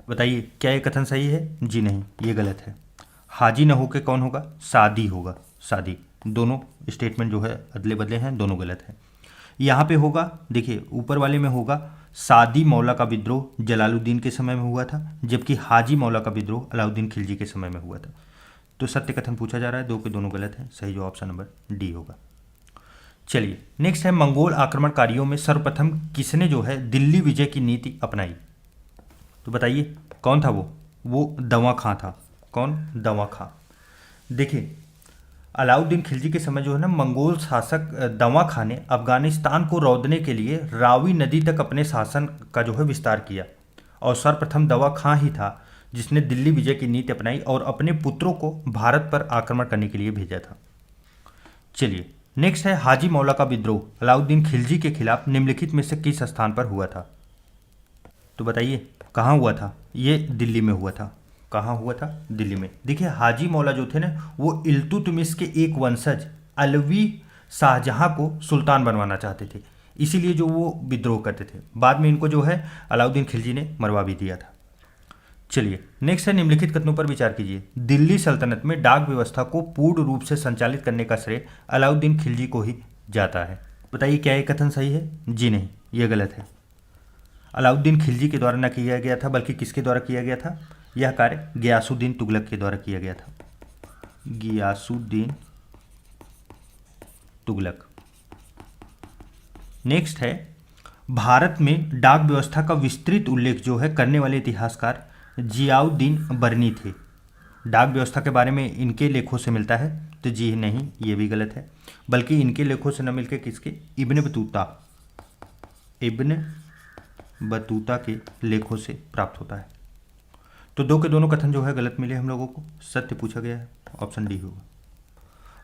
Speaker 1: बताइए क्या ये कथन सही है? जी नहीं, ये गलत है। हाजी न होकर कौन होगा? सादी होगा। सादी। दोनों स्टेटमेंट जो है अदले बदले हैं, दोनों गलत हैं। यहाँ पे होगा, देखिए ऊपर वाले में होगा सादी मौला का विद्रोह जलालुद्दीन के समय में हुआ था, जबकि हाजी मौला का विद्रोह अलाउद्दीन खिलजी के समय में हुआ था। तो सत्य कथन पूछा जा रहा है, दो के दोनों गलत हैं। सही जवाब ऑप्शन नंबर डी होगा। चलिए नेक्स्ट है, मंगोल आक्रमणकारियों में सर्वप्रथम किसने जो है दिल्ली विजय की नीति अपनाई? तो बताइए कौन था वो दवा खां था। कौन? दवा खां। देखिए अलाउद्दीन खिलजी के समय जो है ना, मंगोल शासक दवा खां ने अफगानिस्तान को रौंदने के लिए रावी नदी तक अपने शासन का जो है विस्तार किया, और सर्वप्रथम दवा खां ही था जिसने दिल्ली विजय की नीति अपनाई और अपने पुत्रों को भारत पर आक्रमण करने के लिए भेजा था। चलिए नेक्स्ट है, हाजी मौला का विद्रोह अलाउद्दीन खिलजी के खिलाफ निम्नलिखित में से किस स्थान पर हुआ था? तो बताइए कहाँ हुआ था? ये दिल्ली में हुआ था। कहाँ हुआ था? दिल्ली में। देखिए हाजी मौला जो थे ना, वो इल्तुतमिश के एक वंशज अलवी शाहजहां को सुल्तान बनवाना चाहते थे, इसीलिए जो वो विद्रोह करते थे। बाद में इनको जो है अलाउद्दीन खिलजी ने मरवा भी दिया था। चलिए नेक्स्ट है, निम्नलिखित कथनों पर विचार कीजिए। दिल्ली सल्तनत में डाक व्यवस्था को पूर्ण रूप से संचालित करने का श्रेय अलाउद्दीन खिलजी को ही जाता है। बताइए क्या ये कथन सही है? जी नहीं, ये गलत है। अलाउद्दीन खिलजी के द्वारा न किया गया था, बल्कि किसके द्वारा किया गया था? यह कार्य गियासुद्दीन तुगलक के द्वारा किया गया था। गियासुद्दीन तुगलक। नेक्स्ट है, भारत में डाक व्यवस्था का विस्तृत उल्लेख जो है करने वाले इतिहासकार जियाउद्दीन बरनी थे। डाक व्यवस्था के बारे में इनके लेखों से मिलता है, तो जी नहीं, ये भी गलत है। बल्कि इनके लेखों से न मिलकर किसके? इब्न बतूता के लेखों से प्राप्त होता है। तो दो के दोनों कथन जो है गलत मिले हम लोगों को, सत्य पूछा गया है, ऑप्शन डी होगा।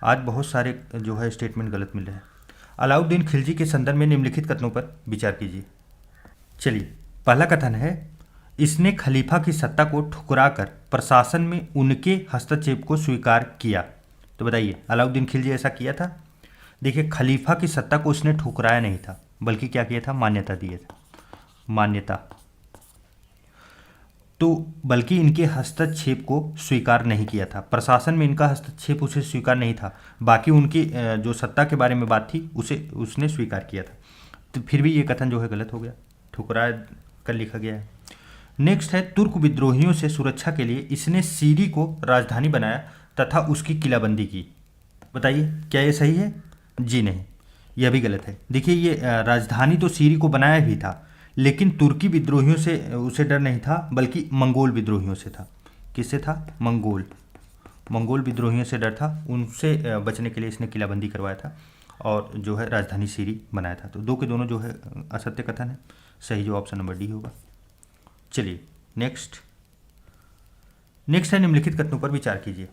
Speaker 1: आज बहुत सारे जो है स्टेटमेंट गलत मिले हैं। अलाउद्दीन खिलजी के संदर्भ में निम्नलिखित कथनों पर विचार कीजिए। चलिए पहला कथन है, इसने खलीफा की सत्ता को ठुकराकर प्रशासन में उनके हस्तक्षेप को स्वीकार किया। तो बताइए अलाउद्दीन खिलजी ऐसा किया था? देखिए खलीफा की सत्ता को उसने ठुकराया नहीं था, बल्कि क्या किया था? मान्यता दिए था। मान्यता। तो बल्कि इनके हस्तक्षेप को स्वीकार नहीं किया था। प्रशासन में इनका हस्तक्षेप उसे स्वीकार नहीं था, बाकी उनकी जो सत्ता के बारे में बात थी उसे उसने स्वीकार किया था। तो फिर भी ये कथन जो है गलत हो गया, ठुकरा कर लिखा गया है। नेक्स्ट है, तुर्क विद्रोहियों से सुरक्षा के लिए इसने सीरी को राजधानी बनाया तथा उसकी किलाबंदी की। बताइए क्या ये सही है? जी नहीं, यह भी गलत है। देखिए ये राजधानी तो सीरी को बनाया भी था, लेकिन तुर्की विद्रोहियों से उसे डर नहीं था, बल्कि मंगोल विद्रोहियों से था। किससे था? मंगोल। मंगोल विद्रोहियों से डर था, उनसे बचने के लिए इसने किलाबंदी करवाया था और जो है राजधानी सीरी बनाया था। तो दो के दोनों जो है असत्य कथन है। सही जो ऑप्शन नंबर डी होगा। चलिए नेक्स्ट है निम्नलिखित कथनों पर विचार कीजिए।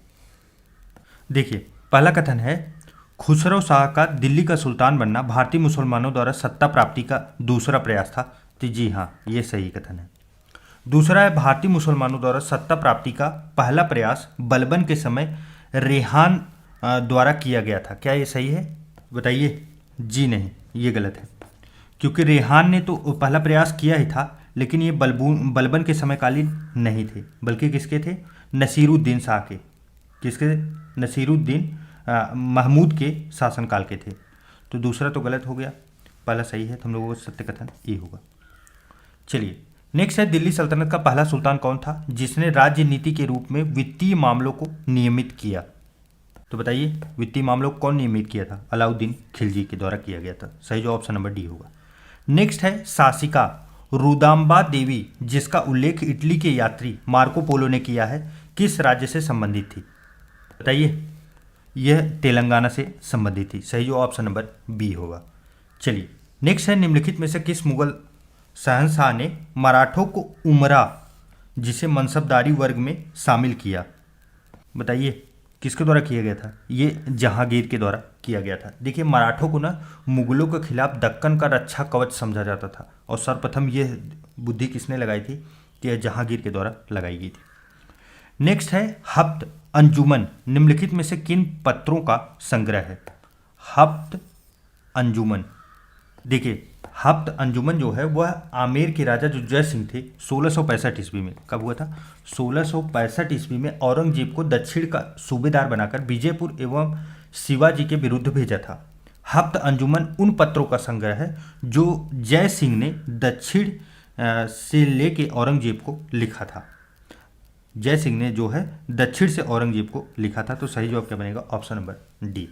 Speaker 1: देखिए पहला कथन है खुसरो शाह का दिल्ली का सुल्तान बनना भारतीय मुसलमानों द्वारा सत्ता प्राप्ति का दूसरा प्रयास था। तो जी हाँ, ये सही कथन है। दूसरा है भारतीय मुसलमानों द्वारा सत्ता प्राप्ति का पहला प्रयास बलबन के समय रेहान द्वारा किया गया था। क्या ये सही है? बताइए। जी नहीं, ये गलत है, क्योंकि रेहान ने तो पहला प्रयास किया ही था, लेकिन ये बलबन के समयकालीन नहीं थे, बल्कि किसके थे? नसीरुद्दीन शाह के। किसके? नसीरुद्दीन महमूद के शासनकाल के थे। तो दूसरा तो गलत हो गया, पहला सही है। तो हम लोगों को सत्य कथन ये होगा। चलिए नेक्स्ट है दिल्ली सल्तनत का पहला सुल्तान कौन था जिसने राज्य नीति के रूप में वित्तीय मामलों को नियमित किया? तो बताइए, वित्तीय मामलों को कौन नियमित किया था? अलाउद्दीन खिलजी के द्वारा किया गया था। सही जो ऑप्शन नंबर डी होगा। नेक्स्ट है शासिका रुदाम्बा देवी, जिसका उल्लेख इटली के यात्री मार्को पोलो ने किया है, किस राज्य से संबंधित थी? बताइए। यह तेलंगाना से संबंधित थी। सही जो ऑप्शन नंबर बी होगा। चलिए नेक्स्ट है निम्नलिखित में से किस मुगल शहंशाह ने मराठों को उमरा जिसे मनसबदारी वर्ग में शामिल किया? बताइए किसके द्वारा किया गया था? ये जहांगीर के द्वारा किया गया था। देखिए मराठों को ना मुगलों के खिलाफ दक्कन का रक्षा कवच समझा जाता था, और सर्वप्रथम ये बुद्धि किसने लगाई थी? कि यह जहांगीर के द्वारा लगाई गई थी। नेक्स्ट है हफ्त अंजुमन निम्नलिखित में से किन पत्रों का संग्रह है? हफ्त अंजुमन। देखिए हफ्त अंजुमन जो है वह आमेर के राजा जो जय सिंह थे 1665 ईस्वी में, कब हुआ था? 1665 ईस्वी में औरंगजेब को दक्षिण का सूबेदार बनाकर विजयपुर एवं शिवाजी के विरुद्ध भेजा था। हफ्त अंजुमन उन पत्रों का संग्रह है जो जय सिंह ने दक्षिण से लेके औरंगजेब को लिखा था। जय सिंह ने जो है दक्षिण से औरंगजेब को लिखा था। तो सही जवाब क्या बनेगा? Option number D.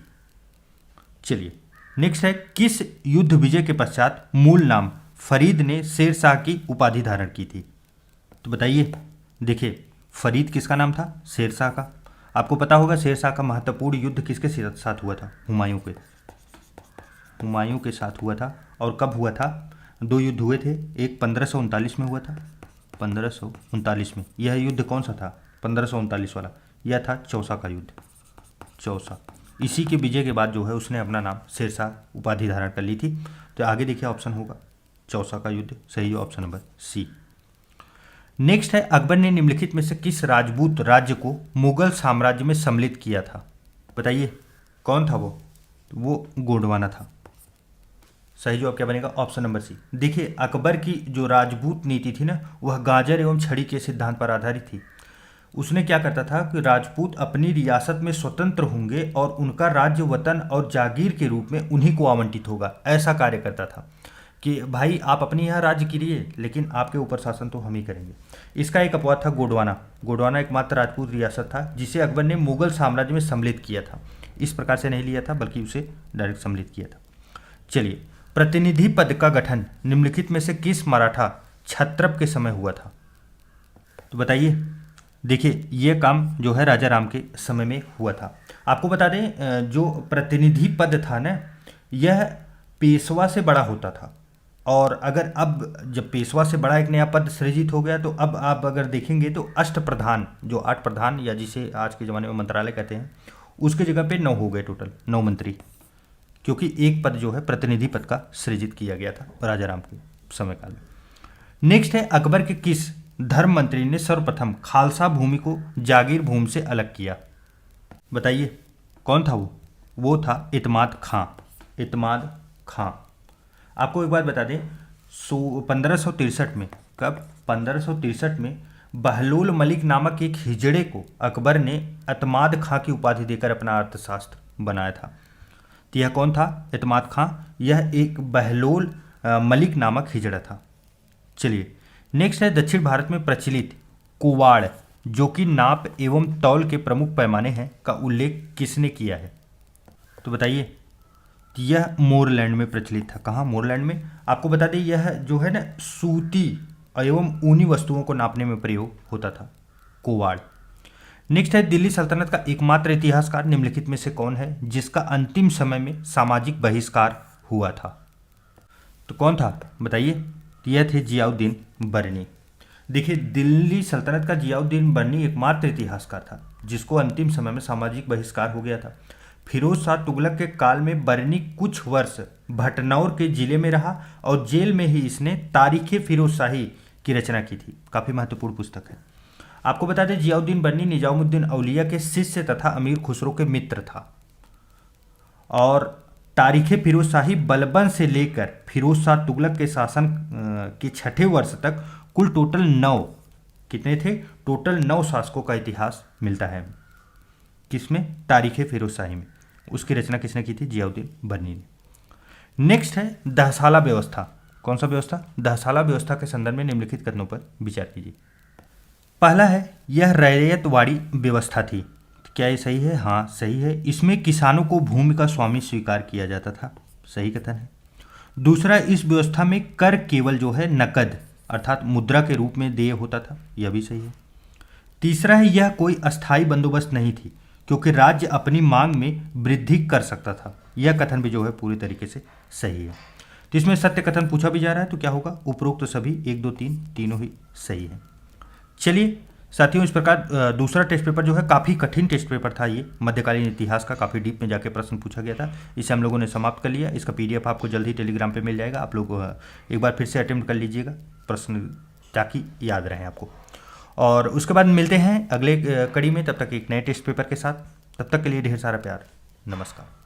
Speaker 1: चलिए नेक्स्ट है किस युद्ध विजय के पश्चात मूल नाम फरीद ने शेर शाह की उपाधि धारण की थी? तो बताइए। देखिए फरीद किसका नाम था? शेर शाह का। आपको पता होगा शेर शाह का महत्वपूर्ण युद्ध किसके साथ हुआ था? हुमायूं के साथ हुआ था। और कब हुआ था? दो युद्ध हुए थे, एक 1539 में हुआ था। 1539 में यह युद्ध कौन सा था? 1539 वाला। यह था चौसा का युद्ध। चौसा, इसी के विजय के बाद जो है उसने अपना नाम शेरशाह उपाधि धारण कर ली थी। तो आगे देखिए ऑप्शन होगा चौसा का युद्ध। सही ऑप्शन नंबर सी। नेक्स्ट है अकबर ने निम्नलिखित में से किस राजपूत राज्य को मुगल साम्राज्य में सम्मिलित किया था? बताइए कौन था वो गोंडवाना था। सही जवाब क्या बनेगा? Option number C. देखिए अकबर की जो राजपूत नीति थी ना, वह गाजर एवं छड़ी के सिद्धांत पर आधारित थी। उसने क्या करता था कि राजपूत अपनी रियासत में स्वतंत्र होंगे और उनका राज्य वतन और जागीर के रूप में उन्हीं को आवंटित होगा, ऐसा कार्य करता था कि भाई आप अपने यहाँ राज्य कीजिए, लेकिन आपके ऊपर शासन तो हम ही करेंगे। इसका एक अपवाद था गोंडवाना। गोंडवाना एकमात्र राजपूत रियासत था जिसे अकबर ने मुगल साम्राज्य में सम्मिलित किया था। इस प्रकार से नहीं लिया था, बल्कि उसे डायरेक्ट सम्मिलित किया था। चलिए प्रतिनिधि पद का गठन निम्नलिखित में से किस मराठा क्षत्रप के समय हुआ था? तो बताइए। देखिए ये काम जो है राजा राम के समय में हुआ था। आपको बता दें जो प्रतिनिधि पद था ना, यह पेशवा से बड़ा होता था। और अगर अब जब पेशवा से बड़ा एक नया पद सृजित हो गया, तो अब आप अगर देखेंगे तो अष्ट प्रधान, जो 8 प्रधान या जिसे आज के ज़माने में मंत्रालय कहते हैं, उसके जगह पे 9 हो गए, टोटल 9 मंत्री, क्योंकि एक पद जो है प्रतिनिधि पद का सृजित किया गया था राजा राम के समयकाल में। नेक्स्ट है अकबर के किस धर्म मंत्री ने सर्वप्रथम खालसा भूमि को जागीर भूमि से अलग किया? बताइए कौन था वो था इत्माद खां। इत्माद खां। आपको एक बात बता दें, 1563 में, कब? 1563 में बहलोल मलिक नामक एक हिजड़े को अकबर ने इत्माद खां की उपाधि देकर अपना अर्थशास्त्र बनाया था। तो यह कौन था? इत्माद खां। यह एक बहलोल मलिक नामक हिजड़ा था। चलिए नेक्स्ट है दक्षिण भारत में प्रचलित कुवाड़, जो कि नाप एवं तौल के प्रमुख पैमाने हैं, का उल्लेख किसने किया है? तो बताइए। यह मोरलैंड में प्रचलित था। कहाँ? मोरलैंड में। आपको बता दें यह जो है ना सूती एवं ऊनी वस्तुओं को नापने में प्रयोग होता था कुवाड़। नेक्स्ट है दिल्ली सल्तनत का एकमात्र इतिहासकार निम्नलिखित में से कौन है जिसका अंतिम समय में सामाजिक बहिष्कार हुआ था? तो कौन था बताइए? यह थे जियाउद्दीन बरनी। देखिए, दिल्ली सल्तनत का जियाउद्दीन बरनी एकमात्र इतिहासकार था जिसको अंतिम समय में सामाजिक बहिष्कार हो गया था। फिरोज शाह तुगलक के काल में बरनी कुछ वर्ष भटनौर के जिले में रहा और जेल में ही इसने तारीख फिरोज शाही की रचना की थी। काफ़ी महत्वपूर्ण पुस्तक है। आपको बता दें, जियाउद्दीन बरनी निजामुद्दीन औलिया के शिष्य तथा अमीर खुसरो के मित्र था और तारीख फिरोज शाही बलबन से लेकर फिरोज शाह तुगलक के शासन के छठे वर्ष तक कुल टोटल 9 कितने थे? टोटल 9 शासकों का इतिहास मिलता है। किसमें? तारीख फिरोज शाही में। उसकी रचना किसने की थी? जियाउद्दीन बरनी ने। नेक्स्ट है दहसाला व्यवस्था। कौन सा व्यवस्था? दहसाला व्यवस्था के संदर्भ में निम्नलिखित कथनों पर विचार कीजिए। पहला है, यह रैयतवाड़ी व्यवस्था थी। क्या ये सही है? हाँ, सही है। इसमें किसानों को भूमि का स्वामी स्वीकार किया जाता था। सही कथन है। दूसरा, इस व्यवस्था में कर केवल जो है नकद अर्थात मुद्रा के रूप में देय होता था। यह भी सही है। तीसरा है, यह कोई अस्थायी बंदोबस्त नहीं थी क्योंकि राज्य अपनी मांग में वृद्धि कर सकता था। यह कथन भी जो है पूरी तरीके से सही है। तो इसमें सत्य कथन पूछा भी जा रहा है तो क्या होगा? उपरोक्त तो सभी 1 2 3 तीनों ही सही है। चलिए साथियों, इस प्रकार दूसरा टेस्ट पेपर जो है काफ़ी कठिन टेस्ट पेपर था। ये मध्यकालीन इतिहास का काफ़ी डीप में जाके प्रश्न पूछा गया था। इसे हम लोगों ने समाप्त कर लिया। इसका PDF आपको जल्द ही टेलीग्राम पे मिल जाएगा। आप लोग एक बार फिर से अटेम्प्ट कर लीजिएगा प्रश्न ताकि याद रहे आपको। और उसके बाद मिलते हैं अगले कड़ी में। तब तक एक नए टेस्ट पेपर के साथ। तब तक के लिए ढेर सारा प्यार। नमस्कार।